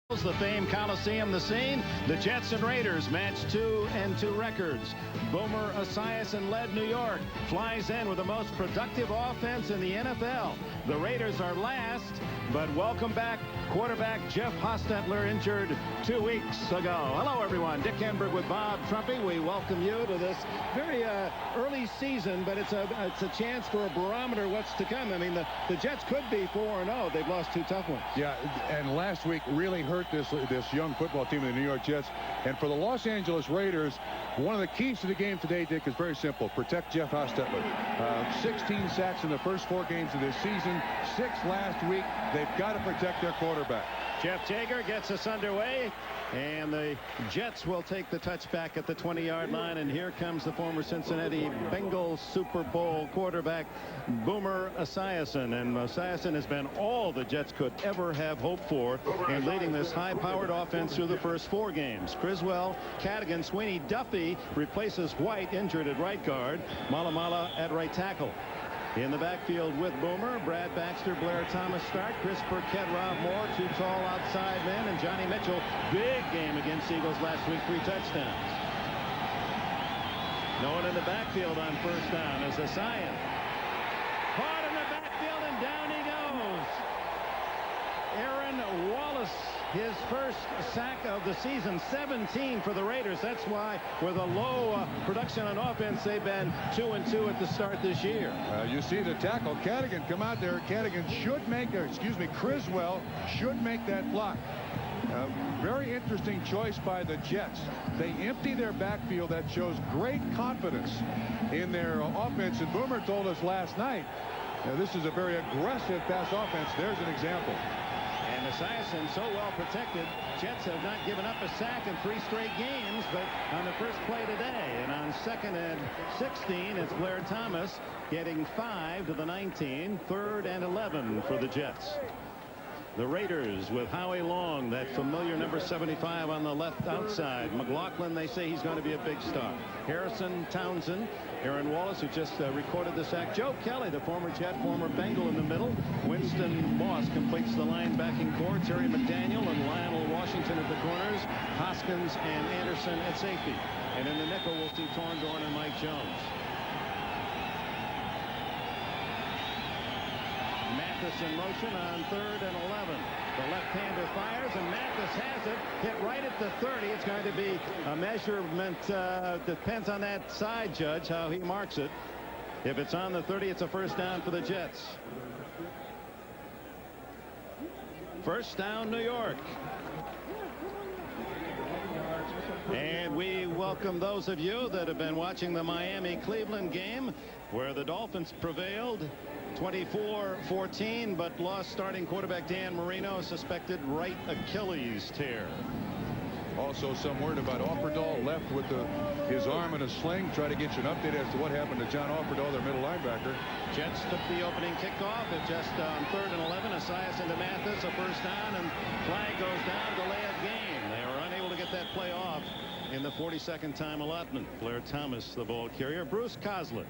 The famed Coliseum, the scene. The Jets and Raiders match 2-2 records. Boomer Esiason led New York. Flies in with the most productive offense in the NFL. The Raiders are last, but welcome back quarterback Jeff Hostetler, injured 2 weeks ago. Hello, everyone. Dick Enberg with Bob Trumpy. We welcome you to this very early season, but it's a chance for a barometer of what's to come. I mean, the Jets could be 4-0. They've lost 2 tough ones. Yeah, and last week really hurt this young football team, the New York Jets. And for the Los Angeles Raiders, one of the keys to the game today, Dick, is very simple. Protect Jeff Hostetler. 16 sacks in the first 4 games of this season, 6 last week. They've got to protect their quarterback. Jeff Jager gets us underway, and the Jets will take the touchback at the 20-yard line. And here comes the former Cincinnati Bengals Super Bowl quarterback, Boomer Esiason. And Esiason has been all the Jets could ever have hoped for in leading this high-powered offense through the first 4 games. Criswell, Cadigan, Sweeney, Duffy replaces White, injured at right guard. Malamala at right tackle. In the backfield with Boomer, Brad Baxter, Blair Thomas start. Chris Burkett, Rob Moore, 2 tall outside men, and Johnny Mitchell. Big game against Eagles last week, 3 touchdowns. No one in the backfield on first down as Esiason. Caught in the backfield, and down he goes. Aaron Wallace, his first sack of the season, 17 for the Raiders. That's why, with a low production on offense, they've been 2-2 at the start this year. You see the tackle, Cadigan, come out there. Cadigan should make, Criswell should make that block. Very interesting choice by the Jets. They empty their backfield. That shows great confidence in their offense. And Boomer told us last night, this is a very aggressive pass offense. There's an example. And Esiason so well protected. Jets have not given up a sack in 3 straight games, but on the first play today, and on 2nd and 16, it's Blair Thomas getting 5 to the 19. 3rd and 11 for the Jets. The Raiders with Howie Long, that familiar number 75 on the left outside. McLaughlin, they say he's going to be a big star. Harrison, Townsend, Aaron Wallace, who just recorded the sack. Joe Kelly, the former Jet, former Bengal in the middle. Winston Moss completes the linebacking core. Terry McDaniel and Lionel Washington at the corners. Hoskins and Anderson at safety. And in the nickel, we'll see Torndorn and Mike Jones. Mathis in motion on 3rd and 11. The left-hander fires, and Mathis has it. Hit right at the 30. It's going to be a measurement. Depends on that side judge, how he marks it. If it's on the 30, it's a first down for the Jets. First down, New York. And we welcome those of you that have been watching the Miami-Cleveland game, where the Dolphins prevailed 24-14, but lost starting quarterback Dan Marino, suspected right Achilles tear. Also some word about Offerdahl, left with his arm in a sling. Try to get you an update as to what happened to John Offerdahl, their middle linebacker. Jets took the opening kickoff at just on 3rd and 11. Esiason to Mathis, a first down, and flag goes down, delay of game. They were unable to get that play off in the 42nd time allotment. Blair Thomas, the ball carrier. Bruce Coslett,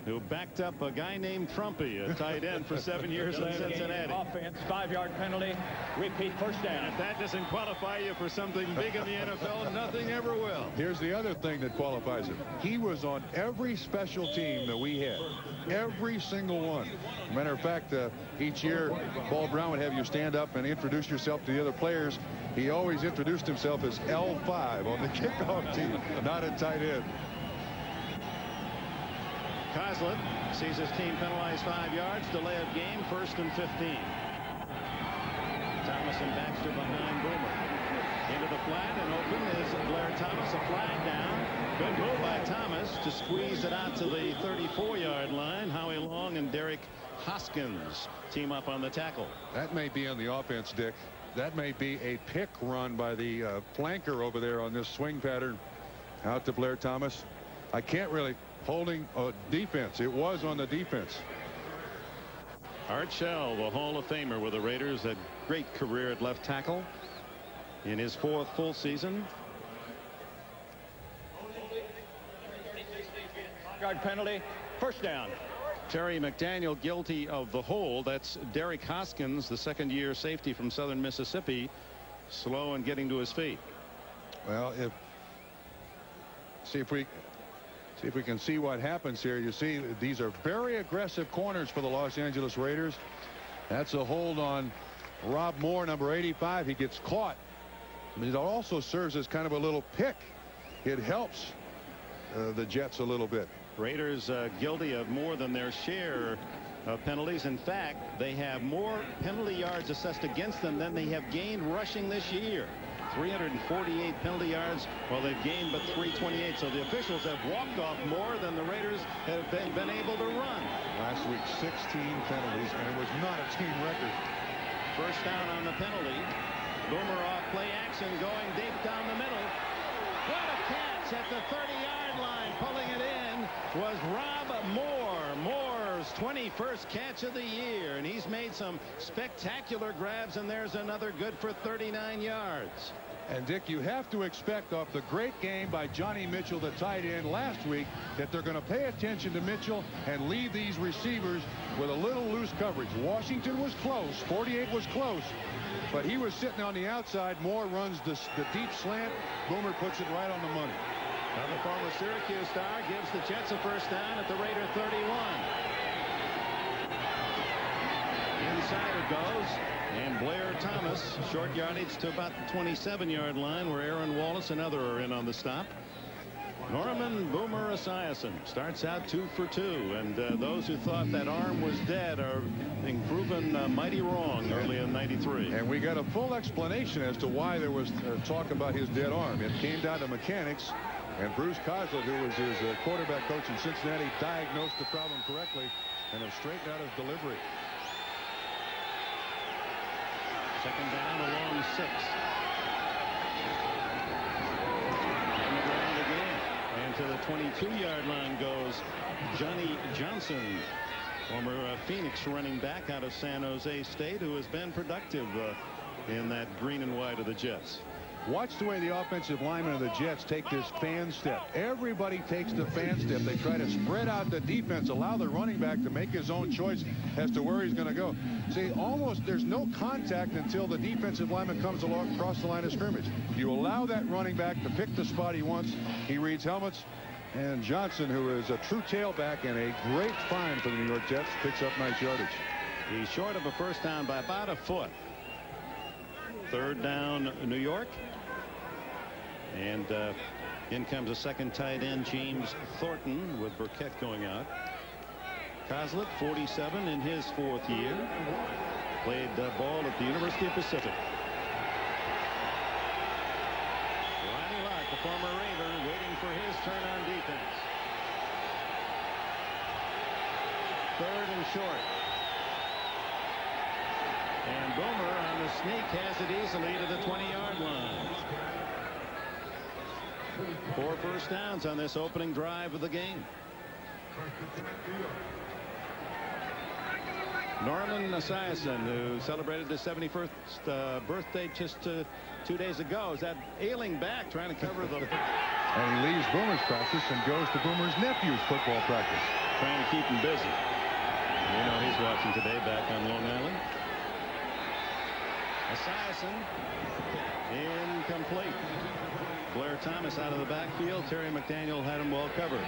who backed up a guy named Trumpy, a tight end for 7 years in Cincinnati. Offense, 5-yard penalty, repeat first down. And if that doesn't qualify you for something big in the NFL, nothing ever will. Here's the other thing that qualifies him. He was on every special team that we had. Every single one. Matter of fact, each year, Paul Brown would have you stand up and introduce yourself to the other players. He always introduced himself as L5 on the kickoff team, not a tight end. Coslett sees his team penalized 5 yards. Delay of game, 1st and 15. Thomas and Baxter behind Boomer. Into the flat, and open is Blair Thomas. A flag down. Good move by Thomas to squeeze it out to the 34-yard line. Howie Long and Derek Hoskins team up on the tackle. That may be on the offense, Dick. That may be a pick run by the flanker over there on this swing pattern out to Blair Thomas. I can't really. Holding a defense. It was on the defense. Art Shell, the Hall of Famer with the Raiders, a great career at left tackle in his 4th full season. Yard penalty, first down. Terry McDaniel guilty of the hold. That's Derek Hoskins, the 2nd-year safety from Southern Mississippi, slow in getting to his feet. Well, see if we can see what happens here. You see, these are very aggressive corners for the Los Angeles Raiders. That's a hold on Rob Moore, number 85. He gets caught. It also serves as kind of a little pick. It helps the Jets a little bit. Raiders guilty of more than their share of penalties. In fact, they have more penalty yards assessed against them than they have gained rushing this year. 348 penalty yards, while they've gained but 328. So the officials have walked off more than the Raiders have been able to run. Last week, 16 penalties, and it was not a team record. First down on the penalty. Boomer off play action, going deep down the middle. What a catch at the 30-yard line. Pulling it in was Rob Moore. Moore's 21st catch of the year, and he's made some spectacular grabs, and there's another good for 39 yards. And Dick, you have to expect off the great game by Johnny Mitchell, the tight end last week, that they're going to pay attention to Mitchell and leave these receivers with a little loose coverage. Washington was close. 48 was close, but he was sitting on the outside. Moore runs the deep slant. Boomer puts it right on the money. Now the former Syracuse star gives the Jets a first down at the Raider 31. Inside it goes, and Blair Thomas, short yardage to about the 27-yard line, where Aaron Wallace and other are in on the stop. Norman Boomer Esiason starts out 2 for 2, and those who thought that arm was dead are being proven mighty wrong early in '93. And we got a full explanation as to why there was talk about his dead arm. It came down to mechanics, and Bruce Kozlett, who was his quarterback coach in Cincinnati, diagnosed the problem correctly and have straightened out his delivery. Second down along 6. On the ground again. And to the 22-yard line goes Johnny Johnson, former Phoenix running back out of San Jose State, who has been productive in that green and white of the Jets. Watch the way the offensive linemen of the Jets take this fan step. Everybody takes the fan step. They try to spread out the defense, allow the running back to make his own choice as to where he's going to go. See, almost there's no contact until the defensive lineman comes along across the line of scrimmage. You allow that running back to pick the spot he wants. He reads helmets. And Johnson, who is a true tailback and a great find for the New York Jets, picks up nice yardage. He's short of a first down by about a foot. Third down, New York. And in comes a second tight end, James Thornton, with Burkett going out. Kozlett, 47 in his 4th year. Played ball at the University of Pacific. Ronnie Lott, the former Raider, waiting for his turn on defense. Third and short. And Boomer on the sneak has it easily to the 20-yard line. 4 first downs on this opening drive of the game. Norman Esiason, who celebrated his 71st birthday just 2 days ago, is that ailing back trying to cover the... And he leaves Boomer's practice and goes to Boomer's nephew's football practice. Trying to keep him busy. You know he's watching today back on Long Island. Esiason incomplete. Blair Thomas out of the backfield. Terry McDaniel had him well covered.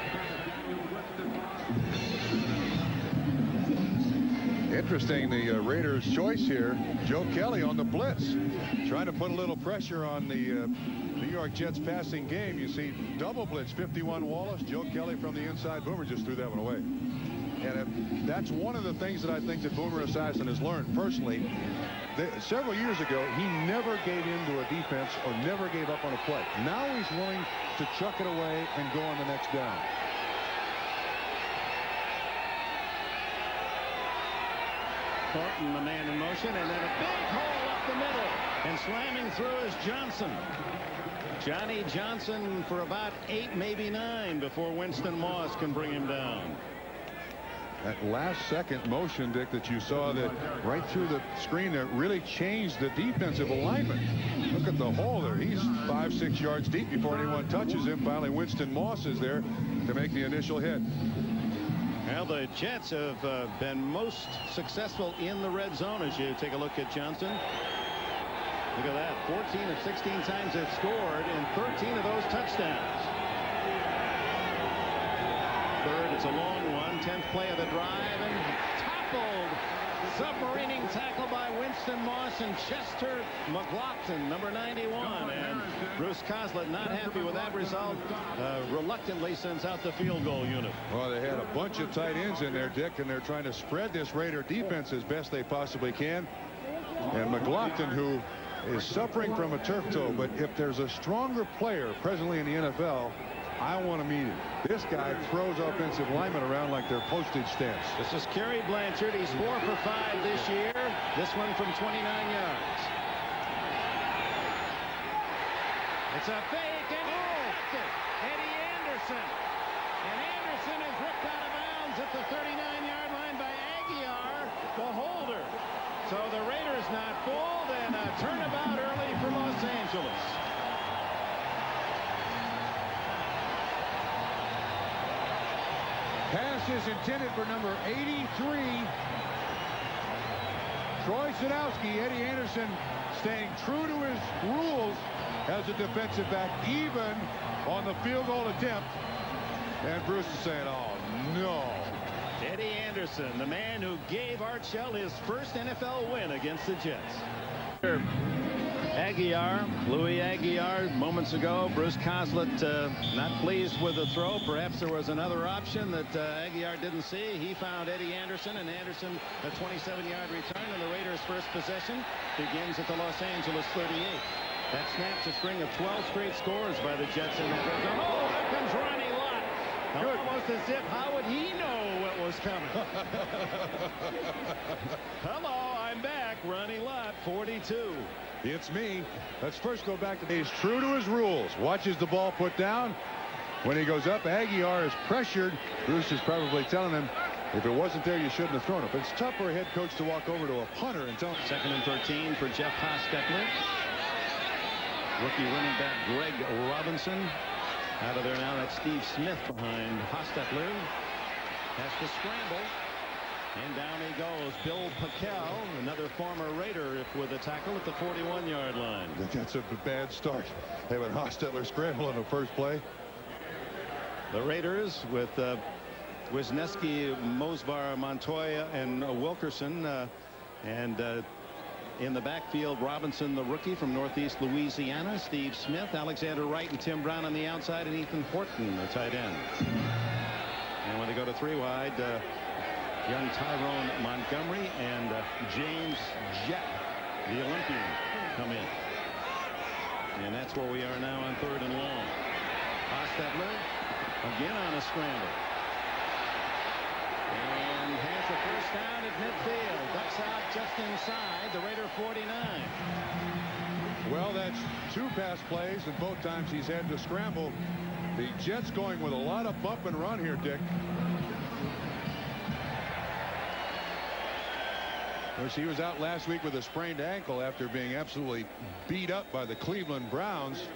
Interesting, the Raiders' choice here. Joe Kelly on the blitz, trying to put a little pressure on the New York Jets passing game. You see double blitz, 51 Wallace, Joe Kelly from the inside. Boomer just threw that one away. And that's one of the things that I think that Boomer Esiason has learned personally. Several years ago, he never gave in to a defense or never gave up on a play. Now he's willing to chuck it away and go on the next down. Thornton, the man in motion, and then a big hole up the middle, and slamming through is Johnson. Johnny Johnson for about 8, maybe 9 before Winston Moss can bring him down. That last second motion, Dick, that you saw that right through the screen there really changed the defensive alignment. Look at the hole there. He's 5-6 yards deep before anyone touches him. Finally, Winston Moss is there to make the initial hit. Well, the Jets have been most successful in the red zone as you take a look at Johnson. Look at that. 14 of 16 times they've scored, and 13 of those touchdowns. Third, it's a long one. 10th play of the drive, and toppled. Submarining tackle by Winston Moss and Chester McLaughlin, number 91. And Bruce Coslett not happy with that result. Reluctantly sends out the field goal unit. Well, they had a bunch of tight ends in there, Dick, and they're trying to spread this Raider defense as best they possibly can. And McLaughlin, who is suffering from a turf toe, but if there's a stronger player presently in the NFL, I want to meet him. This guy throws offensive linemen around like they're postage stamps. This is Kerry Blanchard. He's 4 for 5 this year. This one from 29 yards. It's a fake, and Eddie Anderson. And Anderson is ripped out of bounds at the 39-yard line by Aguiar, the holder. So the Raiders not fooled, and a turnabout early for Los Angeles. Pass is intended for number 83. Troy Sadowski. Eddie Anderson staying true to his rules as a defensive back, even on the field goal attempt. And Bruce is saying, oh, no. Eddie Anderson, the man who gave Art Shell his first NFL win against the Jets. Louis Aguiar, moments ago. Bruce Coslett not pleased with the throw. Perhaps there was another option that Aguiar didn't see. He found Eddie Anderson, and Anderson a 27-yard return, and the Raiders' first possession begins at the Los Angeles 38. That snaps a string of 12 straight scores by the Jets in that red zone. Oh, here comes Ronnie Lott. Almost as if, how would he know what was coming? Hello, I'm back. Ronnie Lott, 42. It's me. Let's first go back to he's true to his rules. Watches the ball put down. When he goes up, Aguiar is pressured. Bruce is probably telling him, if it wasn't there, you shouldn't have thrown it. But it's tough for a head coach to walk over to a punter and tell him. 2nd and 13 for Jeff Hostetler. Rookie running back Greg Robinson. Out of there now, that's Steve Smith behind Hostetler. Has to scramble. And down he goes. Bill Packel, another former Raider, with a tackle at the 41-yard line. That's a bad start. Having Hostetler scramble in the first play. The Raiders with Wisniewski, Mosbar, Montoya, and Wilkerson. In the backfield, Robinson, the rookie from Northeast Louisiana. Steve Smith, Alexander Wright, and Tim Brown on the outside, and Ethan Horton, the tight end. And when they go to 3 wide, young Tyrone Montgomery and James Jett, the Olympian, come in. And that's where we are now on 3rd and long. Hostetler again on a scramble. And has a first down at midfield. Ducks out just inside the Raider 49. Well, that's 2 pass plays, and both times he's had to scramble. The Jets going with a lot of bump and run here, Dick. Of course, he was out last week with a sprained ankle after being absolutely beat up by the Cleveland Browns.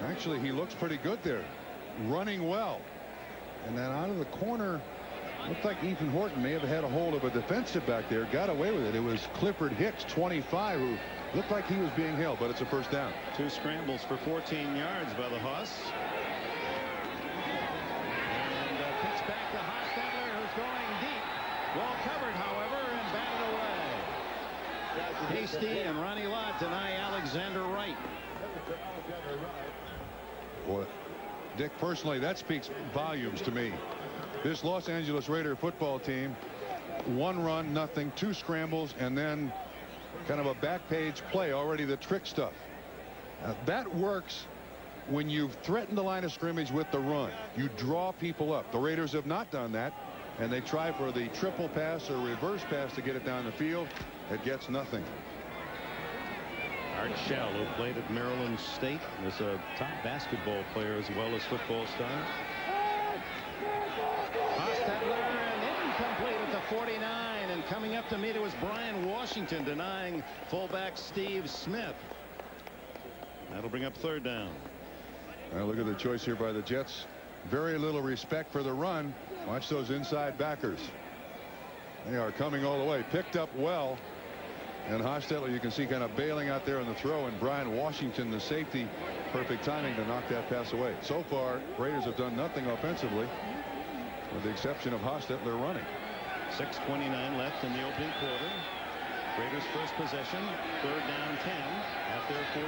Actually, he looks pretty good there, running well. And then out of the corner, looked like Ethan Horton may have had a hold of a defensive back there, got away with it. It was Clifford Hicks, 25, who looked like he was being held, but it's a first down. 2 scrambles for 14 yards by the Hoss. And pitch back to Hostetler, who's going deep. Well covered, however, and batted away. Hasty and Ronnie Lott deny Alexander Wright. Boy, Dick, personally, that speaks volumes to me. This Los Angeles Raider football team, 1 run, nothing, 2 scrambles, and then kind of a back page play, already the trick stuff. That works when you've threatened the line of scrimmage with the run. You draw people up. The Raiders have not done that, and they try for the triple pass or reverse pass to get it down the field. It gets nothing. Art Shell, who played at Maryland State, is a top basketball player as well as football star. Hostetler, and incomplete at the 49, and coming up to meet it was Brian Washington denying fullback Steve Smith. That'll bring up 3rd down. Well, look at the choice here by the Jets. Very little respect for the run. Watch those inside backers. They are coming all the way. Picked up well. And Hostetler, you can see, kind of bailing out there on the throw, and Brian Washington, the safety, perfect timing to knock that pass away. So far, Raiders have done nothing offensively, with the exception of Hostetler running. 6:29 left in the opening quarter. Raiders first possession, 3rd down 10 at their 48.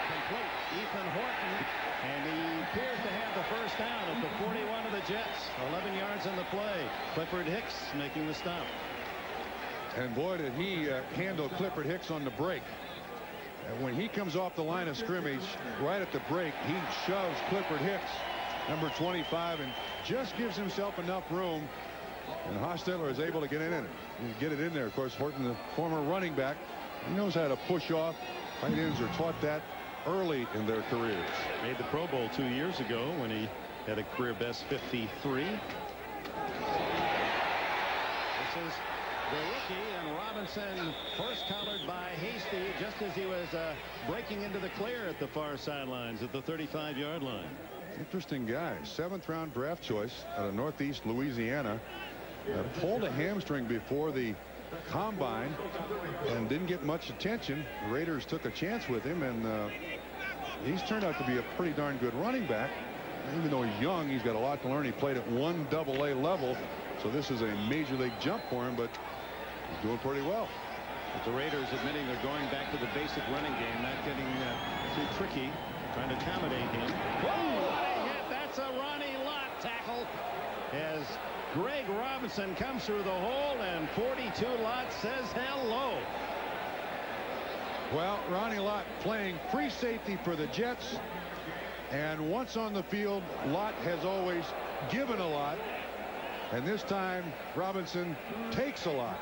Complete. Ethan Horton, and he appears to have the first down at the 41 of the Jets. 11 yards in the play. Clifford Hicks making the stop. And boy, did he handle Clifford Hicks on the break. And when he comes off the line of scrimmage right at the break, he shoves Clifford Hicks, number 25, and just gives himself enough room. And Hostetler is able to get it in there. Of course, Horton, the former running back, he knows how to push off. Tight ends are taught that early in their careers. Made the Pro Bowl 2 years ago when he had a career best 53. This is the rookie, and Robinson first collared by Hasty just as he was breaking into the clear at the far sidelines at the 35-yard line. Interesting guy. 7th round draft choice out of Northeast Louisiana. Pulled a hamstring before the combine and didn't get much attention. The Raiders took a chance with him, and he's turned out to be a pretty darn good running back. Even though he's young, he's got a lot to learn. He played at 1 AA level, so this is a major league jump for him, but he's doing pretty well. But the Raiders admitting they're going back to the basic running game, not getting too tricky, trying to accommodate him. Whoa, what a hit! That's a Ronnie Lott tackle as Greg Robinson comes through the hole, and 42 Lott says hello. Well, Ronnie Lott playing free safety for the Jets, and once on the field, Lott has always given a lot, and this time Robinson takes a lot.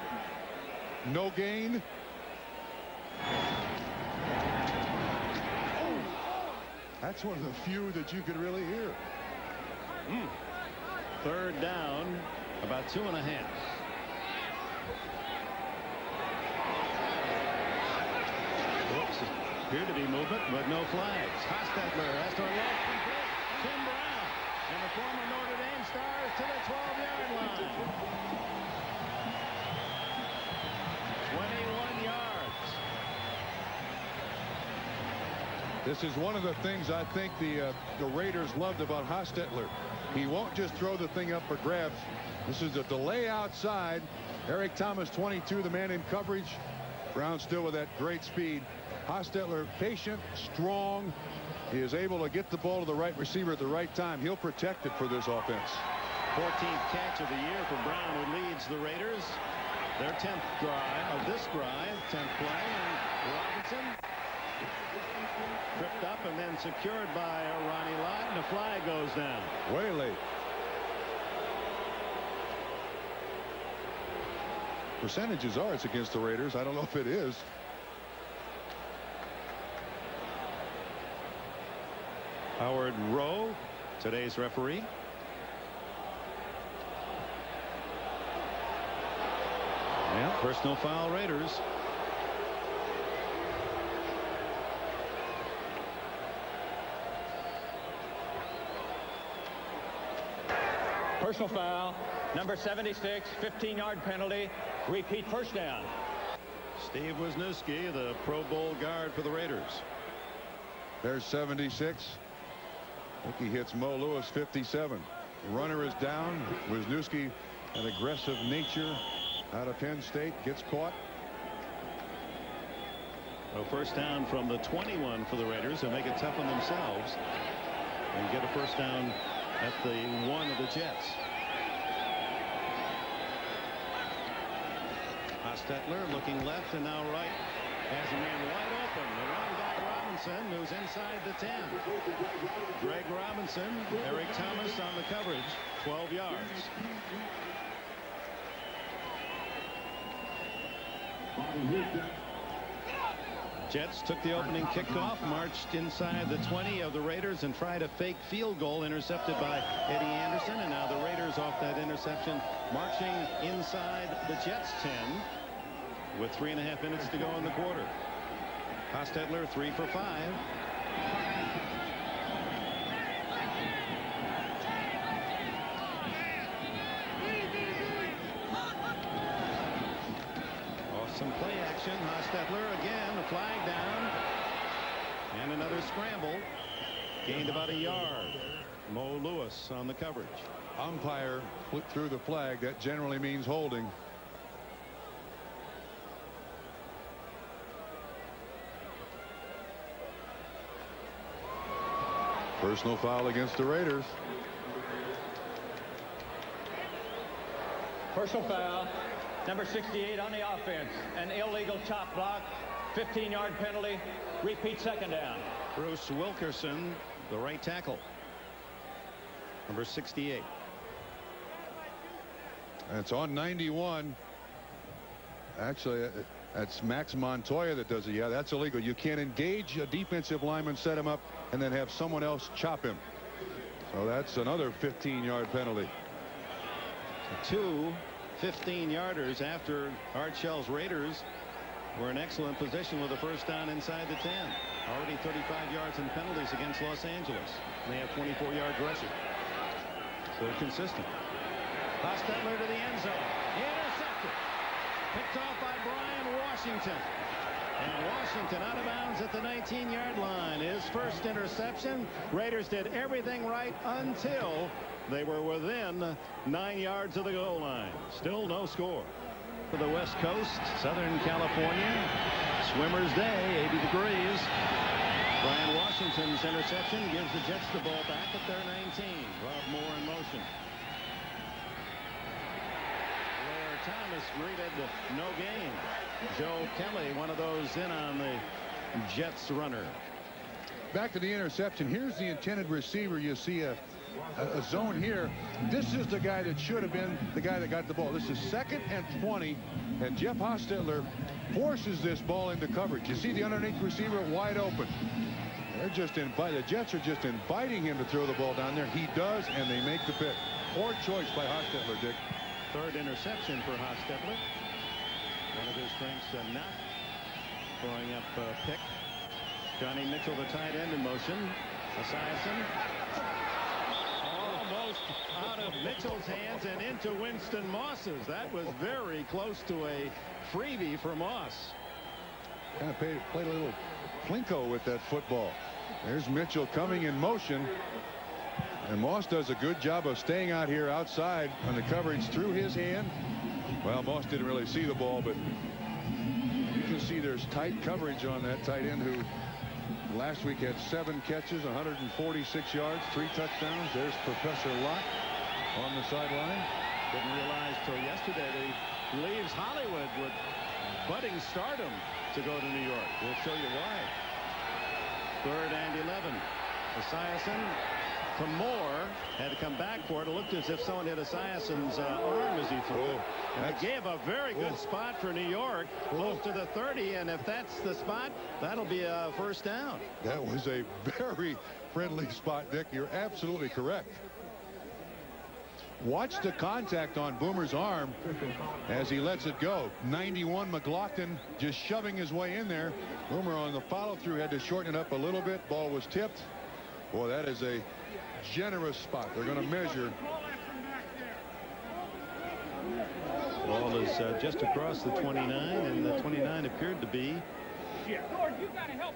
No gain. That's one of the few that you could really hear. 3rd down, about 2.5. Whoops. Appeared to be movement, but no flags. Hostetler has to look complete. Tim Brown and the former Notre Dame Stars to the 12-yard line. 21 yards. This is one of the things I think the Raiders loved about Hostetler. He won't just throw the thing up for grabs. This is a delay outside. Eric Thomas, 22, the man in coverage. Brown still with that great speed. Hostetler, patient, strong. He is able to get the ball to the right receiver at the right time. He'll protect it for this offense. 14th catch of the year for Brown, who leads the Raiders. Their 10th drive of this drive, 10th play, and Robinson tripped up and then secured by Ronnie Lott, and the flag goes down. Way late. Percentages are it's against the Raiders. I don't know if it is. Howard Rowe, today's referee. Yeah, personal foul, Raiders. Personal foul, number 76, 15-yard penalty. Repeat, first down. Steve Wisniewski, the Pro Bowl guard for the Raiders. There's 76. I think he hits Mo Lewis, 57. Runner is down. Wisniewski, an aggressive nature out of Penn State, gets caught. Well, first down from the 21 for the Raiders, and make it tough on themselves and get a first down at the 1 of the Jets. Hostetler looking left and now right, has a man wide open. The running back Robinson, who's inside the 10. Greg Robinson, Eric Thomas on the coverage, 12 yards. Jets took the opening kickoff, marched inside the 20 of the Raiders, and tried a fake field goal intercepted by Eddie Anderson. And now the Raiders, off that interception, marching inside the Jets 10 with 3.5 minutes to go in the quarter. Hostetler 3 for 5. action. Hostetler again, a flag down. And another scramble. Gained about a yard. Mo Lewis on the coverage. Umpire flipped through the flag. That generally means holding. Personal foul against the Raiders. Personal foul. Number 68 on the offense. An illegal chop block. 15-yard penalty. Repeat second down. Bruce Wilkerson, the right tackle. Number 68. It's on 91. Actually, that's Max Montoya that does it. Yeah, that's illegal. You can't engage a defensive lineman, set him up, and then have someone else chop him. So that's another 15-yard penalty. Two 15-yarders after Art Shell's Raiders were in excellent position with a first down inside the 10. Already 35 yards in penalties against Los Angeles. They have 24 yards rushing. So consistent. Hostetler to the end zone. Intercepted. Picked off by Brian Washington. And Washington out of bounds at the 19-yard line. His first interception. Raiders did everything right until they were within 9 yards of the goal line. Still no score. For the West Coast, Southern California. Swimmer's day, 80 degrees. Brian Washington's interception gives the Jets the ball back at their 19. Rob Moore in motion. Blair Thomas greeted no gain. Joe Kelly, one of those in on the Jets runner. Back to the interception. Here's the intended receiver. You see a zone here. This is the guy that should have been the guy that got the ball. This is 2nd and 20, and Jeff Hostetler forces this ball into coverage. You see the underneath receiver wide open. They're just the Jets are just inviting him to throw the ball down there. He does, and they make the pick. Poor choice by Hostetler, Dick. Third interception for Hostetler. One of his strengths, not throwing up a pick. Johnny Mitchell, the tight end, in motion. Esiason. Almost out of Mitchell's hands and into Winston Moss's. That was very close to a freebie for Moss. Kind of played a little Plinko with that football. There's Mitchell coming in motion. And Moss does a good job of staying out here outside on the coverage through his hand. Well, Moss didn't really see the ball, but you can see there's tight coverage on that tight end who last week had 7 catches, 146 yards, 3 touchdowns. There's Professor Lott on the sideline. Didn't realize till yesterday that he leaves Hollywood with budding stardom to go to New York. We'll show you why. 3rd and 11. Esiason to Moore. Had to come back for it. It looked as if someone hit Esiason's arm as he threw it. And it gave a very good spot for New York, close to the 30. And if that's the spot, that'll be a first down. That was a very friendly spot, Dick. You're absolutely correct. Watch the contact on Boomer's arm as he lets it go. 91 McLaughlin just shoving his way in there. Boomer on the follow-through had to shorten it up a little bit. Ball was tipped. Boy, that is a generous spot. They're going to measure. Ball is just across the 29, and the 29 appeared to be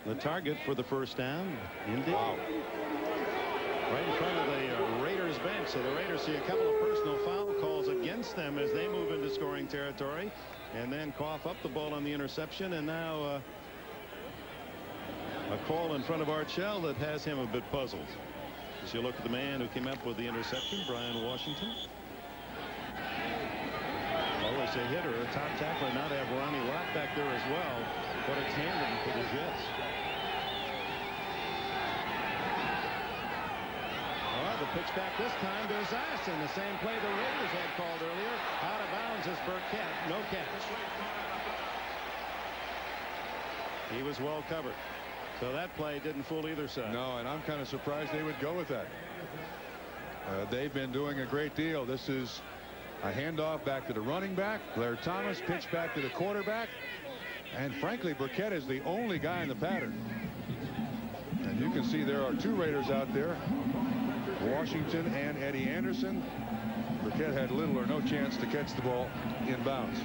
the target for the first down. Indeed. Wow. Right in front of the Raiders bench. So the Raiders see a couple of personal foul calls against them as they move into scoring territory, and then cough up the ball on the interception. And now a call in front of Art Shell that has him a bit puzzled. As you look at the man who came up with the interception, Brian Washington. Always a hitter, a top tackler. Now to have Ronnie Lott back there as well. What a tandem for the Jets. The pitch back this time to Esiason. The same play the Raiders had called earlier. Out of bounds is Burkett. No catch. He was well covered. So that play didn't fool either side. No, and I'm kind of surprised they would go with that. They've been doing a great deal. This is a handoff back to the running back. Blair Thomas pitch back to the quarterback. And frankly, Burkett is the only guy in the pattern. And you can see there are 2 Raiders out there. Washington and Eddie Anderson. Burkett had little or no chance to catch the ball in bounds.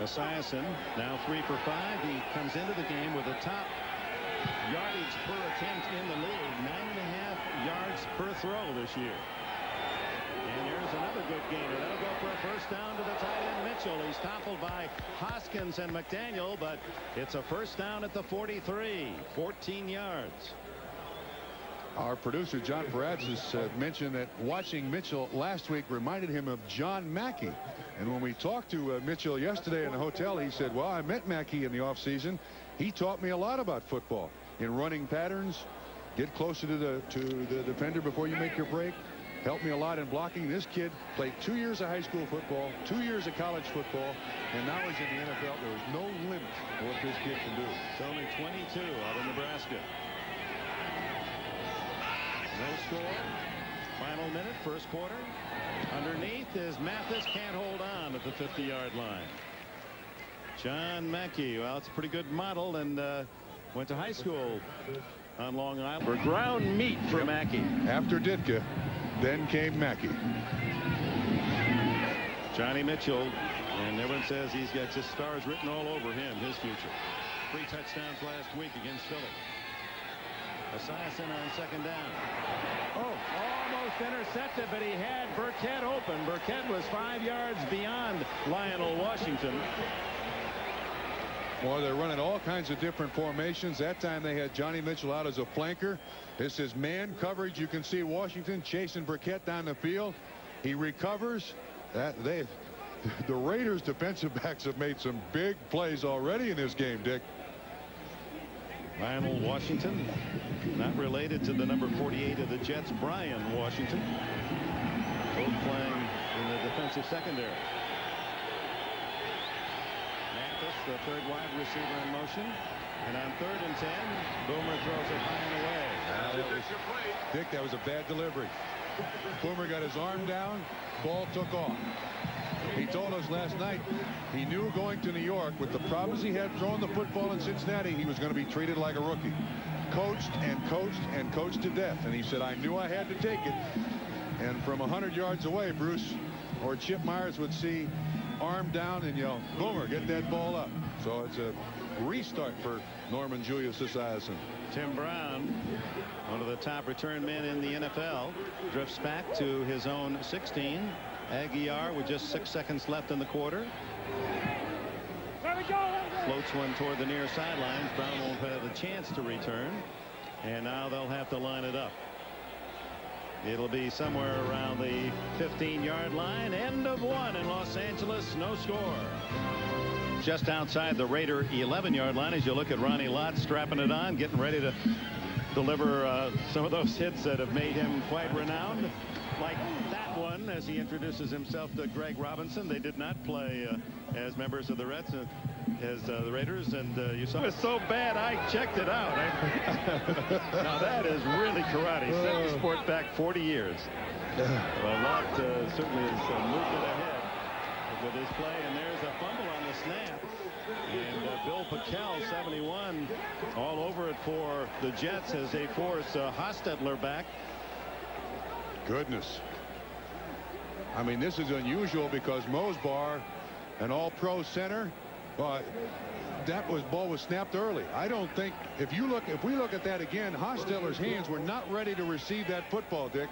Esiason now 3 for 5. He comes into the game with the top yardage per attempt in the league, 9.5 yards per throw this year. And here's another good gainer. That'll go for a first down to the tight end Mitchell. He's toppled by Hoskins and McDaniel, but it's a first down at the 43. 14 yards. Our producer John Paradis mentioned that watching Mitchell last week reminded him of John Mackey. And when we talked to Mitchell yesterday in the hotel, he said, well, I met Mackey in the offseason. He taught me a lot about football in running patterns, get closer to the defender before you make your break. Helped me a lot in blocking. This kid played 2 years of high school football, 2 years of college football, and now he's in the NFL. There is no limit to what this kid can do. It's only 22 out of Nebraska. No score. Final minute, first quarter. Underneath is Mathis, can't hold on at the 50-yard line. John Mackey, well, it's a pretty good model, and went to high school on Long Island. For ground meat for Mackey. After Ditka, then came Mackey. Johnny Mitchell, and everyone says he's got just stars written all over him, his future. 3 touchdowns last week against Philly. Esiason on second down. Oh, almost intercepted, but he had Burkett open. Burkett was 5 yards beyond Lionel Washington. Boy, they're running all kinds of different formations. That time they had Johnny Mitchell out as a flanker. This is man coverage. You can see Washington chasing Burkett down the field. He recovers. The Raiders defensive backs have made some big plays already in this game, Dick. Lionel Washington, not related to the number 48 of the Jets, Brian Washington. Both playing in the defensive secondary. Mathis, the third wide receiver in motion. And on 3rd and 10, Boomer throws it high and away. Dick, that was a bad delivery. Boomer got his arm down. Ball took off. He told us last night he knew going to New York with the problems he had throwing the football in Cincinnati, he was going to be treated like a rookie. Coached and coached and coached to death. And he said, I knew I had to take it. And from 100 yards away, Bruce or Chip Myers would see arm down and yell, Boomer, get that ball up. So it's a restart for Norman Julius Esiason. Tim Brown, one of the top return men in the NFL, drifts back to his own 16. Aguiar with just 6 seconds left in the quarter. Floats one toward the near sidelines. Brown won't have a chance to return. And now they'll have to line it up. It'll be somewhere around the 15-yard line. End of one in Los Angeles. No score. Just outside the Raider 11-yard line as you look at Ronnie Lott strapping it on, getting ready to deliver some of those hits that have made him quite renowned. Like that one as he introduces himself to Greg Robinson. They did not play as members of the Reds as the Raiders, and you saw it was so bad I checked it out. Now that is really karate. Set the sport back 40 years. Well, Lott certainly is moved it ahead with his play, and there's a fumble on the snap. And Bill Packel, 71, all over it for the Jets as they force Hostetler back. Goodness. I mean, this is unusual because Mosbar, an all-pro center, but that ball was snapped early. I don't think if we look at that again, Hostetler's hands were not ready to receive that football, Dick.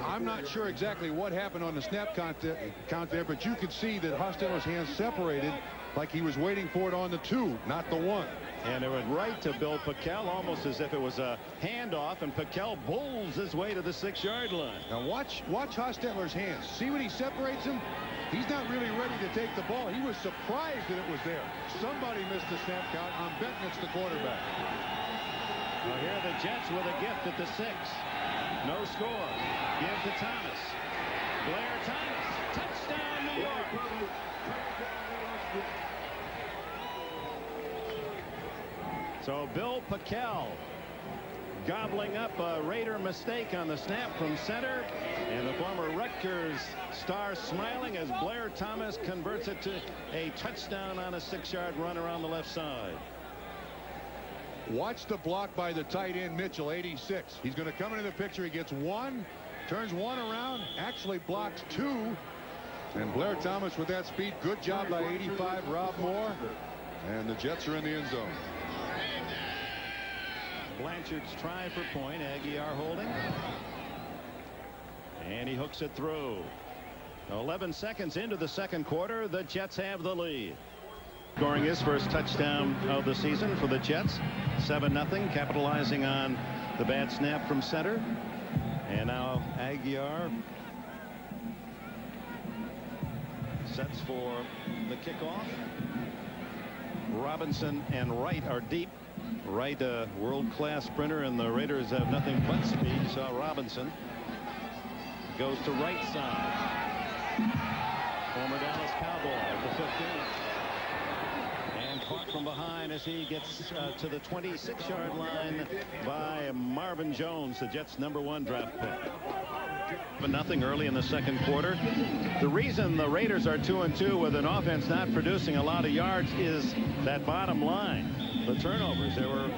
I'm not sure exactly what happened on the snap count there, but you could see that Hostetler's hands separated like he was waiting for it on the 2, not the 1. And it went right to Bill Packel, almost as if it was a handoff, and Packel bulls his way to the 6-yard line. Now watch Hostetler's hands. See when he separates him? He's not really ready to take the ball. He was surprised that it was there. Somebody missed the snap count. I'm betting it's the quarterback. Well, here are the Jets with a gift at the 6. No score. Give to Thomas. Blair Thomas. Touchdown, New York. So Bill Packel gobbling up a Raider mistake on the snap from center, and the former Rutgers star smiling as Blair Thomas converts it to a touchdown on a 6-yard run around the left side. Watch the block by the tight end Mitchell, 86. He's going to come into the picture. He gets 1, turns 1 around, actually blocks 2, And Blair Thomas with that speed. Good job by 85 Rob Moore. And the Jets are in the end zone. Blanchard's try for point. Aguiar holding. And he hooks it through. 11 seconds into the second quarter. The Jets have the lead. Scoring his first touchdown of the season for the Jets. 7-0, capitalizing on the bad snap from center. And now Aguiar sets for the kickoff. Robinson and Wright are deep. Wright, a world-class sprinter, and the Raiders have nothing but speed. You saw Robinson goes to right side. Former Dallas Cowboy at the 15. And caught from behind as he gets to the 26-yard line by Marvin Jones, the Jets' #1 draft pick. But nothing early in the second quarter. The reason the Raiders are 2-2 with an offense not producing a lot of yards is that bottom line. The turnovers. There were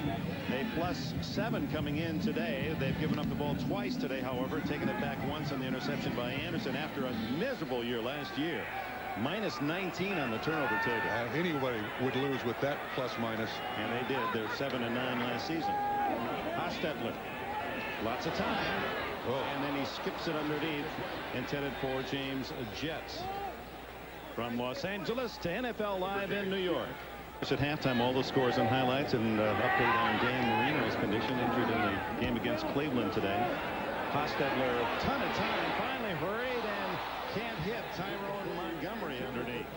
a +7 coming in today. They've given up the ball twice today, however, taking it back once on the interception by Anderson after a miserable year last year. -19 on the turnover table. Anybody would lose with that plus-minus. And they did. They're 7-9 last season. Hostetler. Lots of time. Oh. And then he skips it underneath, intended for James Jets. From Los Angeles to NFL Live in New York. At halftime, all the scores and highlights and update on Dan Marino's condition, injured in the game against Cleveland today. Hostetler, a ton of time, finally hurried and can't hit Tyrone Montgomery underneath.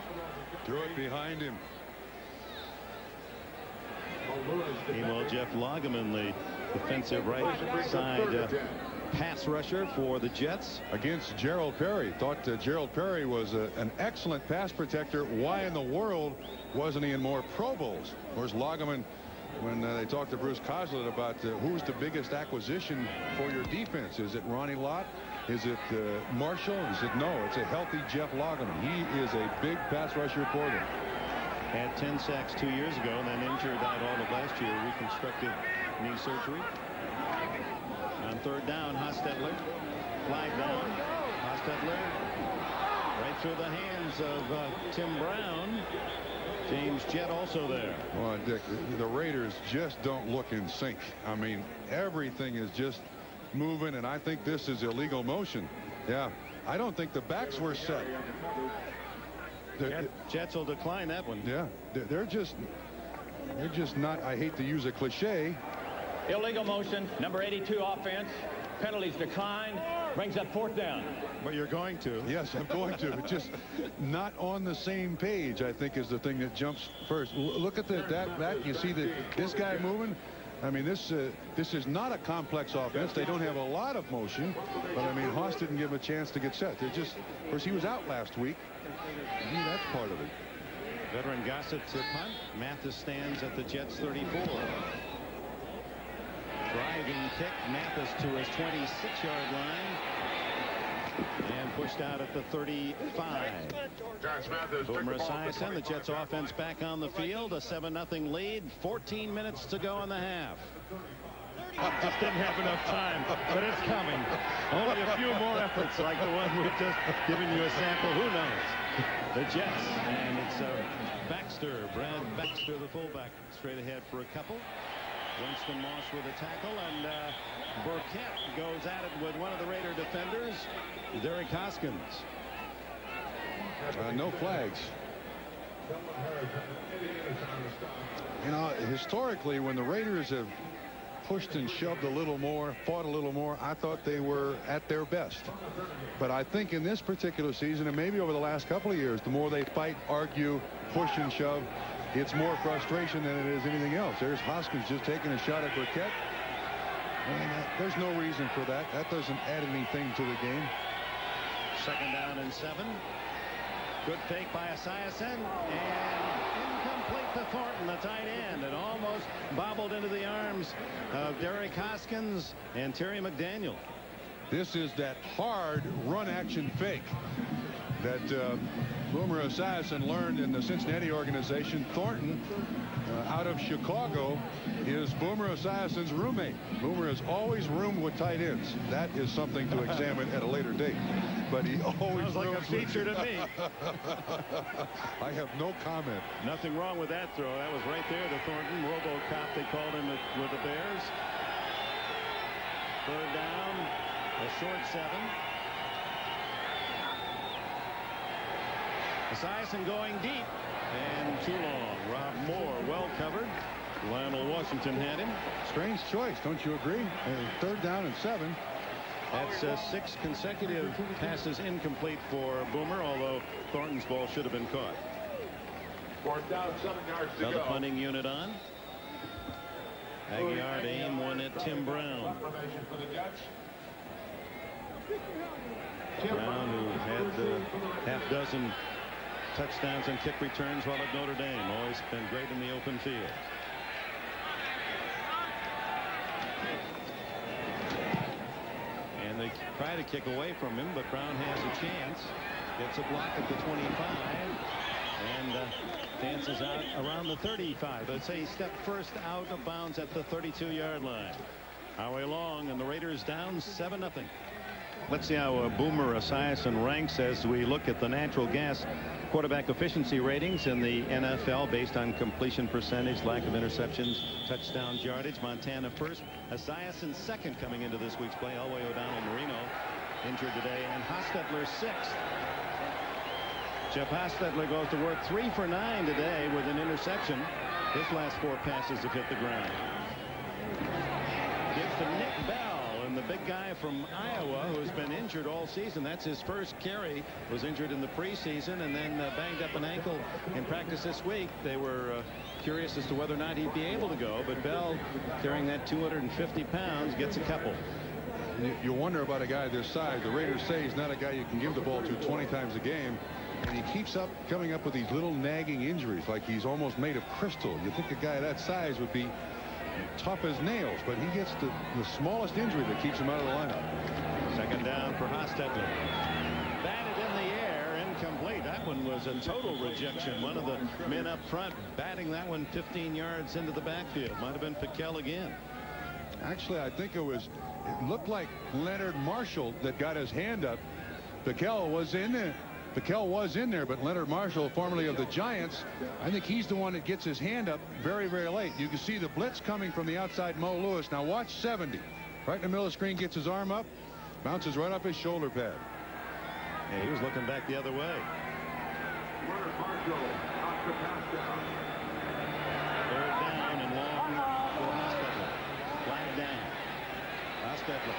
Threw it behind him. Meanwhile, Jeff Lageman, the defensive right side pass rusher for the Jets. Against Gerald Perry. Thought Gerald Perry was an excellent pass protector. Why in the world wasn't he in more Pro Bowls? Where's Lageman when they talked to Bruce Coslett about who's the biggest acquisition for your defense? Is it Ronnie Lott? Is it Marshall? He said no, it's a healthy Jeff Lageman. He is a big pass rusher for them. Had 10 sacks 2 years ago and then injured out all of last year. Reconstructive knee surgery. On third down, Hostetler. Flag down. Hostetler right through the hands of Tim Brown. James Jett also there. Well, Dick, the Raiders just don't look in sync. I mean, everything is just moving, and I think this is illegal motion. Yeah, I don't think the backs were set. Jets will decline that one. Yeah, they're just not. I hate to use a cliche. Illegal motion, number 82 offense. Penalties declined. Brings up fourth down. But you're going to. Yes, I'm going to. But just not on the same page, I think, is the thing that jumps first. Look at that. You see this guy moving. I mean, this is not a complex offense. They don't have a lot of motion. But, I mean, Haas didn't give him a chance to get set. Of course, he was out last week. Maybe that's part of it. Veteran Gossett to punt. Mathis stands at the Jets 34. Driving kick. Mathis to his 26-yard line. And pushed out at the 35. Boomer Esiason, the Jets offense back on the field. A 7-0 lead. 14 minutes to go in the half. Just didn't have enough time, but it's coming. Only a few more efforts like the one we've just given you a sample. Who knows? The Jets, and it's Baxter, Brad Baxter, the fullback, straight ahead for a couple. Winston Moss with a tackle, and Burkett goes at it with one of the Raider defenders, Derek Hoskins. No flags. You know, historically, when the Raiders have pushed and shoved a little more, fought a little more, I thought they were at their best. But I think in this particular season, and maybe over the last couple of years, the more they fight, argue, push and shove, it's more frustration than it is anything else. There's Hoskins just taking a shot at Burkett. And there's no reason for that. That doesn't add anything to the game. Second down and 7. Good fake by Esiason, and incomplete to Thornton, the tight end, and almost bobbled into the arms of Derek Hoskins and Terry McDaniel. This is that hard run action fake that Boomer Esiason learned in the Cincinnati organization. Thornton, out of Chicago, is Boomer Esiason's roommate. Boomer has always roomed with tight ends. That is something to examine at a later date. But he always sounds like a feature to me. I have no comment. Nothing wrong with that throw. That was right there. The Thornton RoboCop, they called him with the Bears. Third down, a short 7. Esiason going deep and too long. Rob Moore well covered. Lionel Washington had him. Strange choice, don't you agree? Third down and 7. That's 6 consecutive passes incomplete for Boomer, although Thornton's ball should have been caught. 4th down, 7 yards to Another go. punting unit on. Aguiar to aim one at Tim Brown. Brown, who had half dozen touchdowns and kick returns while at Notre Dame. Always been great in the open field. And they try to kick away from him, but Brown has a chance. Gets a block at the 25 and dances out around the 35. Let's say he stepped first out of bounds at the 32-yard line. Howie Long and the Raiders down 7-0. Let's see how Boomer Esiason ranks as we look at the natural gas quarterback efficiency ratings in the NFL based on completion percentage, lack of interceptions, touchdowns, yardage. Montana first. Esiason second coming into this week's play. Elway, O'Donnell, Marino injured today, and Hostetler sixth. Jeff Hostetler goes to work 3 for 9 today with an interception. His last 4 passes have hit the ground. Gives to Nick Bell, and the big guy from Iowa who's been injured all season. That's his first carry. Was injured in the preseason and then banged up an ankle in practice this week. They were curious as to whether or not he'd be able to go, but Bell, carrying that 250 pounds, gets a couple. You wonder about a guy this size. The Raiders say he's not a guy you can give the ball to 20 times a game. And he keeps coming up with these little nagging injuries, like he's almost made of crystal. You think a guy that size would be tough as nails, but he gets the smallest injury that keeps him out of the lineup. Second down for Hostetler. Batted in the air, incomplete. That one was a total rejection. One of the men up front batting that one 15 yards into the backfield. Might have been Piquel again. Actually, I think it looked like Leonard Marshall that got his hand up. Piquel was in there. Piquel was in there, but Leonard Marshall, formerly of the Giants, I think he's the one that gets his hand up very, very late. You can see the blitz coming from the outside, Mo Lewis. Now watch 70. Right in the middle of the screen, gets his arm up, bounces right off his shoulder pad. Yeah, he was looking back the other way. Leonard Marshall off the pass down. Third down and long for Hostetler. Flag down. Hostetler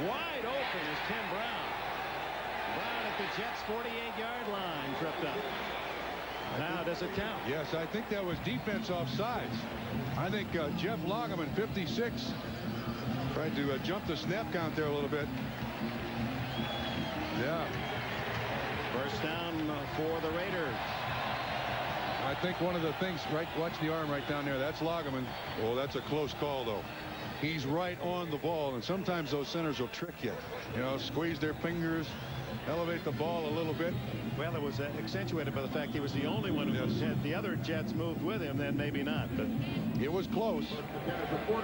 wide open is Tim Brown. Brown at the Jets' 48-yard line, tripped up. Now does it count? Yes, I think that was defense offsides. I think Jeff Lageman, 56, tried to jump the snap count there a little bit. Yeah. First down for the Raiders. I think one of the things, watch the arm right down there. That's Lageman. Oh, that's a close call, though. He's right on the ball, and sometimes those centers will trick you. You know, squeeze their fingers, elevate the ball a little bit. Well, it was accentuated by the fact he was the only one who had the other Jets moved with him, then maybe not. But it was close. Well,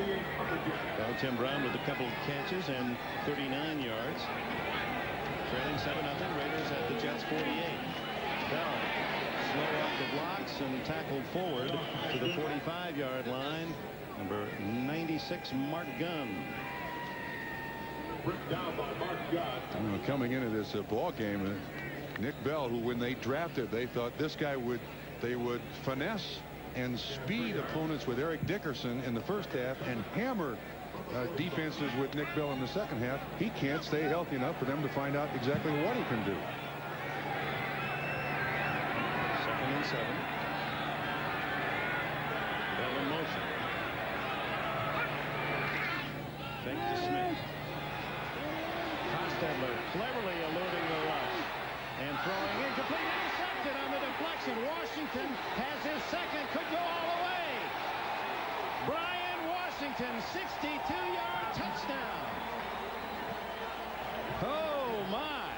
Tim Brown with a couple of catches and 39 yards. Trailing 7-0. Raiders at the Jets' 48. Bell slow up the blocks and tackled forward to the 45-yard line. Number 96, Mark Gunn. Down by Mark Gunn. Coming into this ball game, Nick Bell, who when they drafted, they thought this guy would finesse and speed opponents with Eric Dickerson in the first half and hammer defenses with Nick Bell in the second half. He can't stay healthy enough for them to find out exactly what he can do. 2nd and 7. Bell in motion. Fake to Smith. Hostetler cleverly eluding the rush and throwing incomplete. Intercepted on the deflection. Washington has his second. Could go all the way. Brian Washington, 62-yard touchdown. Oh, my.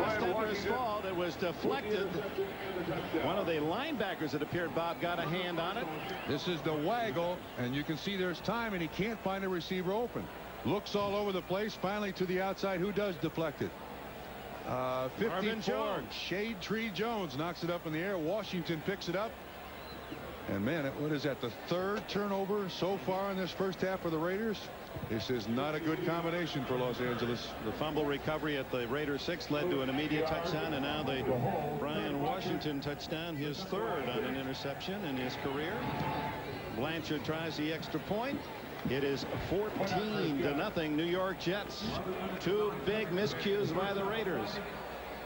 lost after his fault. It was deflected. One of the linebackers, it appeared, Bob, got a hand on it. This is the waggle, and you can see there's time, and he can't find a receiver open. Looks all over the place. Finally to the outside. Who does deflect it? 54. Shade Tree Jones knocks it up in the air. Washington picks it up. And man, what is that, the third turnover so far in this first half for the Raiders? This is not a good combination for Los Angeles. The fumble recovery at the Raiders 6 led to an immediate touchdown, and now the Brian Washington touchdown, his third on an interception in his career. Blanchard tries the extra point. It is 14-0 New York Jets. Two big miscues by the Raiders.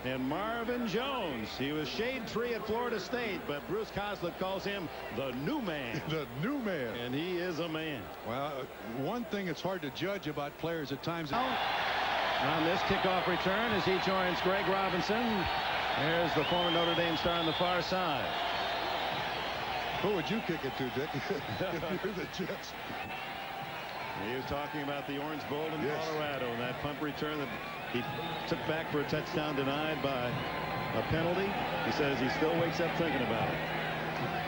And Marvin Jones, he was shade tree at Florida State, but Bruce Coslett calls him the new man. The new man. And he is a man. Well, one thing it's hard to judge about players at times. On this kickoff return as he joins Greg Robinson. There's the former Notre Dame star on the far side. Who would you kick it to, Dick? If you're the Jets. He was talking about the Orange Bowl in Colorado and that punt return that he took back for a touchdown denied by a penalty. He says he still wakes up thinking about it.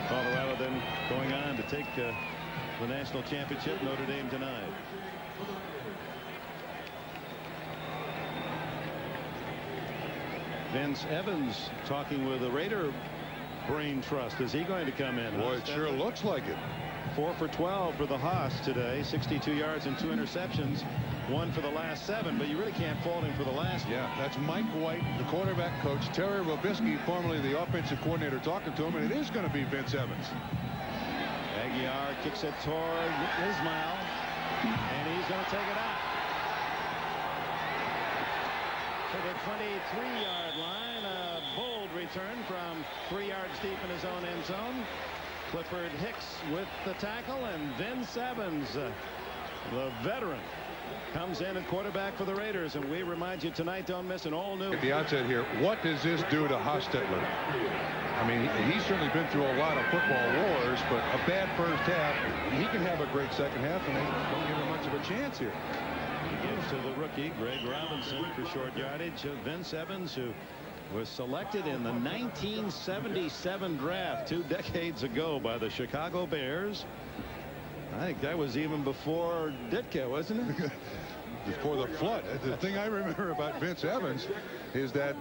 Colorado then going on to take the national championship. Notre Dame denied. Vince Evans talking with the Raider brain trust. Is he going to come in? Boy, it sure looks like it. 4 for 12 for the Haas today. 62 yards and 2 interceptions. 1 for the last 7, but you really can't fault him for the last. Yeah, that's Mike White, the quarterback coach. Terry Robisky, formerly the offensive coordinator, talking to him, and it is going to be Vince Evans. Aguiar kicks it toward Ismail, and he's going to take it out to the 23-yard line. A bold return from 3 yards deep in his own end zone. Clifford Hicks with the tackle, and Vince Evans, the veteran, comes in at quarterback for the Raiders. And we remind you tonight, don't miss an all-new. At the outset here, what does this do to Hostetler? I mean, he's certainly been through a lot of football wars, but a bad first half. He can have a great second half, and they don't give him much of a chance here. He gives to the rookie, Greg Robinson, for short yardage. Vince Evans, who was selected in the 1977 draft 2 decades ago by the Chicago Bears. I think that was even before Ditka, wasn't it? Before the flood. The thing I remember about Vince Evans is that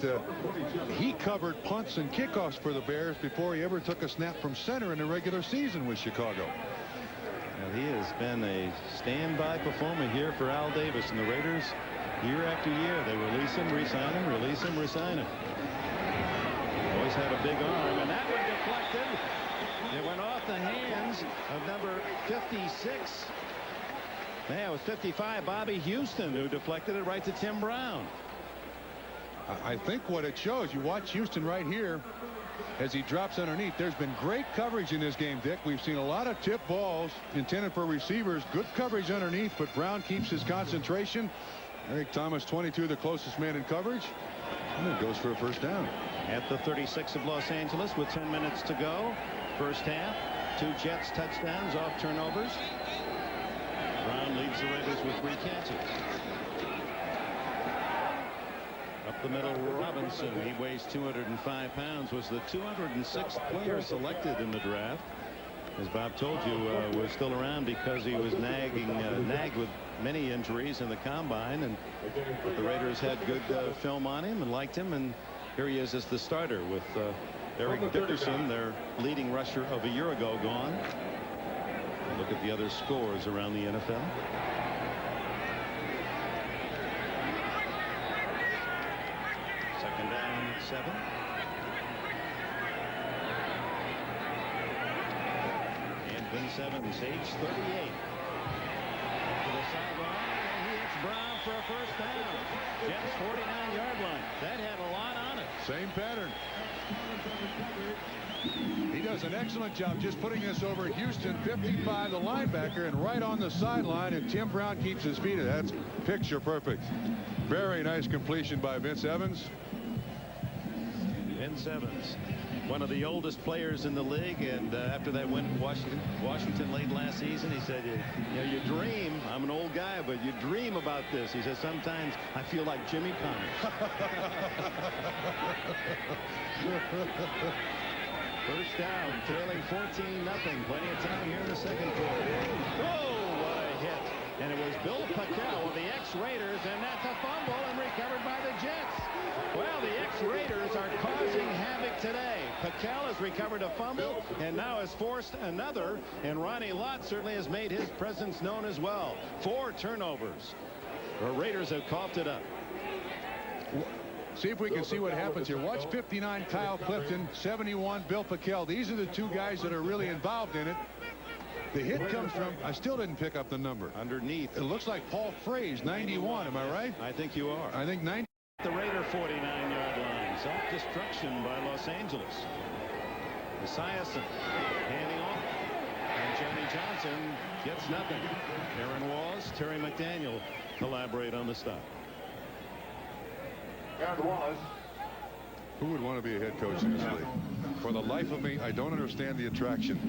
he covered punts and kickoffs for the Bears before he ever took a snap from center in the regular season with Chicago. Well, he has been a standby performer here for Al Davis and the Raiders year after year. They release him, resign him, release him, resign him. Always had a big arm, and that one deflected. It went off the hands of number 56. Man, it was 55, Bobby Houston, who deflected it right to Tim Brown. I think what it shows, you watch Houston right here as he drops underneath. There's been great coverage in this game, Dick. We've seen a lot of tip balls intended for receivers. Good coverage underneath, but Brown keeps his concentration. Eric Thomas, 22, the closest man in coverage, and it goes for a first down. At the 36 of Los Angeles with 10 minutes to go. First half, 2 Jets touchdowns off turnovers. Brown leads the Raiders with 3 catches. Up the middle, Robinson. He weighs 205 pounds. Was the 206th player selected in the draft. As Bob told you, was still around because he was nagged with many injuries in the combine, and the Raiders had good film on him and liked him, and here he is as the starter with Eric Dickerson, their leading rusher of a year ago, gone. Look at the other scores around the NFL. Second down, 7. And Vince Evans, age 38. To the sideline, and he hits Brown for a first down. Jets 49-yard line. That had a lot on it. Same pattern. He does an excellent job just putting this over Houston, 55, the linebacker, and right on the sideline, and Tim Brown keeps his feet. That's picture perfect. Very nice completion by Vince Evans. Vince Evans one of the oldest players in the league, and after that win Washington late last season, he said, you know, you dream. I'm an old guy, but you dream about this. He says, sometimes I feel like Jimmy Connors. First down, trailing 14-0. Plenty of time here in the second quarter. Oh, what a hit. And it was Bill Packel of the ex-Raiders, and that's a fumble and recovered by the Jets. Well, the ex-Raiders are causing havoc today. Packel has recovered a fumble and now has forced another, and Ronnie Lott certainly has made his presence known as well. 4 turnovers. The Raiders have coughed it up. See if we can see what happens here. Watch 59 Kyle Clifton, 71 Bill Packel. These are the 2 guys that are really involved in it. The hit comes from, I still didn't pick up the number. Underneath. It looks like Paul Frey's 91. Am I right? I think you are. I think 90. The Raider 49-yard line. Self-destruction by Los Angeles. Esiason handing off. And Johnny Johnson gets nothing. Aaron Wallace, Terry McDaniel collaborate on the stop. And Wallace. Who would want to be a head coach in this league? For the life of me, I don't understand the attraction.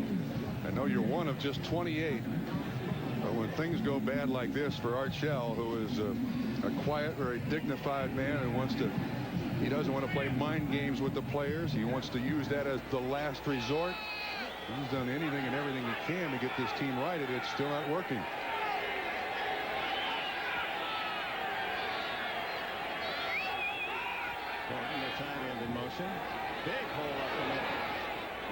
I know you're one of just 28. But when things go bad like this for Art Shell, who is a quiet, very dignified man who he doesn't want to play mind games with the players. He wants to use that as the last resort. He's done anything and everything he can to get this team righted. It's still not working. The tight end in motion. Big hole up the middle.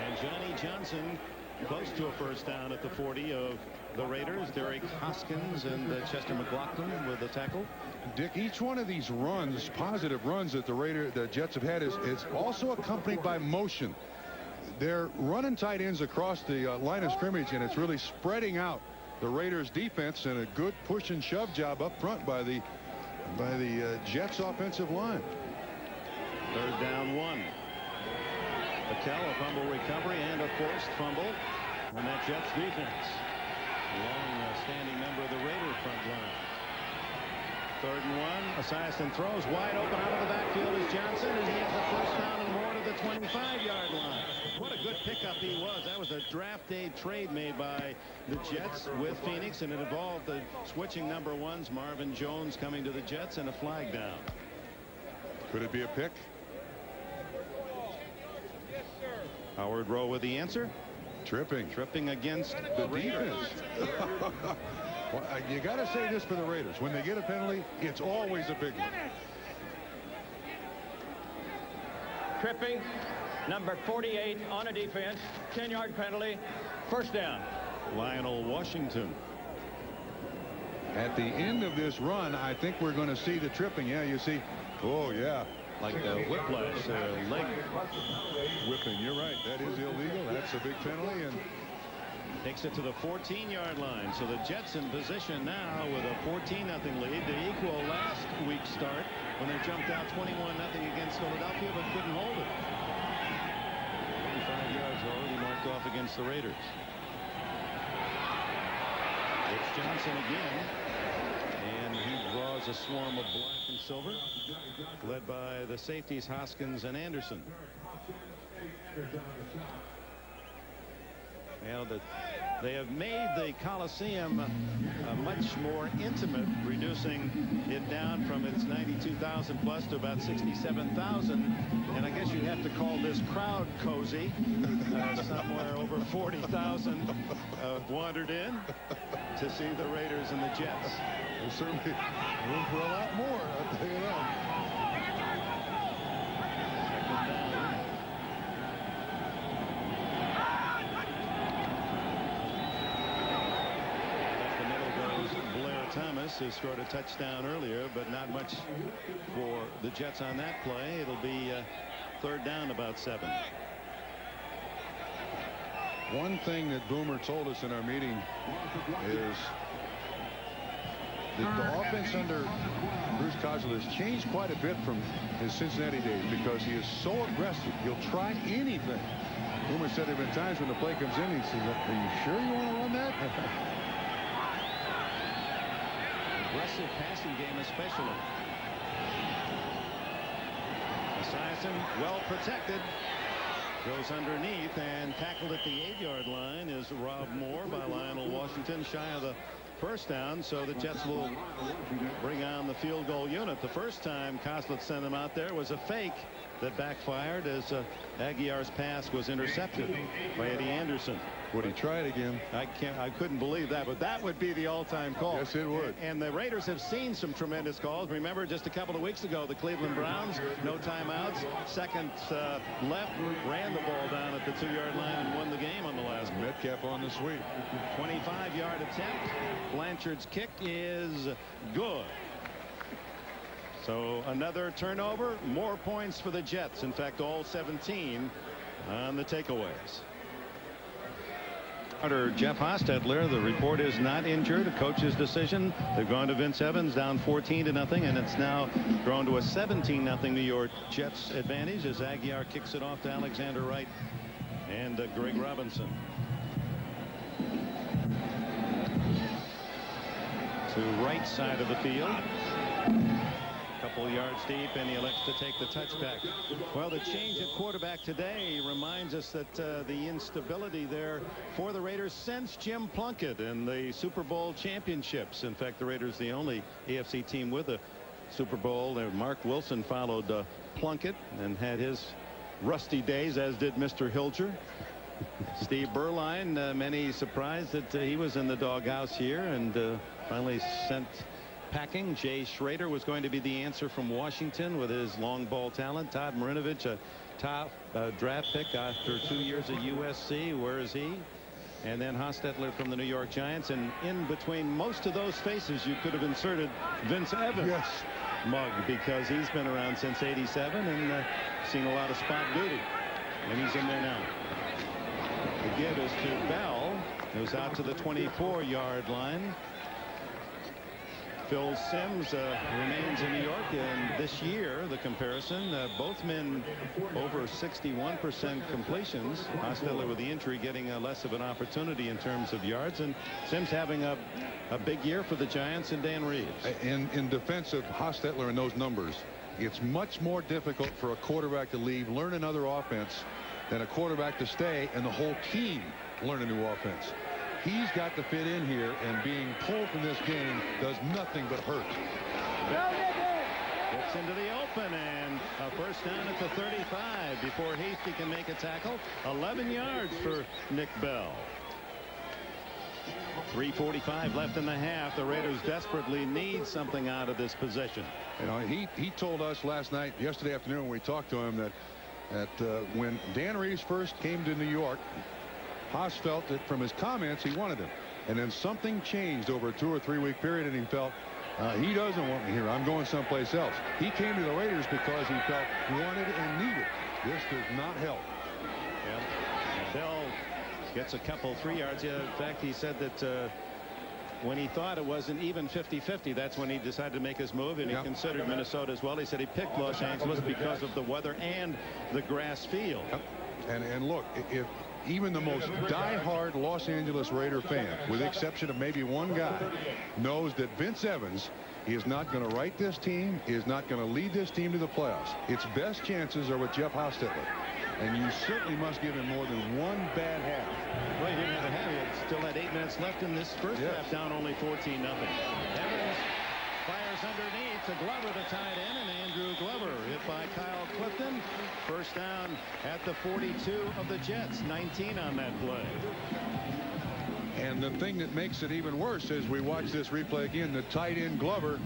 And Johnny Johnson close to a first down at the 40 of the Raiders. Derek Hoskins and Chester McLaughlin with the tackle. Dick, each one of these runs, positive runs that the Jets have had is also accompanied by motion. They're running tight ends across the line of scrimmage, and it's really spreading out the Raiders defense, and a good push and shove job up front by the Jets offensive line. Third down 1. Packel, a fumble recovery and a forced fumble on that Jets defense. Long standing member of the Raider front line. 3rd and 1. Esiason throws wide open out of the backfield is Johnson, and he has a first down and more to the 25-yard line. What a good pickup he was. That was a draft day trade made by the Jets with Phoenix, and it involved the switching number 1s, Marvin Jones coming to the Jets, and a flag down. Could it be a pick? Howard Rowe with the answer. Tripping against the defense. Well, you got to say this for the Raiders. When they get a penalty, it's always a big one. Tripping, number 48 on a defense. 10-yard penalty. First down. Lionel Washington. At the end of this run, I think we're going to see the tripping. Yeah, you see. Oh, yeah. Like the whiplash, leg whipping. You're right. That is illegal. That's a big penalty. And takes it to the 14-yard line. So the Jets in position now with a 14-0 lead to equal last week's start when they jumped out 21-0 against Philadelphia but couldn't hold it. 35 yards already marked off against the Raiders. It's Johnson again, and he draws a swarm of black and silver led by the safeties Hoskins and Anderson. Now that they have made the Coliseum much more intimate, reducing it down from its 92,000 plus to about 67,000, and I guess you'd have to call this crowd cozy. Somewhere over 40,000 wandered in to see the Raiders and the Jets. There's certainly room for a lot more, I'll tell you that. Thomas, who scored a touchdown earlier, but not much for the Jets on that play. It'll be 3rd down about 7. One thing that Boomer told us in our meeting is that the offense under Bruce Cosell has changed quite a bit from his Cincinnati days because he is so aggressive. He'll try anything. Boomer said there have been times when the play comes in, he says, "Are you sure you want to run that?" Aggressive passing game especially. Esiason well protected. Goes underneath and tackled at the 8-yard line is Rob Moore by Lionel Washington, shy of the first down. So the Jets will bring on the field goal unit. The first time Koslett sent them out there was a fake that backfired as Aguiar's pass was intercepted by Eddie Anderson. Would he try it again? I couldn't believe that, but that would be the all-time call. Yes, it would. And the Raiders have seen some tremendous calls. Remember, just a couple of weeks ago, the Cleveland Browns, no timeouts, second left, ran the ball down at the 2-yard line and won the game on the last play. Metcalf on the sweep. 25-yard attempt. Blanchard's kick is good. So another turnover, more points for the Jets. In fact, all 17 on the takeaways. Jeff Hostetler, the report is not injured. A coach's decision. They've gone to Vince Evans, down 14-0, and it's now grown to a 17-0 New York Jets advantage as Aguiar kicks it off to Alexander Wright and Greg Robinson. To right side of the field. Couple yards deep, and he elects to take the touchback. Well, the change at quarterback today reminds us that the instability there for the Raiders since Jim Plunkett in the Super Bowl championships. In fact, the Raiders the only AFC team with a Super Bowl. Mark Wilson followed Plunkett and had his rusty days, as did Mr. Hilger. Steve Berline, many surprised that he was in the doghouse here and finally sent packing. Jay Schrader was going to be the answer from Washington with his long ball talent. Todd Marinovich, a top draft pick after 2 years at USC. Where is he? And then Hostetler from the New York Giants. And in between most of those faces, you could have inserted Vince Evans. Yes. Mug, because he's been around since '87 and seen a lot of spot duty. And he's in there now. The give is to Bell, who's out to the 24-yard line. Phil Simms remains in New York, and this year the comparison, both men over 61% completions. Hostetler with the injury getting less of an opportunity in terms of yards, and Simms having a big year for the Giants and Dan Reeves. In defense of Hostetler and those numbers, it's much more difficult for a quarterback to leave, learn another offense, than a quarterback to stay and the whole team learn a new offense. He's got to fit in here, and being pulled from this game does nothing but hurt. Gets into the open, and a first down at the 35 before Hasty can make a tackle. 11 yards for Nick Bell. 3:45 left in the half. The Raiders desperately need something out of this possession. You know, he told us yesterday afternoon when we talked to him that when Dan Reeves first came to New York, Haas felt that from his comments he wanted him, and then something changed over a 2 or 3 week period, and he felt he doesn't want me here. I'm going someplace else. He came to the Raiders because he felt wanted and needed. This does not help. Yeah. Bell gets a couple 3 yards. In fact, he said that when he thought it wasn't even 50-50, that's when he decided to make his move, and he considered Minnesota as well. He said he picked Los Angeles because of the weather and the grass field. And look, if even the most die-hard Los Angeles Raider fan, with the exception of maybe one guy, knows that Vince Evans is not going to right this team, is not going to lead this team to the playoffs. Its best chances are with Jeff Hostetler, and you certainly must give him more than one bad half. Well, he didn't have a half. He still had 8 minutes left in this first half, down only 14-0. Evans fires underneath to Glover, the tight end, and Andrew Glover hit by Kyle Clifton. First down at the 42 of the Jets. 19 on that play. And the thing that makes it even worse as we watch this replay again, the tight end Glover,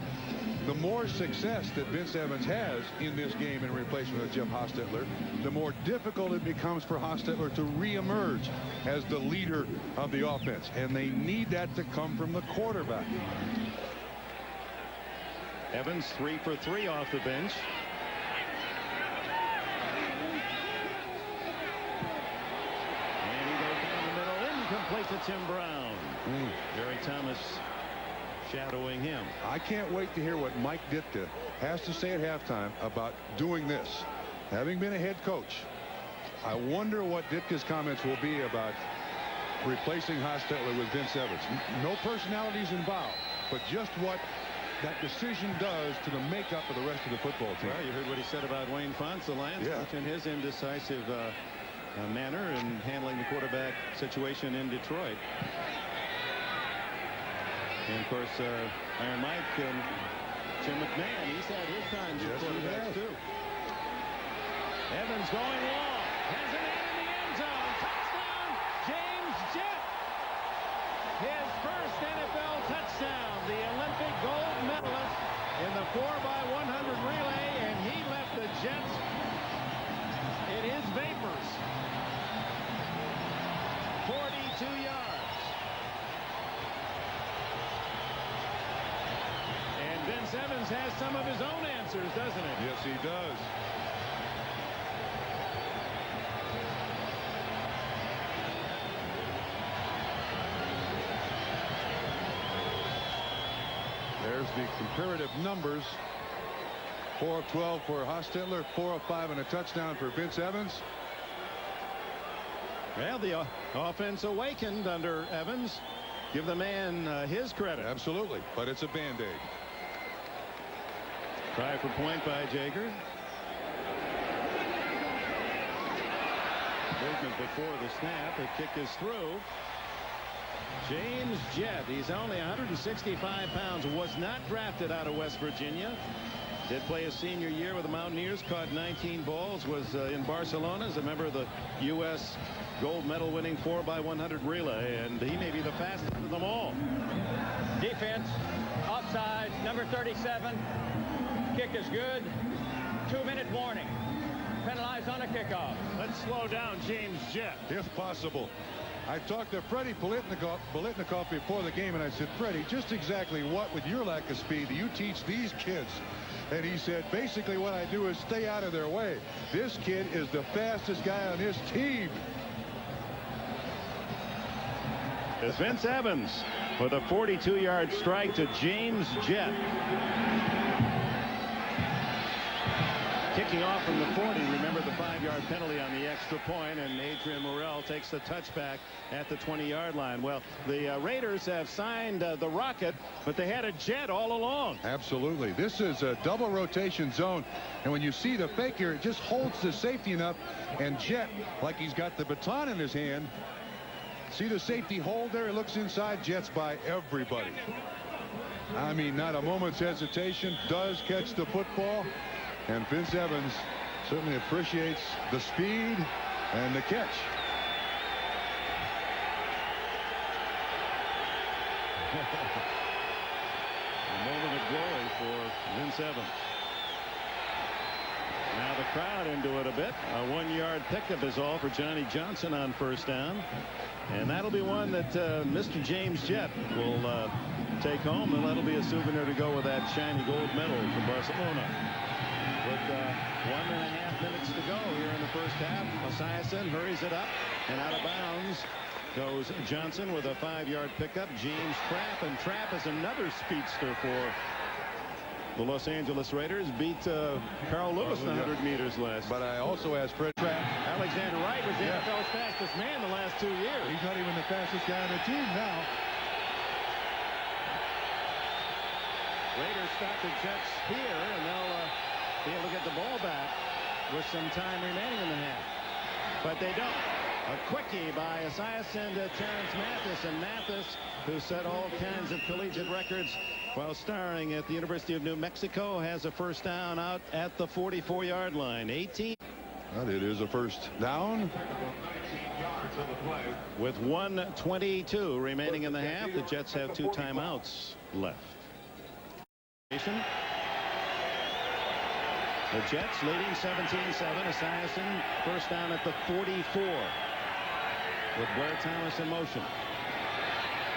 the more success that Vince Evans has in this game in replacement of Jeff Hostetler, the more difficult it becomes for Hostetler to reemerge as the leader of the offense. And they need that to come from the quarterback. Evans 3 for 3 off the bench. And he goes down the middle, incomplete to Tim Brown. Jerry Thomas shadowing him. I can't wait to hear what Mike Ditka has to say at halftime about doing this. Having been a head coach, I wonder what Ditka's comments will be about replacing Hostetler with Vince Evans. No personalities involved, but just what that decision does to the makeup of the rest of the football team. Well, you heard what he said about Wayne Fonts, the Lions coach, and his indecisive manner in handling the quarterback situation in Detroit. And of course, Iron Mike, Jim McMahon, he's had his times as quarterbacks too. Evans going long, has a man in the end zone. Touchdown, James Jett. His first NFL touchdown, the Olympic gold medalist in the 4x100 relay, and he left the Jets in his vapors. 42 yards. And Vince Evans has some of his own answers, doesn't he? Yes, he does. There's the comparative numbers. 4 of 12 for Hostetler, 4 of 5 and a touchdown for Vince Evans. Well, the offense awakened under Evans. Give the man his credit. Absolutely, but it's a Band-Aid. Try for point by Jager. Movement before the snap. The kick is through. James Jett, he's only 165 pounds, was not drafted out of West Virginia. Did play his senior year with the Mountaineers, caught 19 balls, was in Barcelona as a member of the U.S. gold medal winning 4x100 relay, and he may be the fastest of them all. Defense, offside, number 37. Kick is good. 2-minute warning. Penalized on a kickoff. Let's slow down James Jett. If possible. I talked to Freddie Politnikoff before the game, and I said, Freddie, just exactly what, with your lack of speed, do you teach these kids? And he said, basically what I do is stay out of their way. This kid is the fastest guy on his team. It's Vince Evans with a 42-yard strike to James Jett. Kicking off from the 40. Remember the 5-yard penalty on the extra point, and Adrian Morrell takes the touchback at the 20-yard line. Well, the Raiders have signed the Rocket, but they had a Jet all along. Absolutely. This is a double rotation zone, and when you see the fake here, it just holds the safety enough, and Jet, like he's got the baton in his hand. See the safety hold there? It looks inside. Jet's by everybody. I mean, not a moment's hesitation. Does catch the football. And Vince Evans certainly appreciates the speed and the catch. A moment of glory for Vince Evans. Now the crowd into it a bit. A 1-yard pickup is all for Johnny Johnson on first down. And that'll be one that Mr. James Jett will take home. And that'll be a souvenir to go with that shiny gold medal from Barcelona. With 1.5 minutes to go here in the first half, Esiason hurries it up, and out of bounds goes Johnson with a 5-yard pickup. James Trapp, and Trapp is another speedster for the Los Angeles Raiders. Beat Carl Lewis in 100 meters last. But I also asked Fred Trapp. Alexander Wright was the NFL's fastest man the last 2 years. He's not even the fastest guy on the team now. Raiders stop the Jets here, and they'll be able to get the ball back with some time remaining in the half. But they don't. A quickie by Esiason to Terrence Mathis, and Mathis, who set all kinds of collegiate records while starring at the University of New Mexico, has a first down out at the 44-yard line. 18. Well, it is a first down. With 1:22 remaining in the half, the Jets have 2 timeouts left. The Jets leading 17-7. Esiason first down at the 44 with Blair Thomas in motion.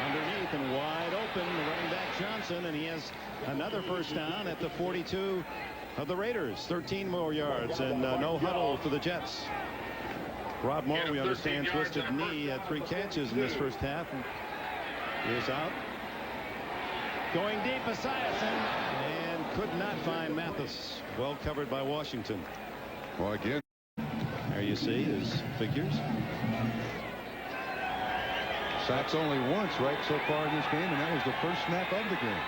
Underneath and wide open, the running back Johnson, and he has another first down at the 42 of the Raiders. 13 more yards, and no huddle for the Jets. Rob Moore, we understand, twisted knee, had 3 catches in this first half. Is out. Going deep, Esiason, and could not find Mathis. Well covered by Washington. Well, again, there you see his figures. Sacks only once, right, so far in this game, and that was the first snap of the game.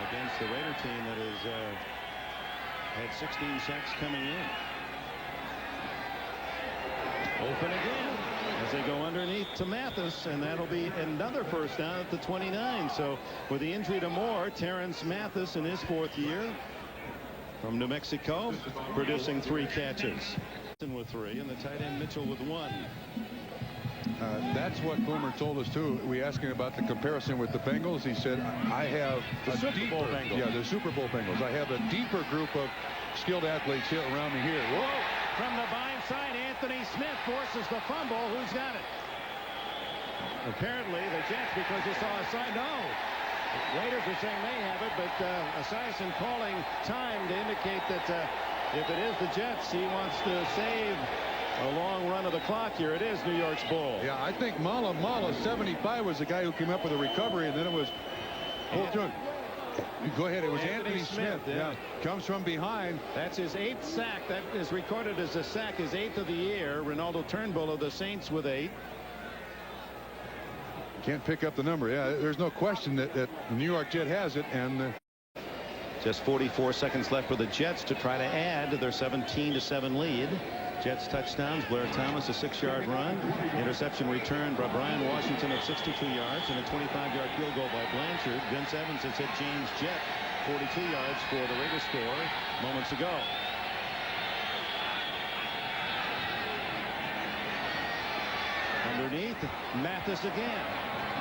Against the Raider team that is Had 16 sacks coming in. Open again as they go underneath to Mathis, and that'll be another first down at the 29. So with the injury to Moore, Terrence Mathis in his 4th year from New Mexico, producing 3 catches. With 3, and the tight end Mitchell with 1. That's what Boomer told us too. We asked him about the comparison with the Bengals. He said, I have the Super Bowl Bengals. Yeah, the Super Bowl Bengals. I have a deeper group of skilled athletes here around me here. Whoa! From the blind side, Anthony Smith forces the fumble. Who's got it? Apparently the Jets, because you saw a side. No. Raiders are saying they have it, but Esiason calling time to indicate that if it is the Jets, he wants to save a long run of the clock here. It is New York's ball. Yeah, I think Mala 75 was the guy who came up with a recovery, and then it was go ahead. It was Anthony Smith. Yeah, comes from behind. That's his 8th sack. That is recorded as a sack, his 8th of the year. Ronaldo Turnbull of the Saints with 8. Can't pick up the number. Yeah, there's no question that the New York Jet has it, and just 44 seconds left for the Jets to try to add to their 17-7 lead. Jets touchdowns. Blair Thomas, a 6-yard run. Interception return by Brian Washington of 62 yards, and a 25-yard field goal by Blanchard. Vince Evans has hit James Jett 42 yards for the Raiders score moments ago. Underneath, Mathis again.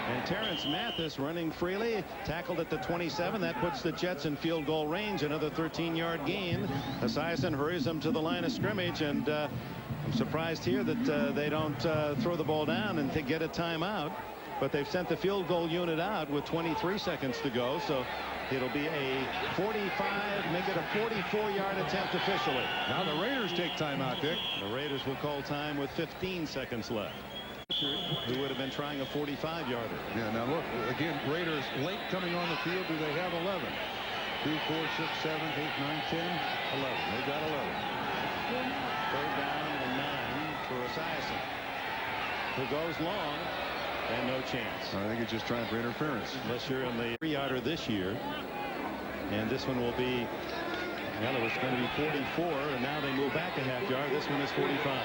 And Terrence Mathis running freely, tackled at the 27. That puts the Jets in field goal range. Another 13-yard gain. Esiason hurries them to the line of scrimmage, and I'm surprised here that they don't throw the ball down and to get a timeout. But they've sent the field goal unit out with 23 seconds to go, so it'll be a 45, make it a 44-yard attempt officially. Now the Raiders take timeout, Dick. The Raiders will call time with 15 seconds left. Who would have been trying a 45-yarder. Yeah, now look, again, Raiders late coming on the field. Do they have 11? 2, 4, 6, 7, 8, 9, 10, 11. They got 11. 3rd down and 9 for Esiason, who goes long, and no chance. I think he's just trying for interference. Unless you're in the 3-yarder this year. And this one will be, well, it was going to be 44, and now they move back a half yard. This one is 45.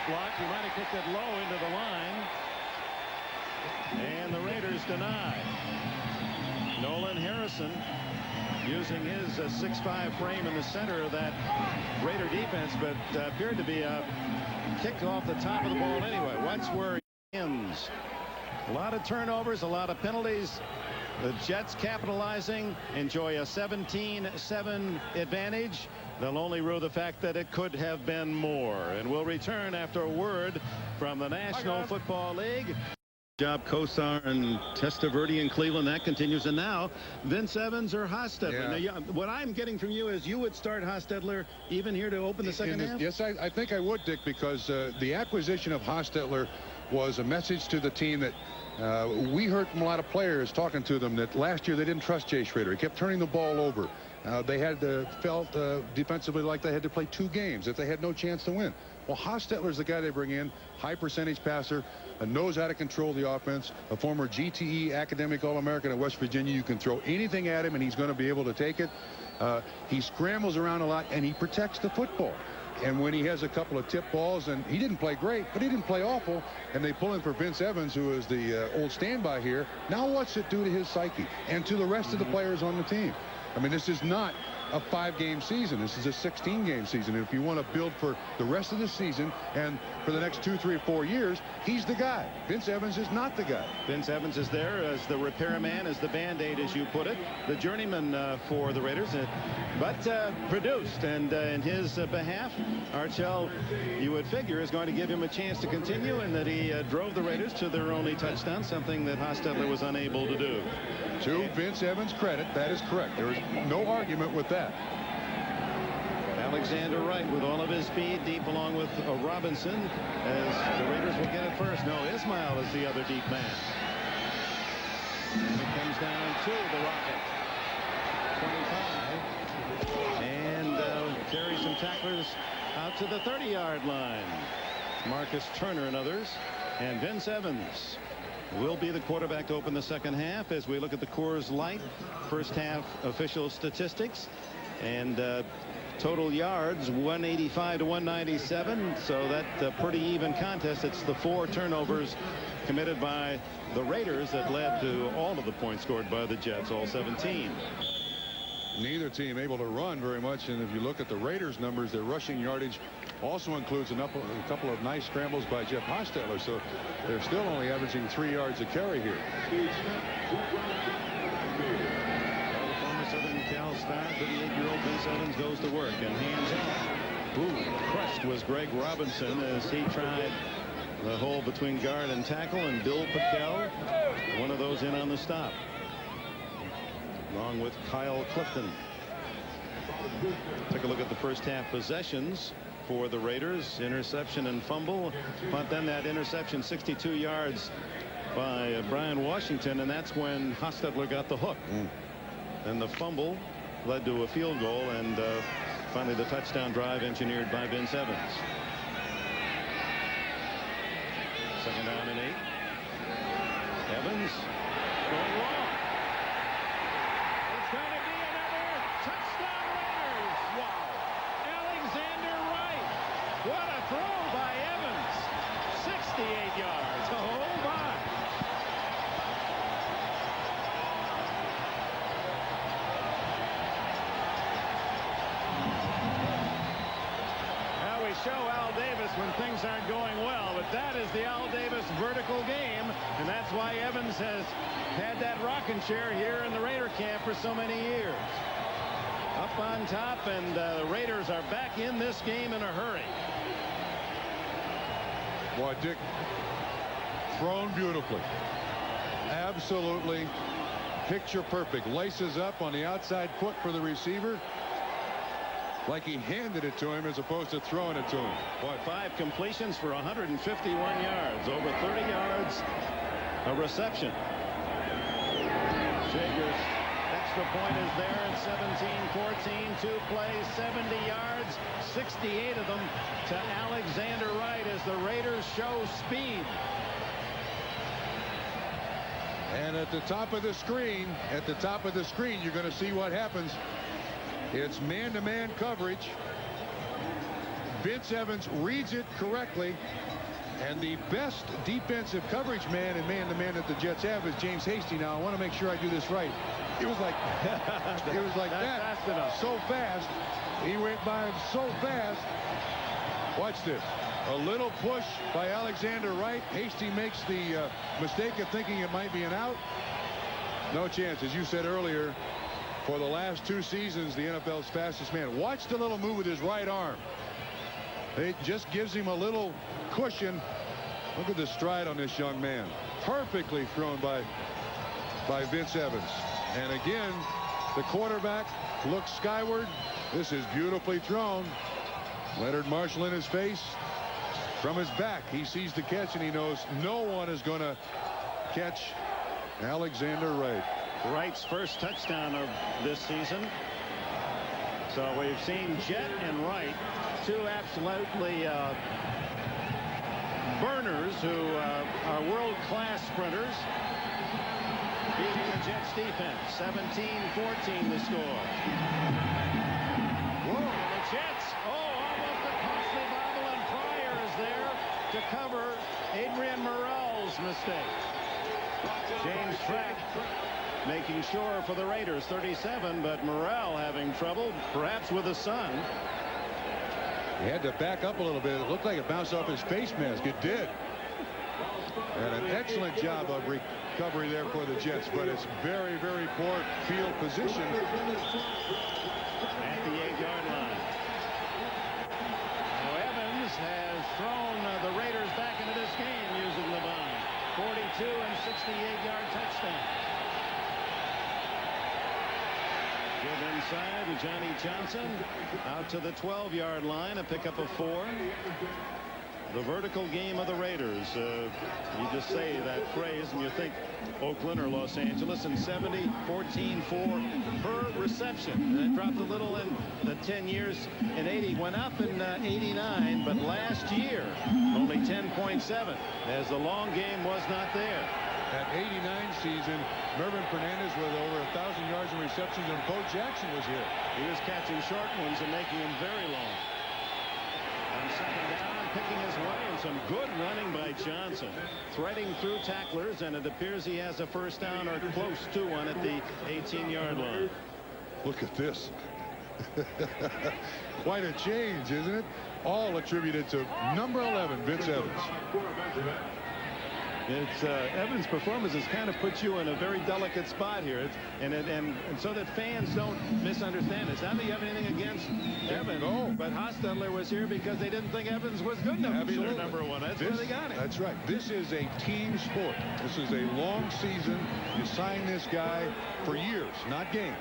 Blocked. He might have kicked it low into the line. And the Raiders deny. Nolan Harrison using his 6'5" frame in the center of that Raider defense, but appeared to be a kick off the top of the ball anyway. Watch where he ends. A lot of turnovers, a lot of penalties. The Jets capitalizing, enjoy a 17-7 advantage. They'll only rue the fact that it could have been more. And we'll return after a word from the National Football League. Job Kosar and Testaverde in Cleveland. That continues. And now Vince Evans or Hostetler. Yeah. Now, what I'm getting from you is you would start Hostetler even here to open the second half? Yes, I think I would, Dick, because the acquisition of Hostetler was a message to the team that we heard from a lot of players talking to them that last year they didn't trust Jay Schroeder. He kept turning the ball over. They had felt defensively like they had to play 2 games, that they had no chance to win. Well, Hostetler's the guy they bring in, high percentage passer, knows how to control the offense, a former GTE academic All-American at West Virginia. You can throw anything at him and he's going to be able to take it. He scrambles around a lot and he protects the football. And when he has a couple of tip balls, and he didn't play great, but he didn't play awful, and they pull in for Vince Evans, who is the old standby here. Now what's it do to his psyche and to the rest of the players on the team? I mean, this is not a 5-game season. This is a 16-game season. And if you want to build for the rest of the season and for the next 2, 3, 4 years, he's the guy. Vince Evans is not the guy. Vince Evans is there as the repairman, as the Band-Aid, as you put it, the journeyman for the Raiders, but produced. And in his behalf, Archell, you would figure, is going to give him a chance to continue, and that he drove the Raiders to their only touchdown, something that Hostetler was unable to do. To Vince Evans' credit, that is correct. There is no argument with that. Alexander Wright with all of his speed deep along with Robinson as the Raiders will get it first. No, Ismail is the other deep man. And it comes down to the Rocket. 25. And carry some tacklers out to the 30-yard line. Marcus Turner and others. And Vince Evans will be the quarterback to open the second half as we look at the Coors Light first half official statistics. And total yards 185 to 197. So that's a pretty even contest. It's the 4 turnovers committed by the Raiders that led to all of the points scored by the Jets, all 17. Neither team able to run very much, and if you look at the Raiders numbers, their rushing yardage also includes a couple of nice scrambles by Jeff Hostetler, so they're still only averaging 3 yards a carry here. Former Southern Cal star, 38-year-old Vince Evans goes to work and hands off. Ooh, crushed was Greg Robinson as he tried the hole between guard and tackle, and Bill Pickell, one of those in on the stop, along with Kyle Clifton. Take a look at the first half possessions for the Raiders. Interception and fumble, but then that interception 62 yards by Brian Washington, and that's when Hostetler got the hook. And the fumble led to a field goal, and finally the touchdown drive engineered by Vince Evans. Second down and 8. Evans going long. It's going to be another touchdown Raiders. Wow. Alexander Wright. What a throw by Evans. 68 yards. Oh my. Now we show Al Davis when things aren't going well, but that is the Al Davis vertical game, and that's why Evans has had that rocking chair here in the Raider camp for so many years. Up on top, and the Raiders are back in this game in a hurry. Boy, Dick, thrown beautifully. Absolutely picture perfect. Laces up on the outside foot for the receiver, like he handed it to him as opposed to throwing it to him. Boy, 5 completions for 151 yards, over 30 yards a reception. Jager's extra point is there at 17-14. 2 plays, 70 yards, 68 of them to Alexander Wright as the Raiders show speed. And at the top of the screen, you're going to see what happens. It's man-to-man coverage. Vince Evans reads it correctly, and the best defensive coverage man and man-to-man that the Jets have is James Hasty. Now I want to make sure I do this right. It was like that. Fast enough. So fast. He went by him so fast. Watch this. A little push by Alexander Wright. Hasty makes the mistake of thinking it might be an out. No chance, as you said earlier. For the last 2 seasons, the NFL's fastest man. Watch the little move with his right arm. It just gives him a little cushion. Look at the stride on this young man. Perfectly thrown by Vince Evans. And again, the quarterback looks skyward. This is beautifully thrown. Leonard Marshall in his face. From his back, he sees the catch, and he knows no one is going to catch Alexander Wright. Wright's first touchdown of this season. So we've seen Jet and Wright, 2 absolutely burners who are world-class sprinters, beating the Jets defense. 17-14 the score. Whoa. The Jets, almost a costly bobble, and Pryor is there to cover Adrian Morrell's mistake. James Track making sure for the Raiders. 37, but Morrell having trouble, perhaps with the sun. He had to back up a little bit. It looked like it bounced off his face mask. It did. And an excellent job of recovery there for the Jets, but it's very, very poor field position. At the 8-yard line. Now Evans has thrown the Raiders back into this game using the bomb. 42 and 68-yard touchdown. Give inside to Johnny Johnson, out to the 12-yard line, a pickup of 4. The vertical game of the Raiders. You just say that phrase and you think Oakland or Los Angeles. And 70, 14, 4 per reception. And it dropped a little in the 10 years in 80. Went up in 89. But last year, only 10.7 as the long game was not there. That 89 season, Mervyn Fernandez with over 1,000 yards in receptions, and Bo Jackson was here. He was catching short ones and making them very long. On second down, picking his way, and some good running by Johnson. Threading through tacklers, and it appears he has a first down or close to one at the 18-yard line. Look at this. Quite a change, isn't it? All attributed to number 11, Vince Evans. It's Evans' performance has kind of put you in a very delicate spot here, and so that fans don't misunderstand. It's not that you have anything against Evans, but Hostetler was here because they didn't think Evans was good enough to be their number one. That's where they got him. That's right. This is a team sport. This is a long season. You sign this guy for years, not games.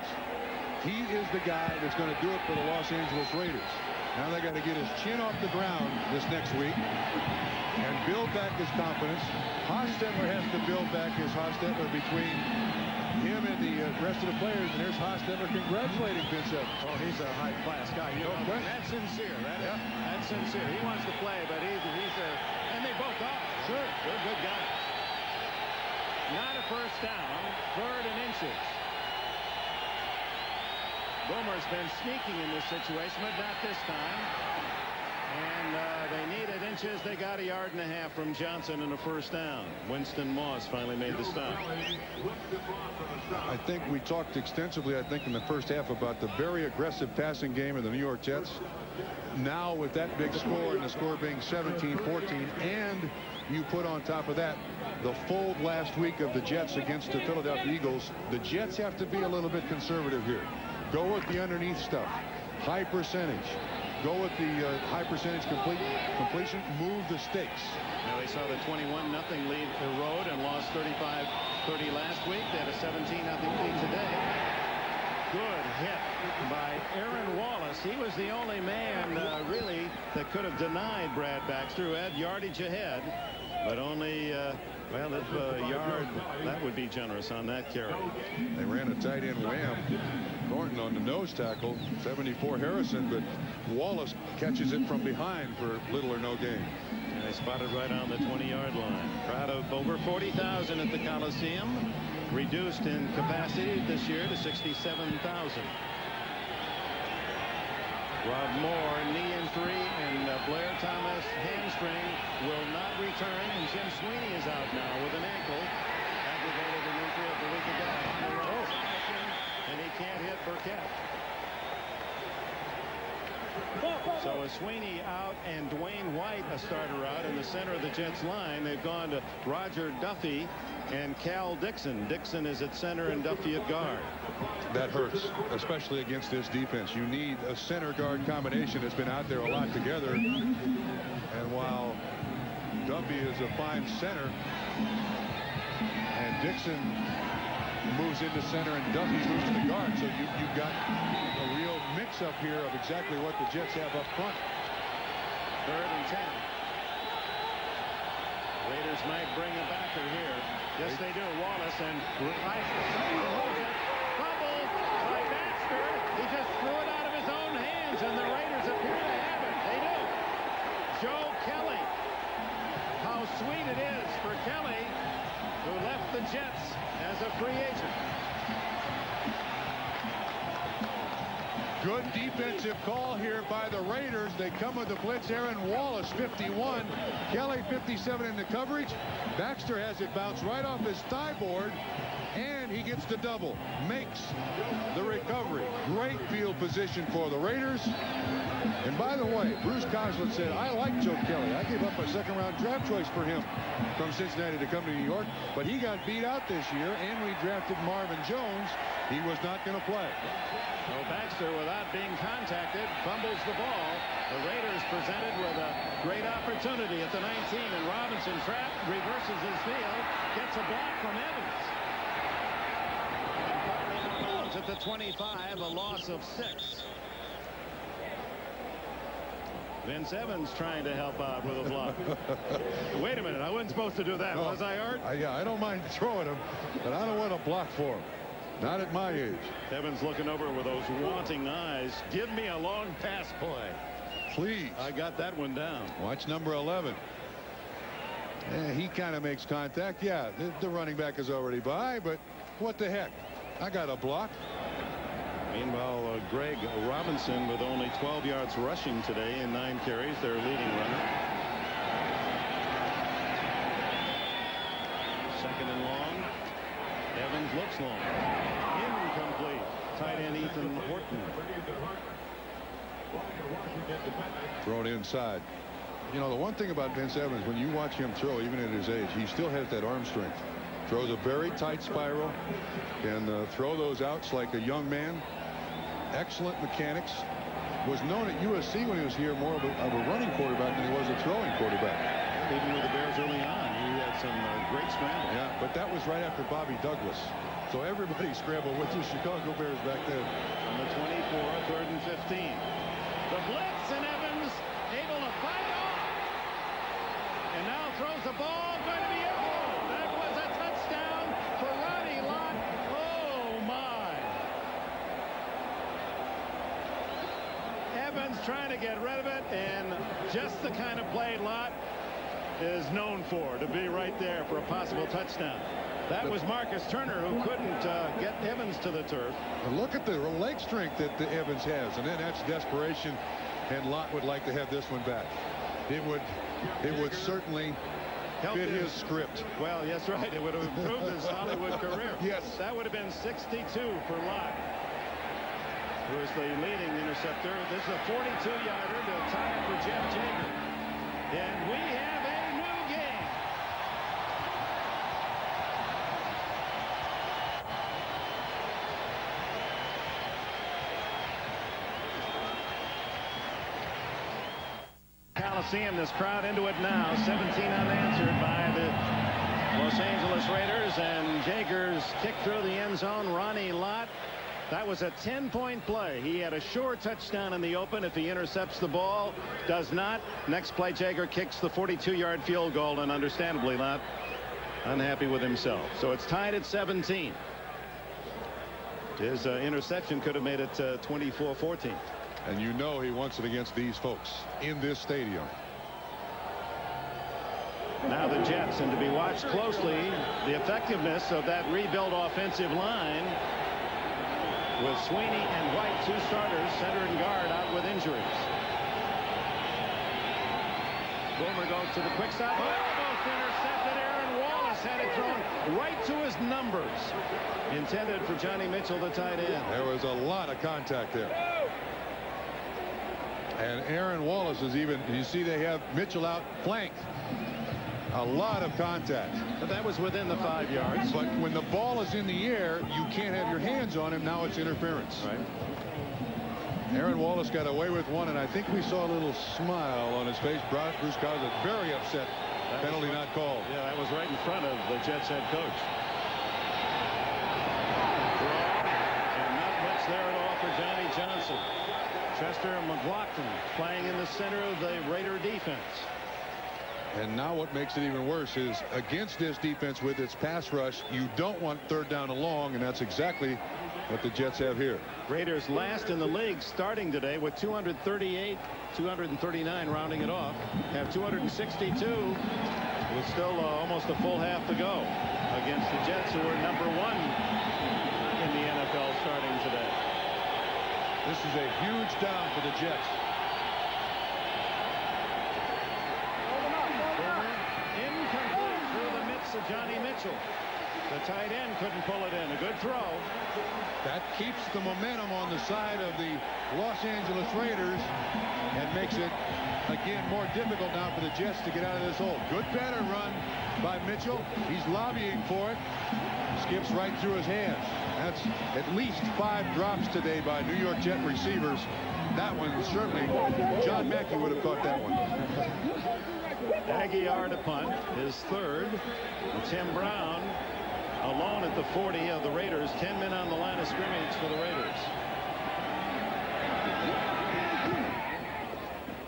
He is the guy that's going to do it for the Los Angeles Raiders. Now they got to get his chin off the ground this next week and build back his confidence. Hostetler has to build back his Hostetler between him and the rest of the players. And there's Hostetler congratulating Vince Evans. Oh, he's a high-class guy. You know, that's sincere. That's sincere. He wants to play, but he's and they both are. Sure. They're good guys. Not a first down. 3rd and inches. Boomer's been sneaking in this situation, but not this time. And they needed inches. They got 1.5 yards from Johnson in a first down. Winston Moss finally made the stop. I think we talked extensively, in the first half about the very aggressive passing game of the New York Jets. Now with that big score and the score being 17-14, and you put on top of that the fold last week of the Jets against the Philadelphia Eagles, the Jets have to be a little bit conservative here. Go with the underneath stuff. High percentage. Go with the high percentage completion. Move the stakes. Now they saw the 21-0 lead erode and lost 35-30 last week. They had a 17-0 lead today. Good hit by Aaron Wallace. He was the only man really that could have denied Brad Baxter, who had yardage ahead, but only well, if a yard, that would be generous on that carry. They ran a tight end wham. Thornton on the nose tackle. 74 Harrison, but Wallace catches it from behind for little or no gain. And they spotted right on the 20-yard line. Crowd of over 40,000 at the Coliseum. Reduced in capacity this year to 67,000. Rob Moore, knee injury, and Blair Thomas, hamstring, will not return. And Jim Sweeney is out now with an ankle. Aggravated an injury of the week ago. And he can't hit Burkett. So is Sweeney out and Dwayne White a starter out in the center of the Jets line. They've gone to Roger Duffy and Cal Dixon. Dixon is at center and Duffy at guard. That hurts, especially against this defense. You need a center guard combination that's been out there a lot together. And while Duffy is a fine center and Dixon moves into center and Duffy moves to the guard, so you've got a real mix-up here of exactly what the Jets have up front. 3rd and 10. Raiders might bring a backer here. Yes, they do. Wallace and fumble by Baxter. He just threw it out of his own hands, and the Raiders appear to have it. They do. Joe Kelly. How sweet it is for Kelly, who left the Jets as a free agent. Good defensive call here by the Raiders. They come with the blitz. Aaron Wallace, 51. Kelly, 57 in the coverage. Baxter has it bounce right off his thigh board, and he gets the double. Makes the recovery. Great field position for the Raiders. And by the way, Bruce Coughlin said, I like Joe Kelly. I gave up a second-round draft choice for him from Cincinnati to come to New York, but he got beat out this year, and we drafted Marvin Jones. He was not going to play. Well, Baxter, without being contacted, fumbles the ball. The Raiders presented with a great opportunity at the 19, and Robinson trapped, reverses his field, gets a block from Evans. At the 25, a loss of 6. Vince Evans trying to help out with a block. Wait a minute. I wasn't supposed to do that, was I, Art? Yeah, I don't mind throwing him, but I don't want to block for him. Not at my age. Evans looking over with those wanting eyes. Give me a long pass play. Please. I got that one down. Watch number 11. Yeah, he kind of makes contact. Yeah, the running back is already by, but what the heck? I got a block. Meanwhile, Greg Robinson with only 12 yards rushing today in 9 carries, their leading runner. Second and long. Evans looks long. Incomplete. Tight end Ethan Horton. Thrown inside. You know, the one thing about Vince Evans, when you watch him throw, even at his age, he still has that arm strength. Throws a very tight spiral. Can throw those outs like a young man. Excellent mechanics. Was known at USC when he was here more of a running quarterback than he was a throwing quarterback. Even with the Bears early on, he had some great scrambles. Yeah, but that was right after Bobby Douglas. So everybody scrambled with the Chicago Bears back then. On the 24, 3rd and 15. The blitz, and Evans able to fight off. And now throws the ball. Going to be a hole. That was a touchdown for Ronnie Lott. Oh, my. Evans trying to get rid of it, and just the kind of play Lott is known for, to be right there for a possible touchdown. That was Marcus Turner, who couldn't get Evans to the turf. And look at the leg strength that Evans has, and then that's desperation, and Lott would like to have this one back. It would certainly fit his script. Well, yes, right. It would have improved his Hollywood career. Yes. That would have been 62 for Lott, who is the leading interceptor. This is a 42-yarder to tie it for Jeff Jager. And we have a new game. Coliseum, this crowd into it now. 17 unanswered by the Los Angeles Raiders, and Jager's kick through the end zone. Ronnie Lott. That was a 10-point play. He had a sure touchdown in the open if he intercepts the ball. Does not. Next play, Jager kicks the 42-yard field goal, and understandably not unhappy with himself. So it's tied at 17. His interception could have made it 24-14. And you know he wants it against these folks in this stadium. Now the Jets, and to be watched closely, the effectiveness of that rebuilt offensive line, with Sweeney and White, 2 starters, center and guard, out with injuries. Boomer goes to the quick side. Almost intercepted. Aaron Wallace had it thrown right to his numbers. Intended for Johnny Mitchell, the tight end. There was a lot of contact there. And Aaron Wallace is even, you see they have Mitchell out flanked. A lot of contact. But that was within the 5 yards. But when the ball is in the air, you can't have your hands on him. Now it's interference. Right. Aaron Wallace got away with one, and I think we saw a little smile on his face. Bruce Coslet very upset. Penalty not called. Yeah, that was right in front of the Jets head coach. And not much there at all for Johnny Johnson. Chester McLaughlin playing in the center of the Raider defense. And now what makes it even worse is against this defense with its pass rush, you don't want 3rd down and long, and that's exactly what the Jets have here. Raiders last in the league starting today with 238, 239 rounding it off. Have 262 with still almost a full half to go against the Jets, who are number 1 in the NFL starting today. This is a huge down for the Jets. Incomplete through the midst of Johnny Mitchell. The tight end couldn't pull it in. A good throw. That keeps the momentum on the side of the Los Angeles Raiders and makes it, again, more difficult now for the Jets to get out of this hole. Good pattern run by Mitchell. He's lobbying for it. Skips right through his hands. That's at least 5 drops today by New York Jet receivers. That one, certainly, John Mackey would have caught that one. Aguilar to punt, his 3rd. Tim Brown alone at the 40 of the Raiders. 10 men on the line of scrimmage for the Raiders.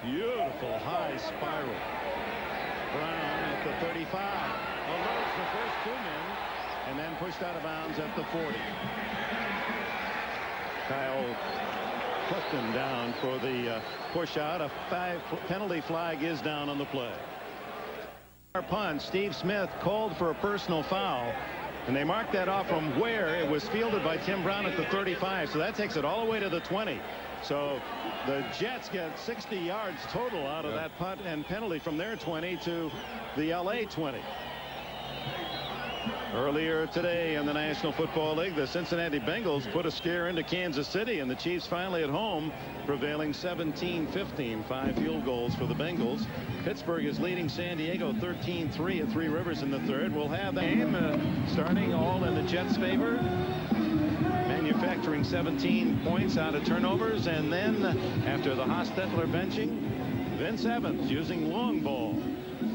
Beautiful spiral. Brown at the 35. Alerts the first 2 men and then pushed out of bounds at the 40. Kyle Clifton down for the push out. A 5 penalty flag is down on the play. Our punt, Steve Smith called for a personal foul, and they marked that off from where it was fielded by Tim Brown at the 35. So that takes it all the way to the 20. So the Jets get 60 yards total out of that punt and penalty from their 20 to the LA 20. Earlier today in the National Football League, the Cincinnati Bengals put a scare into Kansas City, and the Chiefs finally at home prevailing 17-15. 5 field goals for the Bengals. Pittsburgh is leading San Diego 13-3 at Three Rivers in the third. We'll have the game starting all in the Jets' favor. Manufacturing 17 points out of turnovers, and then after the Hostetler benching, Vince Evans using long ball.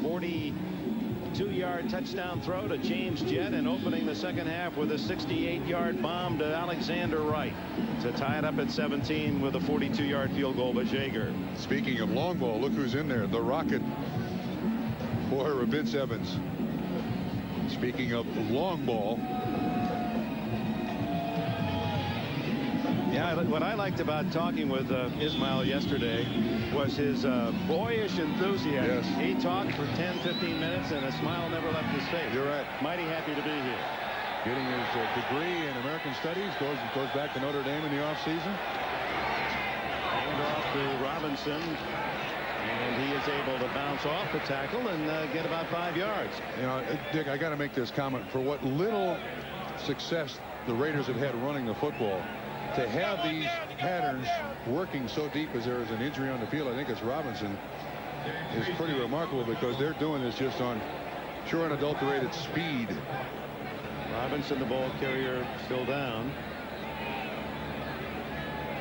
42-yard touchdown throw to James Jett, and opening the second half with a 68-yard bomb to Alexander Wright to tie it up at 17 with a 42-yard field goal by Jaeger. Speaking of long ball, look who's in there. The Rocket for Vince Evans. Speaking of long ball. Yeah, what I liked about talking with Ismail yesterday was his boyish enthusiasm. Yes. He talked for 10-15 minutes and a smile never left his face. You're right. Mighty happy to be here. Getting his degree in American Studies, goes back to Notre Dame in the offseason. Hand off to Robinson, and he is able to bounce off the tackle and get about 5 yards. You know, Dick, I got to make this comment. For what little success the Raiders have had running the football, to have these patterns working so deep as there is an injury on the field, I think it's Robinson, is pretty remarkable, because they're doing this just on pure unadulterated speed. Robinson, the ball carrier, still down.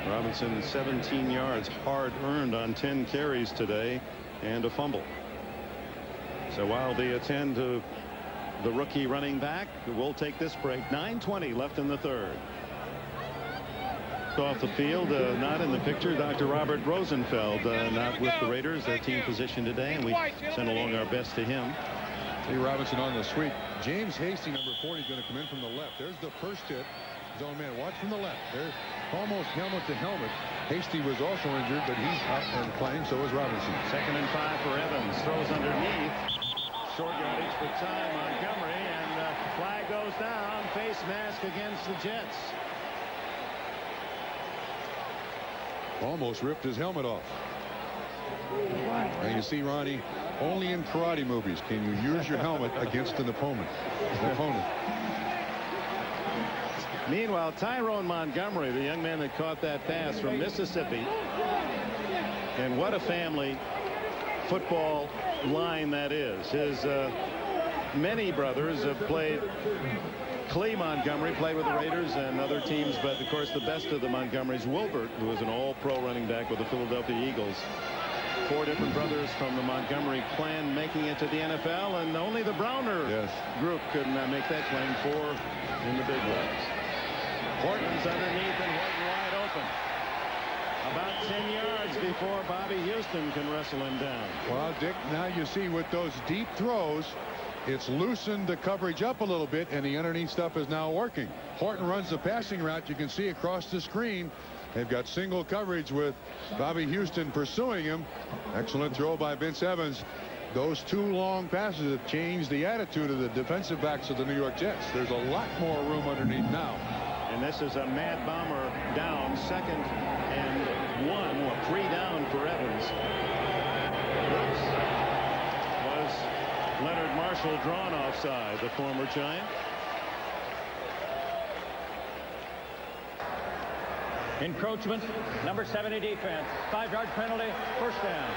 Robinson 17 yards hard earned on 10 carries today and a fumble. So while they attend to the rookie running back, we'll take this break. 9:20 left in the third. Off the field, not in the picture, Dr. Robert Rosenfeld, not with the Raiders, their team position today, and we send along our best to him. See Robinson on the sweep. James Hasty, number 40, is going to come in from the left. There's the first hit. Zone man, watch from the left. They're almost helmet to helmet. Hasty was also injured, but he's out and playing. So is Robinson. 2nd and 5 for Evans. Throws underneath. Short yardage for Ty Montgomery, and flag goes down. Face mask against the Jets. Almost ripped his helmet off. And you see, Ronnie, only in karate movies can you use your helmet against an opponent. Meanwhile, Tyrone Montgomery, the young man that caught that pass from Mississippi, and what a family football line that is. His many brothers have played. Clee Montgomery played with the Raiders and other teams, but of course the best of the Montgomerys, Wilbert, who was an all-pro running back with the Philadelphia Eagles. 4 different brothers from the Montgomery clan making it to the NFL, and only the Browner group could make that claim. 4 in the big ones. Horton's underneath and Horton wide open. About 10 yards before Bobby Houston can wrestle him down. Well, Dick, now you see with those deep throws, it's loosened the coverage up a little bit, and the underneath stuff is now working. Horton runs the passing route. You can see across the screen. They've got single coverage with Bobby Houston pursuing him. Excellent throw by Vince Evans. Those 2 long passes have changed the attitude of the defensive backs of the New York Jets. There's a lot more room underneath now. And this is a mad bomber down, 2nd and 1, or 3 down for Evans. Was Leonard Marshall drawn offside, the former Giant? Encroachment, number 70 defense, 5-yard penalty, first down.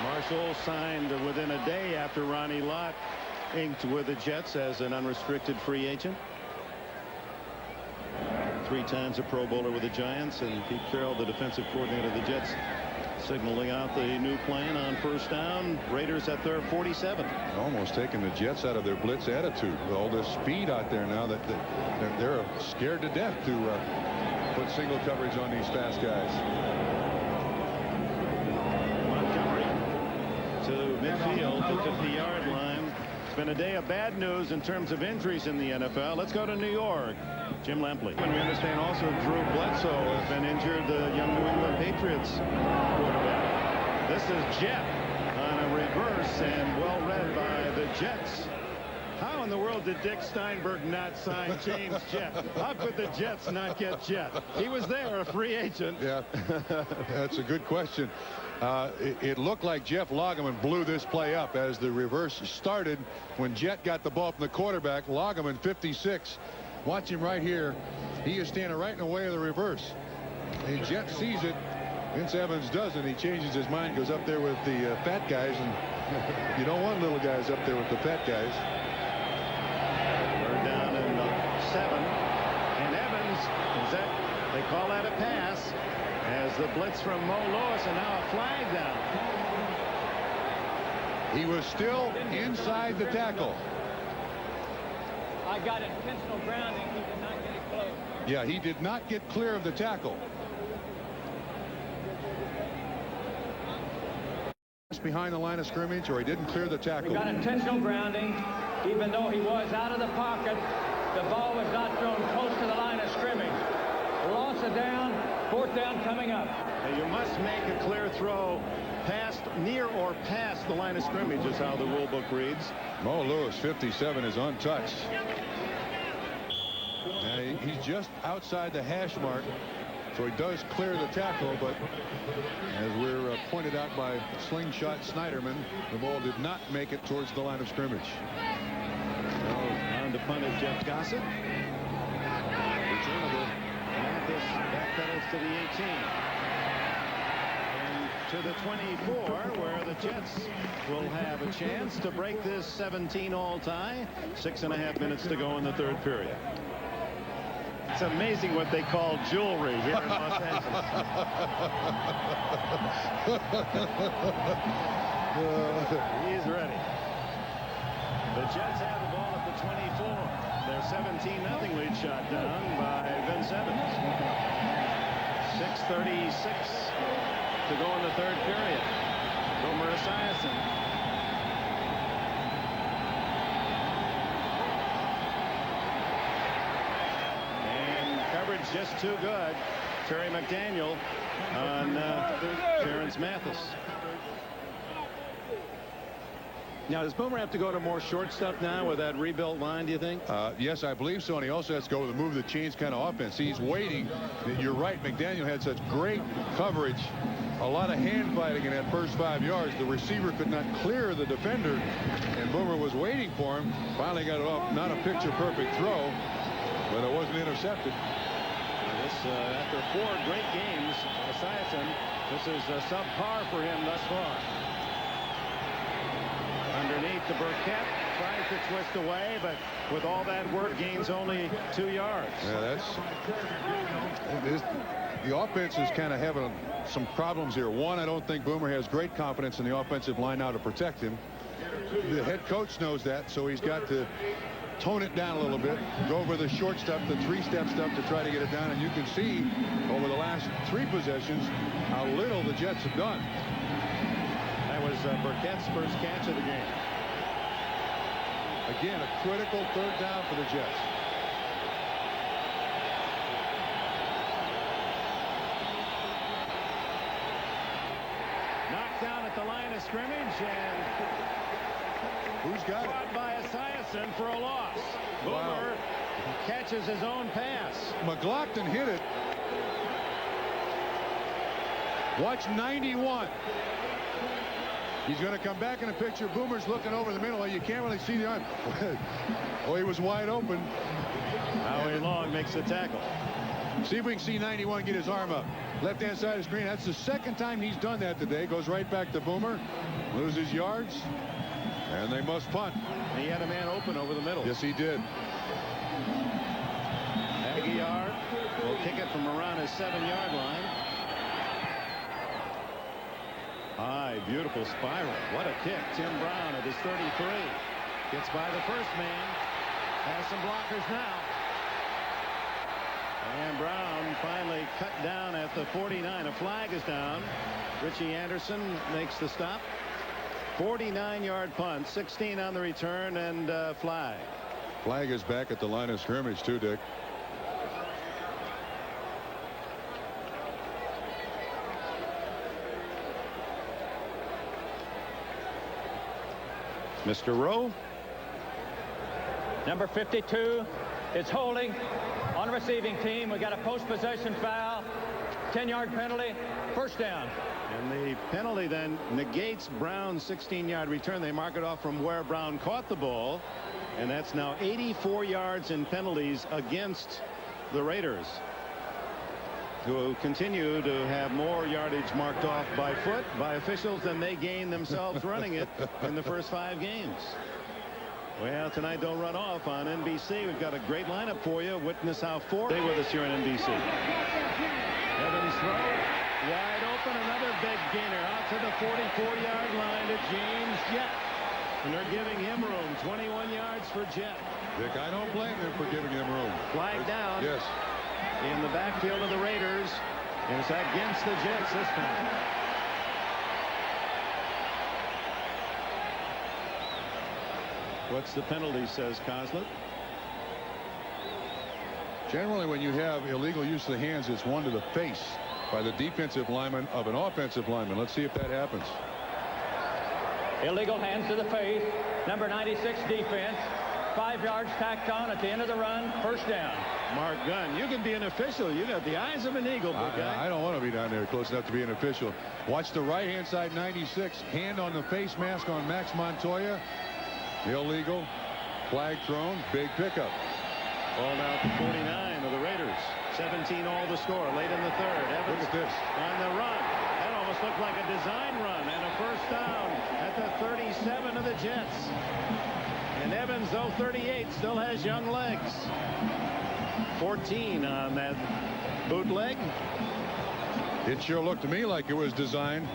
Marshall signed within a day after Ronnie Lott inked with the Jets as an unrestricted free agent. 3 times a Pro Bowler with the Giants, and Pete Carroll, the defensive coordinator of the Jets, signaling out the new plan on first down. Raiders at their 47. Almost taking the Jets out of their blitz attitude with all this speed out there now that they're scared to death to put single coverage on these fast guys. Montgomery to midfield, the 50-yard line. It's been a day of bad news in terms of injuries in the NFL. Let's go to New York. Jim Lempley. And we understand also Drew Bledsoe has been injured, the young New England Patriots quarterback. This is Jet on a reverse and well read by the Jets. How in the world did Dick Steinberg not sign James Jet? How could the Jets not get Jet? He was there, a free agent. Yeah, that's a good question. It looked like Jeff Lageman blew this play up as the reverse started when Jet got the ball from the quarterback. Lageman, 56. Watch him right here. He is standing right in the way of the reverse. And Jet sees it. Vince Evans doesn't. He changes his mind, goes up there with the fat guys, and you don't want little guys up there with the fat guys. We're down in 7. And Evans, they call that a pass, as the blitz from Mo Lewis, and now a flag down. He was still inside the tackle. I got intentional grounding. He did not get it close. Yeah, he did not get clear of the tackle. Behind the line of scrimmage, or he didn't clear the tackle. We got intentional grounding. Even though he was out of the pocket, the ball was not thrown close to the line of scrimmage. Loss of down, 4th down coming up. You must make a clear throw past, near or past the line of scrimmage is how the rule book reads. Mo Lewis, 57, is untouched. He's just outside the hash mark, so he does clear the tackle, but as we're pointed out by Slingshot Snyderman, the ball did not make it towards the line of scrimmage. On to punt it, Jeff Gossett. Returnable. Mathis backpedals to the 18. And to the 24, where the Jets will have a chance to break this 17-all tie. 6.5 minutes to go in the 3rd period. It's amazing what they call jewelry here in Los Angeles. He's ready. The Jets have the ball at the 24. Their 17-0 lead shot down by Vince Evans. 6:36 to go in the 3rd period. Boomer Esiason. Just too good. Terry McDaniel on Terrence Mathis. Now, does Boomer have to go to more short stuff now with that rebuilt line, do you think? Yes, I believe so. And he also has to go with a move that chains kind of offense. He's waiting. You're right. McDaniel had such great coverage. A lot of hand fighting in that first 5 yards. The receiver could not clear the defender, and Boomer was waiting for him. Finally got it off. Not a picture-perfect throw, but it wasn't intercepted. After 4 great games, Esiason, this is subpar for him thus far. Underneath the Burkett, tries to twist away, but with all that work, gains only 2 yards. Yeah, the offense is kind of having some problems here. One, I don't think Boomer has great confidence in the offensive line now to protect him. The head coach knows that, so he's got to tone it down a little bit, go over the short stuff, the 3-step stuff to try to get it down, and you can see over the last 3 possessions how little the Jets have done. That was Burkett's first catch of the game. Again, a critical 3rd down for the Jets. Knocked down at the line of scrimmage, and who's got it? Caught by Esiason for a loss. Boomer catches his own pass. McLaughlin hit it. Watch 91. He's going to come back in the picture. Boomer's looking over the middle. You can't really see the arm. Oh, he was wide open. Howie Long makes the tackle. See if we can see 91 get his arm up. Left-hand side of the screen. That's the 2nd time he's done that today. Goes right back to Boomer. Loses yards. And they must punt. He had a man open over the middle. Yes, he did. Aguiar will kick it from around his 7-yard line. High, beautiful spiral. What a kick. Tim Brown at his 33. Gets by the first man. Has some blockers now. And Brown finally cut down at the 49. A flag is down. Richie Anderson makes the stop. 49-yard punt, 16 on the return, and flag. Flag is back at the line of scrimmage too, Dick. Mr. Rowe. Number 52. It's holding on receiving team. We got a post possession foul. 10-yard penalty. First down. And the penalty then negates Brown's 16-yard return. They mark it off from where Brown caught the ball. And that's now 84 yards in penalties against the Raiders, who continue to have more yardage marked off by foot by officials than they gain themselves running it in the first 5 games. Well, tonight they'll run off on NBC. We've got a great lineup for you. Witness how stay with us here on NBC. Evans throw wide open, another big gainer out to the 44-yard line to James Jett. And they're giving him room. 21 yards for Jett. Dick, I don't blame them for giving him room. Flag down. Yes. In the backfield of the Raiders. And it's against the Jets this time. What's the penalty, says Coslett? Generally, when you have illegal use of the hands, it's one to the face by the defensive lineman of an offensive lineman. Let's see if that happens. Illegal hands to the face. Number 96 defense. 5 yards tacked on at the end of the run. First down. Mark Gunn, you can be an official. You got the eyes of an eagle, big guy. I don't want to be down there close enough to be an official. Watch the right-hand side 96. Hand on the face mask on Max Montoya. Illegal. Flag thrown. Big pickup. Ball now to 49 of the Raiders. 17 all the score late in the third. Evans Look at this. on the run. That almost looked like a design run, and a first down at the 37 of the Jets. And Evans, though 38, still has young legs. 14 on that bootleg. It sure looked to me like it was designed.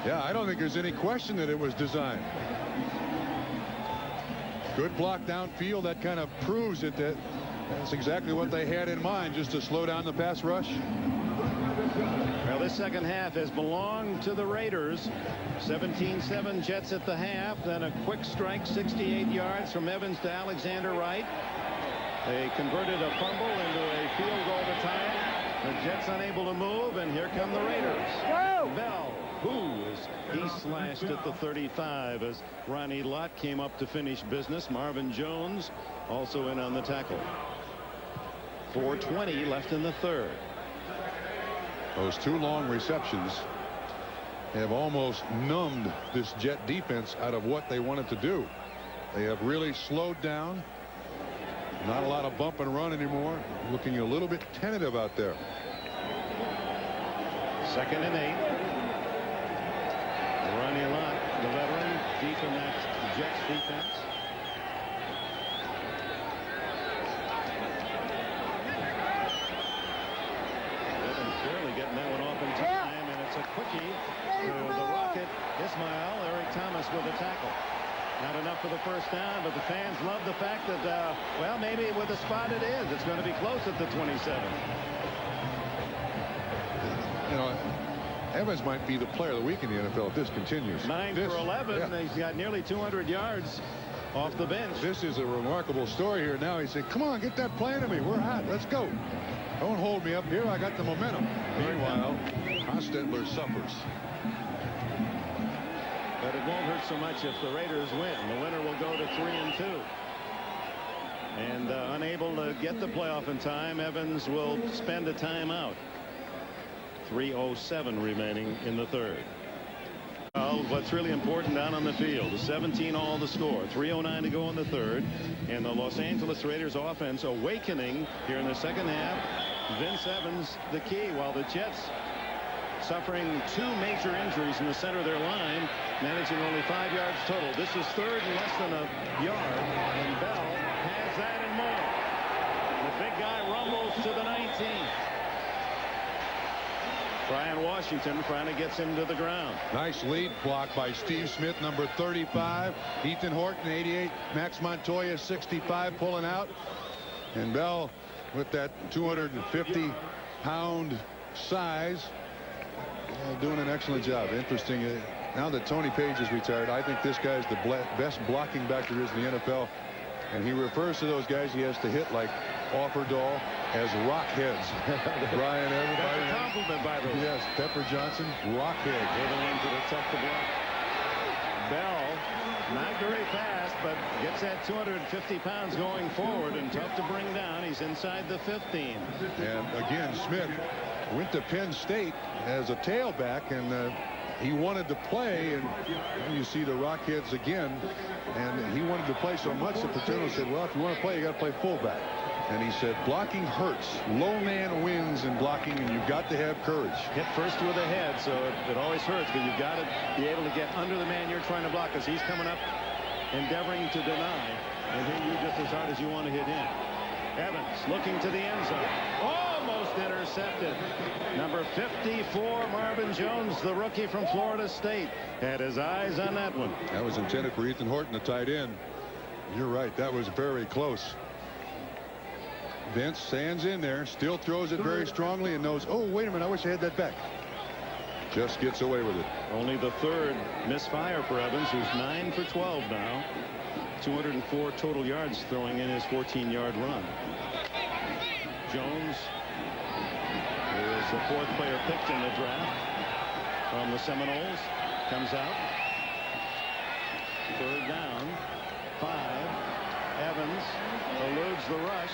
Yeah, I don't think there's any question that it was designed. Good block downfield. That kind of proves it that that's exactly what they had in mind, just to slow down the pass rush. Well, this second half has belonged to the Raiders. 17-7 Jets at the half. Then a quick strike, 68 yards from Evans to Alexander Wright. They converted a fumble into a field goal to tie it. The Jets unable to move, and here come the Raiders. Bell, he slashed at the 35 as Ronnie Lott came up to finish business. Marvin Jones also in on the tackle. 4:20 left in the third. Those 2 long receptions have almost numbed this Jet defense out of what they wanted to do. They have really slowed down. Not a lot of bump and run anymore. Looking a little bit tentative out there. 2nd and 8. Ronnie Lott, the veteran, deep in that Jets defense. Evans barely getting that one off in time, and it's a quickie to the Rocket. Ismail, Eric Thomas with a tackle. Not enough for the first down, but the fans love the fact that, well, maybe with the spot it is. It's going to be close at the 27. You know, Evans might be the player of the week in the NFL if this continues. 9 for 11. Yeah. He's got nearly 200 yards off the bench. This is a remarkable story here. Now he said, come on, get that play to me. We're hot. Let's go. Don't hold me up here. I got the momentum. Meanwhile, Hostetler suffers. But it won't hurt so much if the Raiders win. The winner will go to 3-2. And unable to get the playoff in time, Evans will spend a timeout. 3:07 remaining in the third. Well, what's really important down on the field, the 17 all the score, 3:09 to go in the third, and the Los Angeles Raiders offense awakening here in the second half. Vince Evans the key, while the Jets suffering 2 major injuries in the center of their line, managing only 5 yards total. This is third and less than a yard, and Bell has that and more. The big guy rumbles to the 19. Brian Washington finally gets him to the ground. Nice lead block by Steve Smith, number 35. Ethan Horton, 88. Max Montoya, 65, pulling out. And Bell, with that 250-pound size, doing an excellent job. Interesting. now that Tony Page is retired, I think this guy's the best blocking back there is in the NFL. And he refers to those guys he has to hit like Offerdahl as rockheads. Brian, everybody. That's a compliment, by the way. Yes, Pepper Johnson, rockhead. Giving into the tough to block. Bell, not very fast, but gets that 250 pounds going forward and tough to bring down. He's inside the 15. And again, Smith went to Penn State as a tailback, and he wanted to play, and you see the Rockheads again, and he wanted to play so much that Paterno said, well, if you want to play, you got to play fullback. And he said, blocking hurts. Low man wins in blocking, and you've got to have courage. Hit first with the head, so it always hurts, but you've got to be able to get under the man you're trying to block, because he's coming up endeavoring to deny and hit you just as hard as you want to hit him. Evans looking to the end zone. Almost intercepted. Number 54, Marvin Jones, the rookie from Florida State, had his eyes on that one. That was intended for Ethan Horton, the tight end. You're right. That was very close. Vince stands in there, still throws it very strongly, and knows, oh, wait a minute, I wish I had that back. Just gets away with it. Only the third misfire for Evans, who's 9 for 12 now. 204 total yards throwing in his 14-yard run. Jones is the fourth player picked in the draft from the Seminoles. Comes out. Third down. 5. Evans eludes the rush.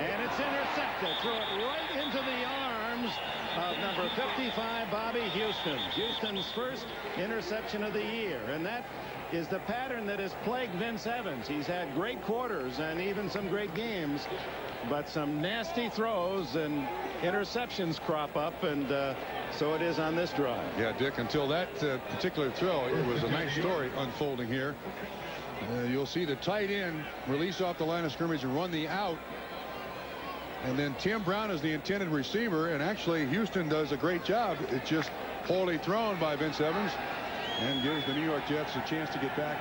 And it's intercepted. Threw it right into the arms of number 55, Bobby Houston. Houston's first interception of the year. And that is the pattern that has plagued Vince Evans. He's had great quarters and even some great games, but some nasty throws and interceptions crop up, and so it is on this drive. Yeah, Dick, until that particular throw, it was a nice story unfolding here. You'll see the tight end release off the line of scrimmage and run the out. And then Tim Brown is the intended receiver, and actually Houston does a great job. It's just poorly thrown by Vince Evans and gives the New York Jets a chance to get back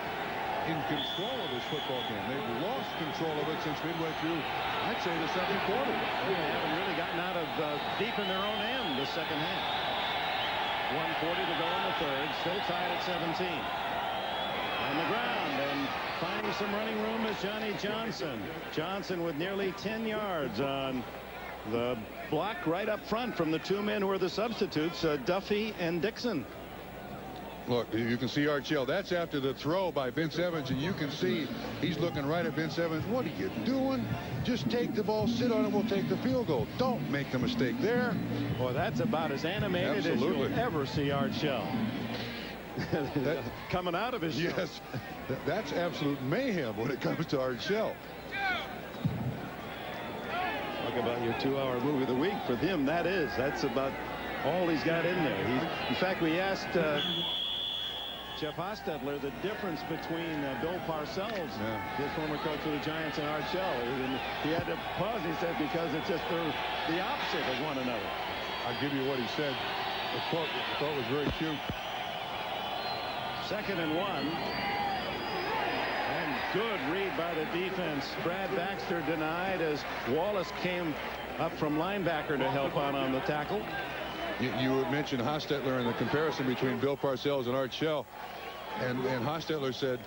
in control of this football game. They've lost control of it since midway through, I'd say, the second quarter. They haven't really gotten out of deep in their own end the second half. 1:40 to go in the third. Still tied at 17. On the ground and finding some running room is Johnny Johnson. Johnson with nearly 10 yards on the block right up front from the two men who are the substitutes, Duffy and Dixon. Look, you can see Archell. That's after the throw by Vince Evans, and you can see he's looking right at Vince Evans. What are you doing? Just take the ball, sit on it, we'll take the field goal. Don't make the mistake there. Boy, that's about as animated as you'll ever see Archell. Coming out of his show. Yes, that's absolute mayhem when it comes to Archell. Talk about your 2-hour movie of the week. For him, that's about all he's got in there. In fact, we asked Jeff Hostetler the difference between Bill Parcells, his former coach for the Giants, and Archell. And he had to pause. He said because it's just the opposite of one another. I'll give you what he said. The quote I thought was very cute. 2nd and 1. And good read by the defense. Brad Baxter denied as Wallace came up from linebacker to help out on the tackle. You mentioned Hostetler and the comparison between Bill Parcells and Archell. And Hostetler said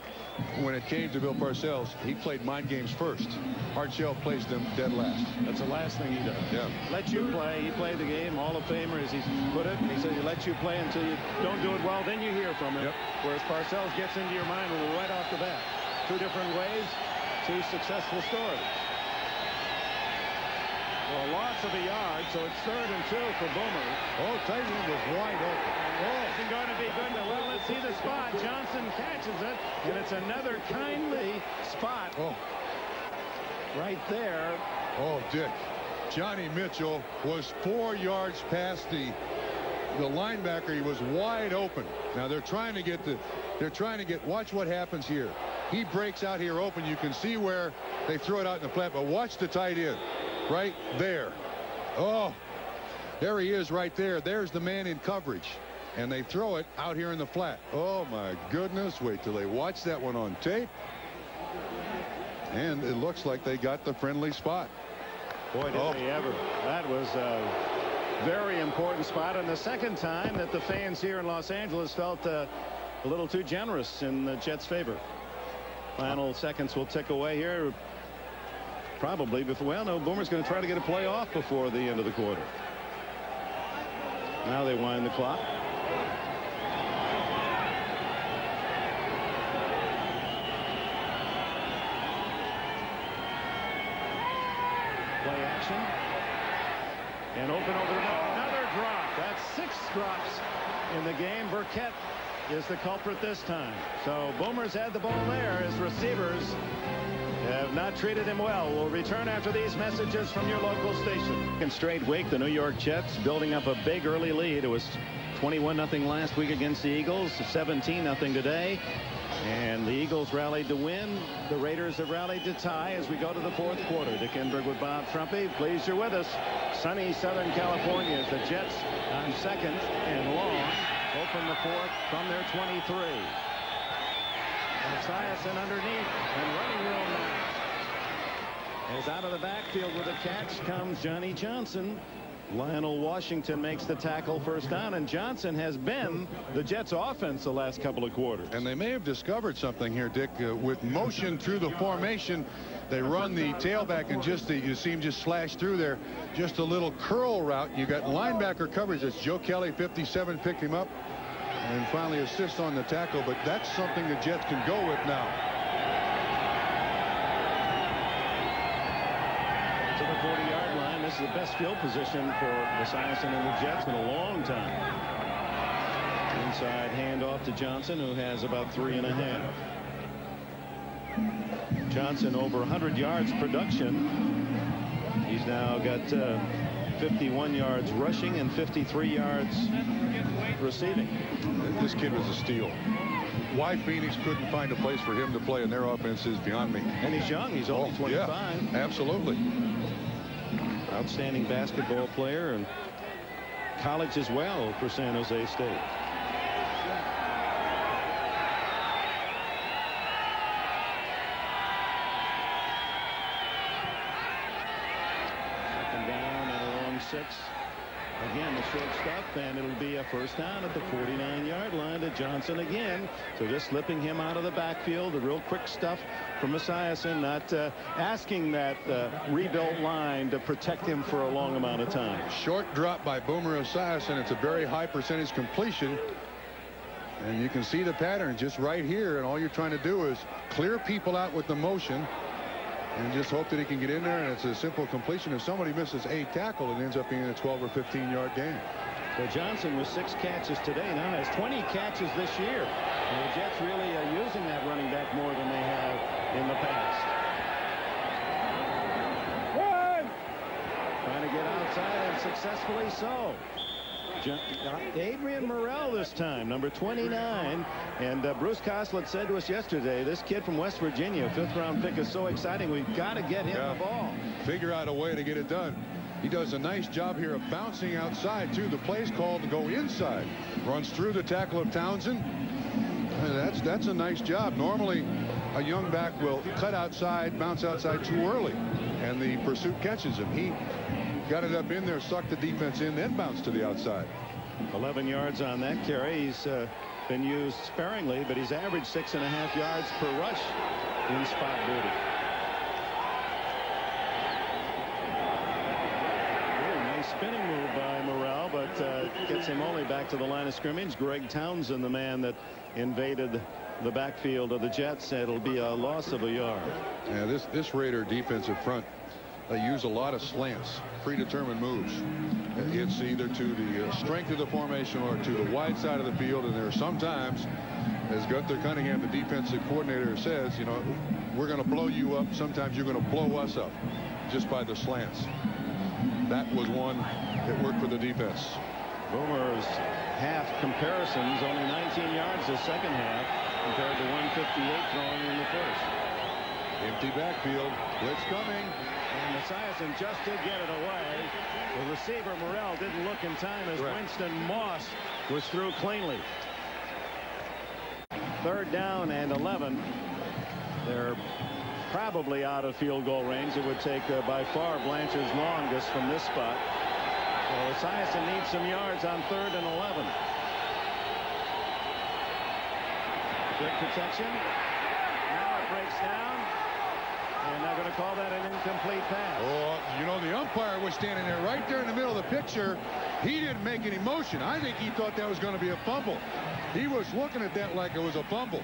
when it came to Bill Parcells, he played mind games first. Archell plays them dead last. That's the last thing he does. Yeah. Let you play. He played the game. Hall of Famer, as he's put it. He said he lets you play until you don't do it well. Then you hear from him. Yep. Whereas Parcells gets into your mind right off the bat. 2 different ways, 2 successful stories. Well, a loss of a yard, so it's 3rd and 2 for Boomer. Oh, tight end was wide open. Oh, it's going to be good. Well, let's see the spot. Johnson catches it, and it's another kindly spot. Oh. Right there. Oh, Dick. Johnny Mitchell was 4 yards past the linebacker. He was wide open. Now they're trying to get watch what happens here. He breaks out here open. You can see where they throw it out in the flat, but watch the tight end. Right there. Oh, there he is right there. There's the man in coverage. And they throw it out here in the flat. Oh, my goodness. Wait till they watch that one on tape. And it looks like they got the friendly spot. Boy, did they ever. That was a very important spot. And the second time that the fans here in Los Angeles felt a little too generous in the Jets' favor. Final seconds will tick away here. Probably before. Well, no, Boomer's going to try to get a play off before the end of the quarter. Now they wind the clock. Play action. And open over the middle. Another drop. That's 6 drops in the game. Burkett is the culprit this time. So Boomer's had the ball there. His receivers have not treated him well. We'll return after these messages from your local station. In straight week, the New York Jets building up a big early lead. It was 21-0 last week against the Eagles, 17-0 today. And the Eagles rallied to win. The Raiders have rallied to tie as we go to the 4th quarter. Dick Enberg with Bob Trumpy. Pleased you're with us. Sunny Southern California as the Jets on 2nd and long. Open the 4th from their 23. Esiason underneath and running room now. As out of the backfield with a catch comes Johnny Johnson. Lionel Washington makes the tackle, first down, and Johnson has been the Jets offense the last couple of quarters. And they may have discovered something here, Dick, with motion through the formation. They run the tailback and just you see him just slash through there. Just a little curl route. You got linebacker coverage. It's Joe Kelly, 57, picked him up. And finally assist on the tackle, but that's something the Jets can go with now. To the 40-yard line. This is the best field position for Esiason and the Jets in a long time. Inside handoff to Johnson, who has about 3.5. Johnson over 100 yards production. He's now got 51 yards rushing and 53 yards receiving. This kid was a steal. Why Phoenix couldn't find a place for him to play in their offense is beyond me. And he's young. He's only 25. Yeah, absolutely. Outstanding basketball player and college as well for San Jose State. Second down and a long 6. Again, the short stuff, and it'll be a first down at the 49-yard line to Johnson again. So just slipping him out of the backfield. The real quick stuff from Esiason, not asking that rebuilt line to protect him for a long amount of time. Short drop by Boomer Esiason. It's a very high percentage completion. And you can see the pattern just right here. And all you're trying to do is clear people out with the motion and just hope that he can get in there, and it's a simple completion. If somebody misses a tackle, it ends up being a 12 or 15-yard gain. So Johnson with 6 catches today, now has 20 catches this year. And the Jets really are using that running back more than they have in the past. Trying to get outside, and successfully so. Adrian Morrell this time, number 29. And Bruce Coslett said to us yesterday, this kid from West Virginia, 5th-round pick, is so exciting. We've got to get him the ball. Figure out a way to get it done. He does a nice job here of bouncing outside, too. The play's called to go inside. Runs through the tackle of Townsend. That's a nice job. Normally, a young back will cut outside, bounce outside too early, and the pursuit catches him. He got it up in there, sucked the defense in, then bounced to the outside. 11 yards on that carry. He's been used sparingly, but he's averaged 6.5 yards per rush in spot duty. Really nice spinning move by Morrell, but gets him only back to the line of scrimmage. Greg Townsend, the man that invaded the backfield of the Jets, said it'll be a loss of a yard. Yeah, this Raider defensive front, they use a lot of slants, predetermined moves. It's either to the strength of the formation or to the wide side of the field. And there are sometimes, as Gunther Cunningham, the defensive coordinator, says, you know, we're going to blow you up. Sometimes you're going to blow us up just by the slants. That was one that worked for the defense. Boomer's half comparisons, only 19 yards the second half compared to 158 throwing in the first. Empty backfield. Blitz coming. And Esiason just did get it away. The receiver Morrell didn't look in time as Winston Moss was through cleanly. 3rd down and 11. They're probably out of field goal range. It would take by far Blanchard's longest from this spot. So Esiason needs some yards on 3rd and 11. Good protection. Now it breaks down. And they're going to call that an incomplete pass. Oh, you know, the umpire was standing there right there in the middle of the picture. He didn't make any motion. I think he thought that was going to be a fumble. He was looking at that like it was a fumble.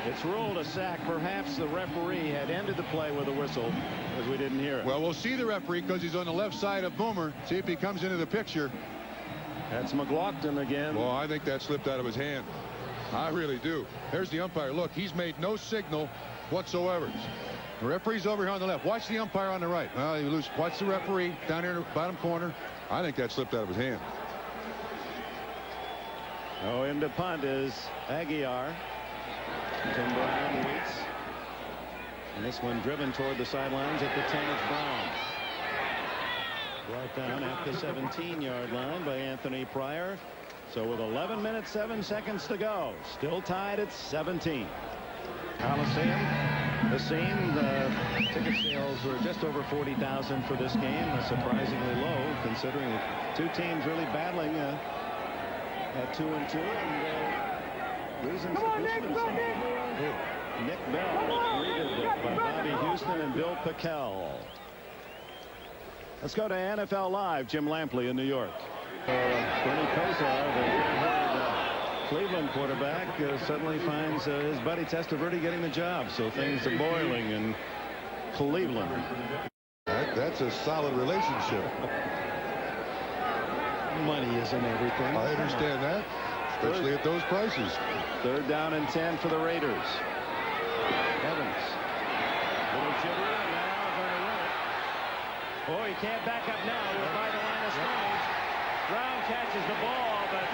It's ruled a sack. Perhaps the referee had ended the play with a whistle, as we didn't hear it. Well, we'll see the referee because he's on the left side of Boomer. See if he comes into the picture. That's McLaughlin again. Well, I think that slipped out of his hand. I really do. There's the umpire. Look, he's made no signal whatsoever. The referee's over here on the left. Watch the umpire on the right. Well, you lose. Watch the referee down here in the bottom corner. I think that slipped out of his hand. Oh, into punt is Aguiar. Tim Brown waits. And this one driven toward the sidelines at the 10 of Brown. Brought down at the 17-yard line by Anthony Pryor. So with 11 minutes, 7 seconds to go. Still tied at 17. Coliseum, the scene. The ticket sales were just over 40,000 for this game. Surprisingly low, considering the two teams really battling at 2-2. And reasons for this. Nick Bell greeted by Bobby Houston and Bill Pickell. Let's go to NFL Live. Jim Lampley in New York. Bernie Kosar, the Cleveland quarterback, suddenly finds his buddy Testaverde getting the job. So things are boiling in Cleveland. That's a solid relationship. Money isn't everything. I understand that, especially at those prices. 3rd down and 10 for the Raiders. Evans. Little jittery, and now going to run it. Oh, he can't back up now. We're by the line of scrimmage. Brown catches the ball, but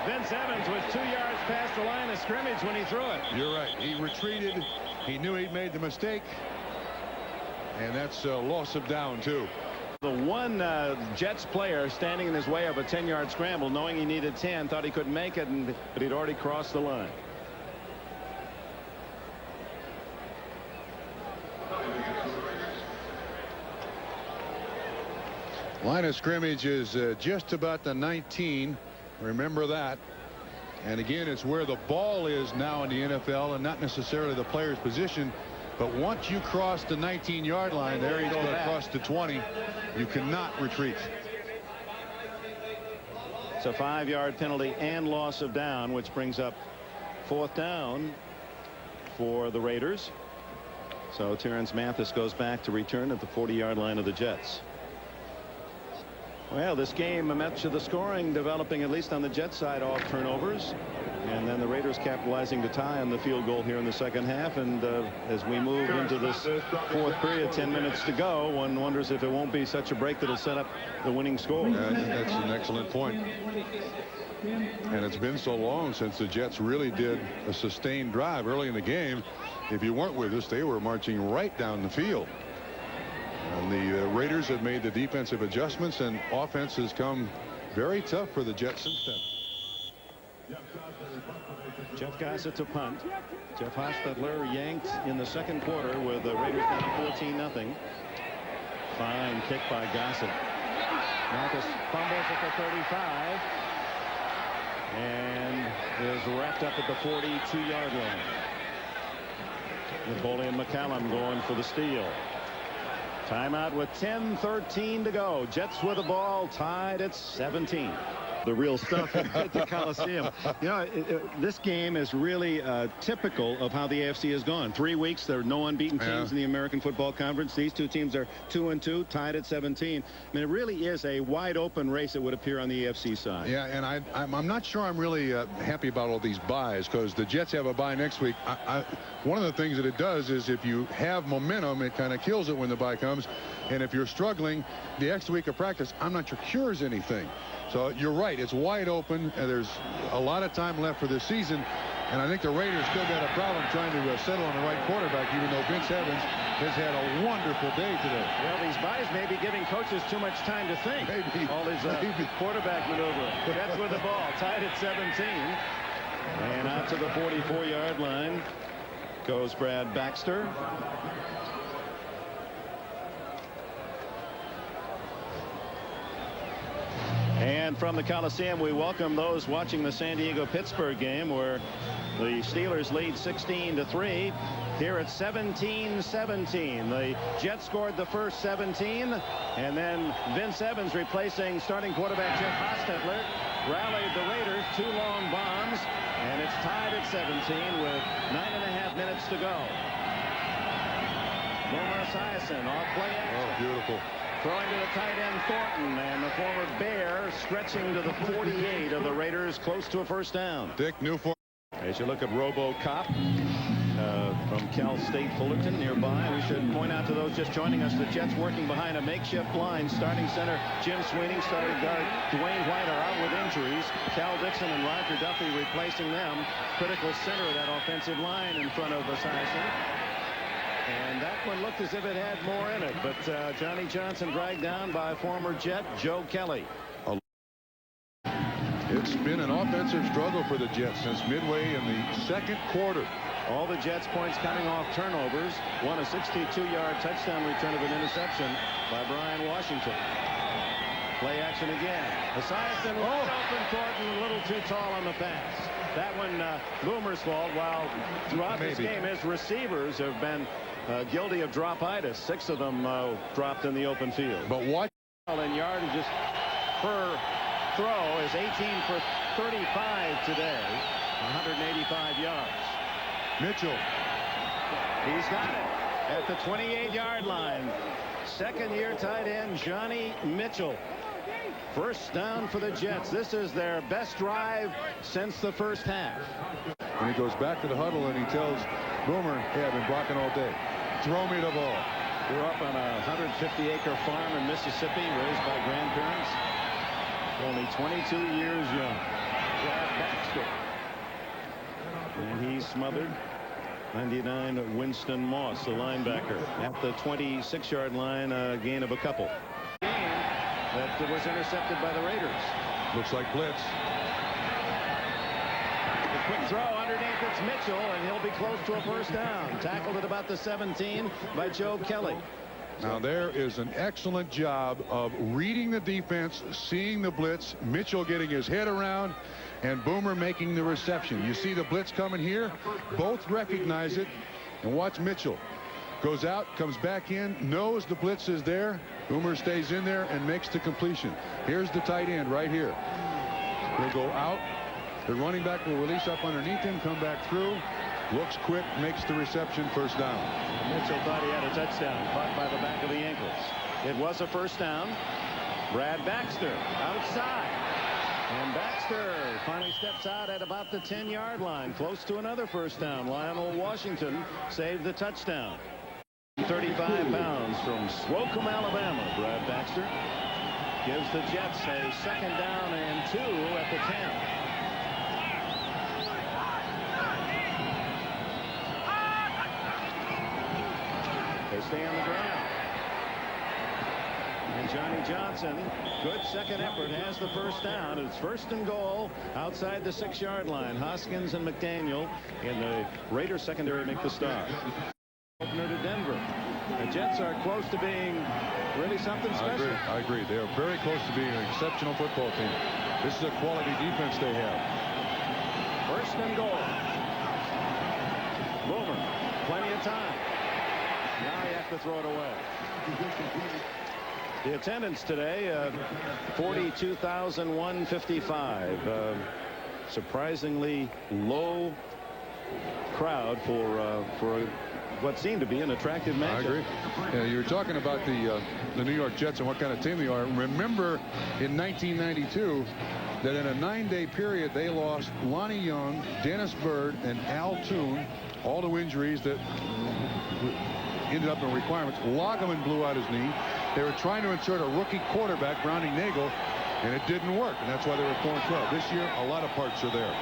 Vince Evans was 2 yards past the line of scrimmage when he threw it. You're right. He retreated. He knew he'd made the mistake. And that's a loss of down, too. The one Jets player standing in his way of a 10-yard scramble, knowing he needed 10, thought he couldn't make it, but he'd already crossed the line. Line of scrimmage is just about the 19. Remember that. And again, it's where the ball is now in the NFL and not necessarily the player's position. But once you cross the 19-yard line, there he's going to cross the 20. You cannot retreat. It's a 5-yard penalty and loss of down, which brings up 4th down for the Raiders. So Terrence Mathis goes back to return at the 40-yard line of the Jets. Well, this game, much of the scoring developing, at least on the Jets side, off turnovers. And then the Raiders capitalizing to tie on the field goal here in the second half. And as we move into this 4th period, 10 minutes to go, one wonders if it won't be such a break that'll set up the winning score. That's an excellent point. And it's been so long since the Jets really did a sustained drive early in the game. If you weren't with us, they were marching right down the field. And the Raiders have made the defensive adjustments, and offense has come very tough for the Jets since then. Jeff Gossett to punt. Jeff Hostetler yanked in the second quarter with the Raiders down 14-0. Fine kick by Gossett. Mathis fumbles at the 35 and is wrapped up at the 42-yard line. Napoleon McCallum going for the steal. Timeout with 10:13 to go. Jets with the ball, tied at 17. The real stuff at the Coliseum. You know, this game is really typical of how the AFC has gone. 3 weeks, there are no unbeaten teams in the American Football Conference. These two teams are 2-2, tied at 17. I mean, it really is a wide open race, it would appear, on the AFC side. Yeah, and I'm not sure I'm really happy about all these buys, because the Jets have a bye next week. One of the things that it does is if you have momentum, it kind of kills it when the bye comes. And if you're struggling, the extra week of practice, I'm not sure cures anything. So you're right. It's wide open, and there's a lot of time left for this season. And I think the Raiders still got a problem trying to settle on the right quarterback, even though Vince Evans has had a wonderful day today. Well, these buys may be giving coaches too much time to think. Maybe. All his quarterback maneuver. Jets with the ball, tied at 17. And out to the 44-yard line goes Brad Baxter. And from the Coliseum, we welcome those watching the San Diego-Pittsburgh game, where The Steelers lead 16-3. Here it's 17-17. The Jets scored the first 17, and then Vince Evans, replacing starting quarterback Jeff Hostetler, rallied the Raiders. 2 long bombs, and it's tied at 17 with 9.5 minutes to go. Boomer Esiason off play action. Oh, beautiful. Throwing to the tight end Thornton, and the former Bear stretching to the 48 of the Raiders, close to a first down. Dick Newform. As you look at RoboCop from Cal State Fullerton nearby, we should point out to those just joining us, the Jets working behind a makeshift line. Starting center Jim Sweeney, starting guard Dwayne White are out with injuries. Cal Dixon and Roger Duffy replacing them. Critical center of that offensive line in front of Esiason. And that one looked as if it had more in it, but Johnny Johnson dragged down by former Jet Joe Kelly. It's been an offensive struggle for the Jets since midway in the second quarter. All the Jets points coming off turnovers. Won a 62-yard touchdown return of an interception by Brian Washington. Play action again. Esiason wide open. Thornton a little too tall on the pass. That one Boomer's fault. While throughout this game his receivers have been guilty of drop-itis. 6 of them dropped in the open field. But what? And yardages per throw is 18 for 35 today. 185 yards. Mitchell. He's got it at the 28-yard line. Second-year tight end Johnny Mitchell. First down for the Jets. This is their best drive since the first half. And he goes back to the huddle and he tells Boomer, hey, I've been blocking all day. Throw me the ball. Grew up on a 150-acre farm in Mississippi, raised by grandparents. Only 22 years young. Brad Baxter. And he's smothered. 99 Winston Moss, the linebacker, at the 26-yard line, a gain of a couple. That was intercepted by the Raiders. Looks like blitz. The quick throw underneath, it's Mitchell, and he'll be close to a first down. Tackled at about the 17 by Joe Kelly. Now there is an excellent job of reading the defense, seeing the blitz, Mitchell getting his head around, and Boomer making the reception. You see the blitz coming here, both recognize it, and watch Mitchell. Goes out, comes back in, knows the blitz is there. Boomer stays in there and makes the completion. Here's the tight end right here. He'll go out. The running back will release up underneath him, come back through. Looks quick, makes the reception, first down. Mitchell thought he had a touchdown, caught by the back of the ankles. It was a first down. Brad Baxter outside. And Baxter finally steps out at about the 10-yard line, close to another first down. Lionel Washington saved the touchdown. 35 pounds from Slocum, Alabama. Brad Baxter gives the Jets a second down and 2 at the 10. They stay on the ground. And Johnny Johnson, good second effort, has the first down. It's first and goal outside the 6-yard line. Hoskins and McDaniel in the Raiders secondary make the stop. Opener to Denver. The Jets are close to being really something special. I agree. They are very close to being an exceptional football team. This is a quality defense they have. First and goal. Boomer, plenty of time. Now you have to throw it away. The attendance today, 42,155. Surprisingly low crowd for what seemed to be an attractive matchup. I agree. Yeah, you were talking about the New York Jets and what kind of team they are. Remember in 1992 that in a 9-day period they lost Lonnie Young, Dennis Byrd, and Al Toon, all to injuries that ended up in requirements. Loggeman blew out his knee. They were trying to insert a rookie quarterback, Browning Nagel, and it didn't work, and that's why they were 4-12. This year, a lot of parts are there.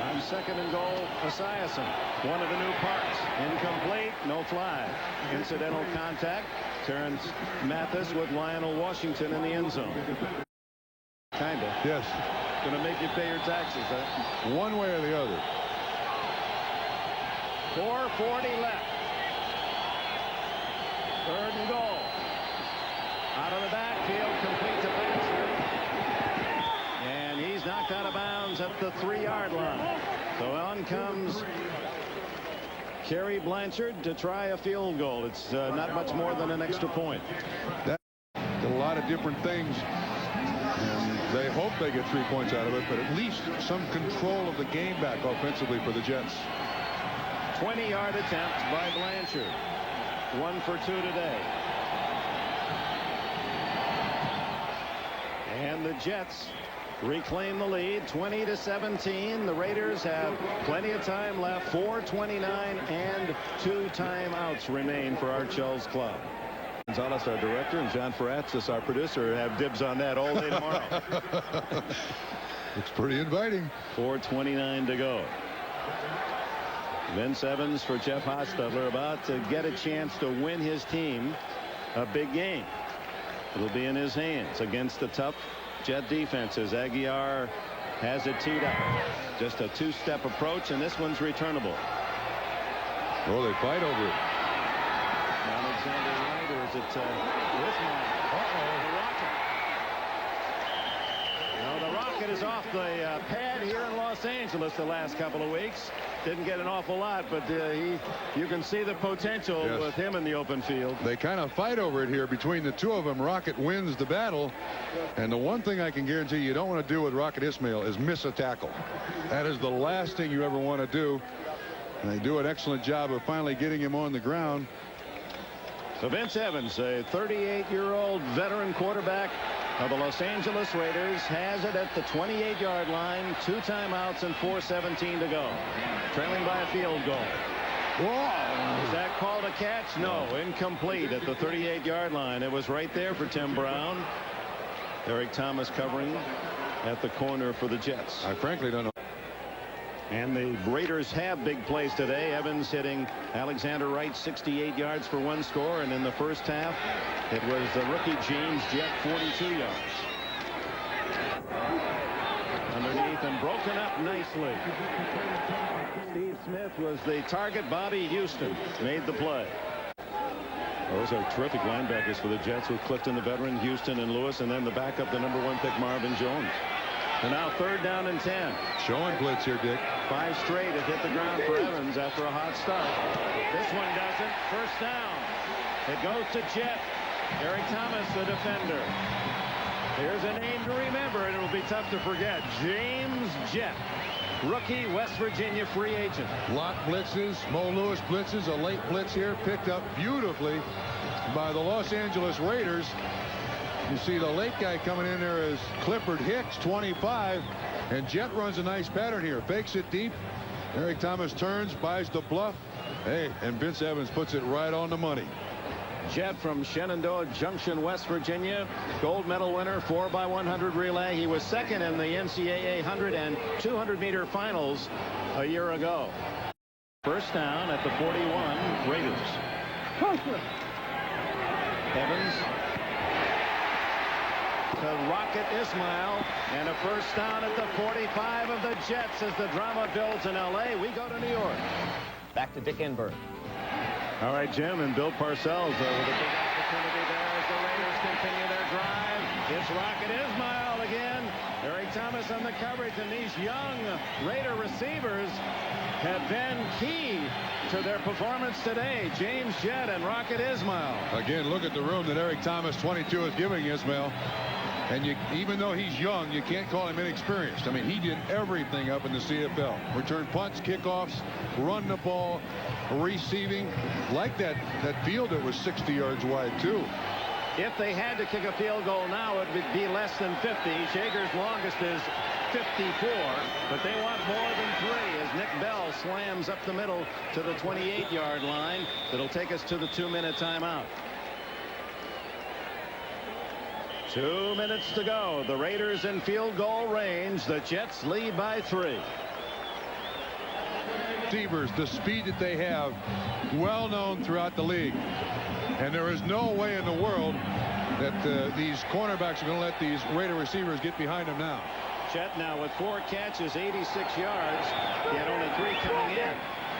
On second and goal, Esiason, one of the new parts. Incomplete, no flag. Incidental contact. Terrence Mathis with Lionel Washington in the end zone. Kinda. Yes. Gonna make you pay your taxes, huh? One way or the other. 4:40 left. Third and goal. Out of the backfield, complete to Baxter. And he's knocked out of bounds Raiders at the 3-yard line. So on comes Kerry Blanchard to try a field goal. It's not much more than an extra point. That's a lot of different things. And they hope they get 3 points out of it, but at least some control of the game back offensively for the Jets. 20-yard attempt by Blanchard. 1 for 2 today. And the Jets reclaim the lead 20-17. The Raiders have plenty of time left. 4:29 and 2 timeouts remain for Art Shell's club. Gonzalez, our director, and John Faratzis, our producer, have dibs on that all day tomorrow. Looks pretty inviting. 4:29 to go. Vince Evans for Jeff Hostetler about to get a chance to win his team a big game. It'll be in his hands against the tough Jet defenses. Aguiar has it teed up. Just a 2-step approach, and this one's returnable. Oh, they fight over it. Alexander Wright, or is it Ismail? The Rocket. No, the Rocket is off the pad here in Los Angeles the last couple of weeks. Didn't get an awful lot, but you can see the potential with him in the open field. They kind of fight over it here between the two of them. Rocket wins the battle, and the one thing I can guarantee you don't want to do with Rocket Ismail is miss a tackle. That is the last thing you ever want to do, and they do an excellent job of finally getting him on the ground. So Vince Evans, a 38-year-old veteran quarterback of the Los Angeles Raiders, has it at the 28-yard line. 2 timeouts and 4:17 to go. Trailing by a field goal. Whoa. Is that called a catch? No, incomplete at the 38-yard line. It was right there for Tim Brown. Eric Thomas covering at the corner for the Jets. I frankly don't know. And the Raiders have big plays today. Evans hitting Alexander Wright 68 yards for 1 score. And in the first half, it was the rookie James Jett 42 yards. Underneath and broken up nicely. Steve Smith was the target. Bobby Houston made the play. Those are terrific linebackers for the Jets, with Clifton, the veteran, Houston, and Lewis, and then the backup, the #1 pick, Marvin Jones. And now 3rd down and 10. Showing blitz here, Dick. 5 straight have hit the ground for Evans after a hot start. This one doesn't. First down. It goes to Jett. Eric Thomas, the defender. Here's a name to remember, and it will be tough to forget. James Jett, rookie, West Virginia free agent. Lot blitzes, Mo Lewis blitzes, a late blitz here, picked up beautifully by the Los Angeles Raiders. You see the late guy coming in there is Clifford Hicks, 25, and Jett runs a nice pattern here. Fakes it deep. Eric Thomas turns, buys the bluff. Hey, and Vince Evans puts it right on the money. Jett from Shenandoah Junction, West Virginia, gold medal winner, 4x100 relay. He was 2nd in the NCAA 100 and 200 meter finals a year ago. First down at the 41, Raiders. Evans to Rocket Ismail, and a first down at the 45 of the Jets as the drama builds in L.A. We go to New York. Back to Dick Enberg. All right, Jim, and Bill Parcells with a big opportunity there as the Raiders continue their drive. It's Rocket Ismail again. Eric Thomas on the coverage, and these young Raider receivers have been key to their performance today. James Jett and Rocket Ismail. Again, look at the room that Eric Thomas, 22, is giving Ismail. And even though he's young, you can't call him inexperienced. I mean, he did everything up in the CFL. Return punts, kickoffs, run the ball, receiving. Like that field that was 60 yards wide, too. If they had to kick a field goal now, it would be less than 50. Shager's longest is 54, but they want more than 3 as Nick Bell slams up the middle to the 28-yard line. That'll take us to the 2-minute timeout. 2 minutes to go. The Raiders in field goal range. The Jets lead by 3. Receivers, the speed that they have, well known throughout the league. And there is no way in the world that these cornerbacks are going to let these Raider receivers get behind them now. Jett now with 4 catches, 86 yards, yet only 3 coming in.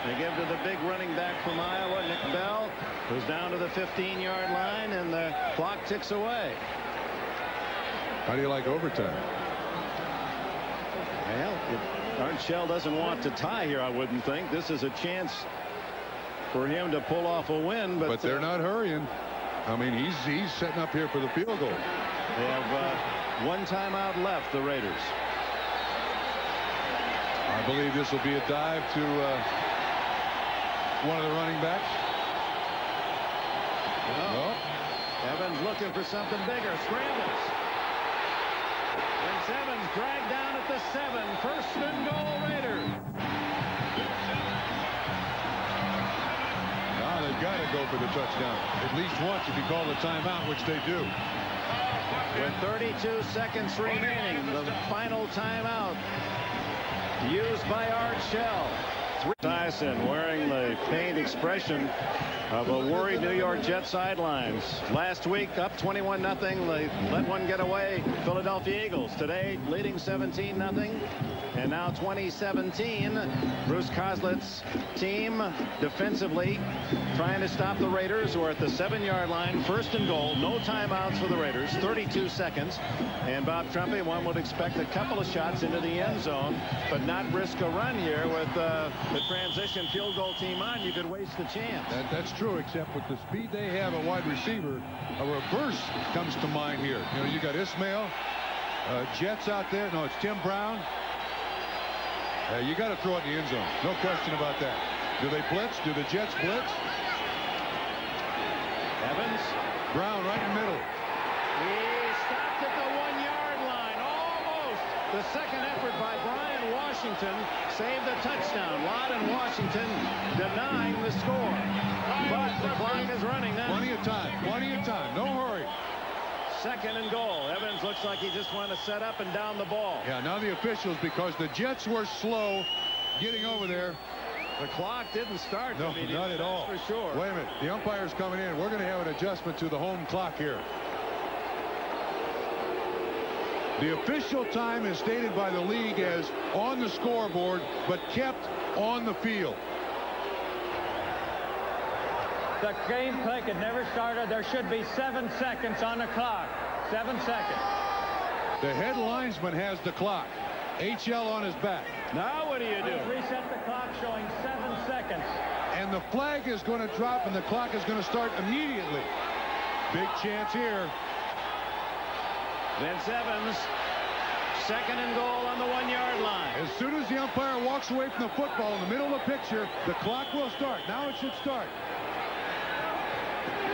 They give to the big running back from Iowa, Nick Bell, who's down to the 15-yard line, and the clock ticks away. How do you like overtime? Well, Art Shell doesn't want to tie here, I wouldn't think. This is a chance for him to pull off a win. But they're not hurrying. I mean, he's setting up here for the field goal. They have one timeout left, the Raiders. I believe this will be a dive to one of the running backs. No. Evans looking for something bigger. Scrambles. And Evans dragged down at the 7. First and goal, Raiders. Now they've got to go for the touchdown. At least once if you call the timeout, which they do. With 32 seconds remaining, the final timeout used by Art Shell. Tyson wearing the pained expression of a worried New York Jets sidelines. Last week up 21-0. They let one get away. Philadelphia Eagles today leading 17-0. And now 2017. Bruce Coslett's team defensively trying to stop the Raiders, who are at the 7-yard line. First and goal. No timeouts for the Raiders. 32 seconds. And Bob Trumpy, one would expect a couple of shots into the end zone, but not risk a run here with the transition field goal team on. You could waste the chance. That's true, except with the speed they have at wide receiver, a reverse comes to mind here. You know, you got Ismail, Jets out there. No, it's Tim Brown. You got to throw it in the end zone. No question about that. Do they blitz? Do the Jets blitz? Evans. Brown right in the middle. He stopped at the 1-yard line. Almost. The second effort by Brian Washington saved the touchdown. Lott and Washington denying the score. But the clock is running now. Plenty of time. Plenty of time. No hurry. Second and goal. Evans looks like he just wanted to set up and down the ball. Yeah, now the officials, because the Jets were slow getting over there. The clock didn't start. No, not at all. For sure. Wait a minute. The umpire's coming in. We're going to have an adjustment to the home clock here. The official time is stated by the league as on the scoreboard, but kept on the field. The game clock had never started. There should be 7 seconds on the clock. 7 seconds. The head linesman has the clock. HL on his back. Now what do you do? Reset the clock showing 7 seconds. And the flag is going to drop and the clock is going to start immediately. Big chance here. Vince Evans. Second and goal on the 1-yard line. As soon as the umpire walks away from the football in the middle of the picture, the clock will start. Now it should start.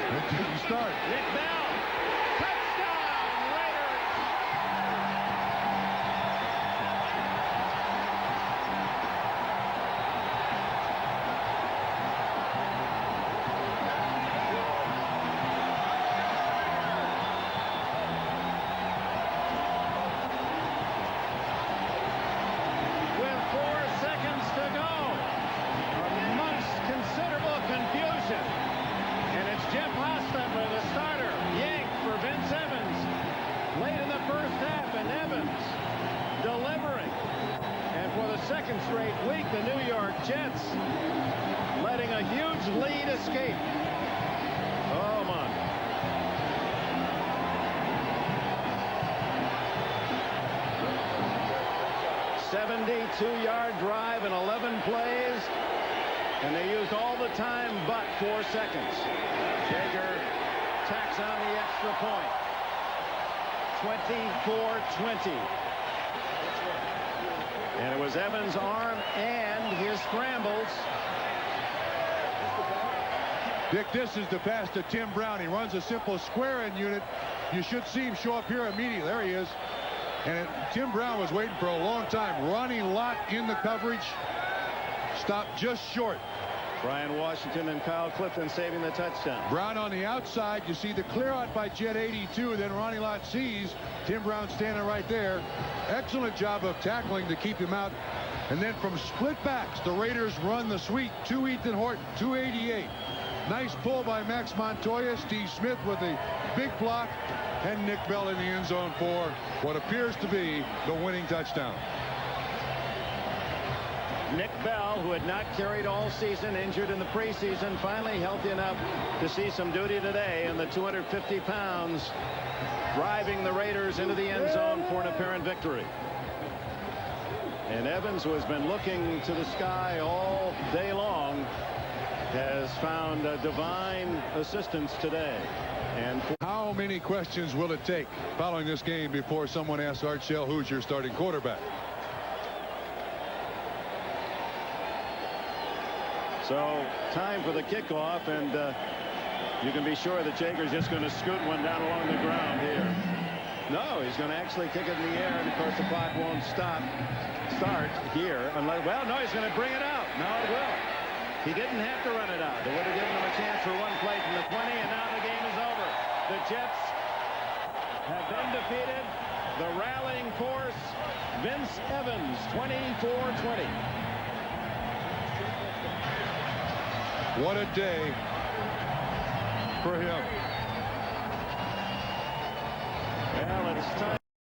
It didn't start. Nick Bell. Touchdown, Raiders. With 4 seconds to go, amongst considerable confusion. And it's Jeff Hostetler, the starter, yanked for Vince Evans late in the first half, and Evans delivering. And for the second straight week, the New York Jets letting a huge lead escape. Oh, my. A 72-yard drive in 11 plays. And they used all the time but 4 seconds. Jaeger tacks on the extra point. 24-20. And it was Evans' arm and his scrambles. Dick, this is the pass to Tim Brown. He runs a simple square end unit. You should see him show up here immediately. There he is. And Tim Brown was waiting for a long time. Ronnie Lott in the coverage. Stopped just short. Brian Washington and Kyle Clifton saving the touchdown. Brown on the outside. You see the clear out by Jet 82. Then Ronnie Lott sees Tim Brown standing right there. Excellent job of tackling to keep him out. And then from split backs, the Raiders run the sweep to Ethan Horton, 288. Nice pull by Max Montoya. Steve Smith with a big block. And Nick Bell in the end zone for what appears to be the winning touchdown. Nick Bell, who had not carried all season, injured in the preseason, finally healthy enough to see some duty today, and the 250 pounds driving the Raiders into the end zone for an apparent victory. And Evans, who has been looking to the sky all day long, has found divine assistance today. And how many questions will it take following this game before someone asks Art Shell, who's your starting quarterback? So time for the kickoff, and you can be sure that Jager's just going to scoot one down along the ground here. No, he's going to actually kick it in the air, and of course the clock won't start here unless, well, no, he's going to bring it out. No, it will. He didn't have to run it out. They would have given him a chance for one play from the 20, and now the game is over. The Jets have been defeated. The rallying force, Vince Evans, 24-20. What a day for him. Well, it's time.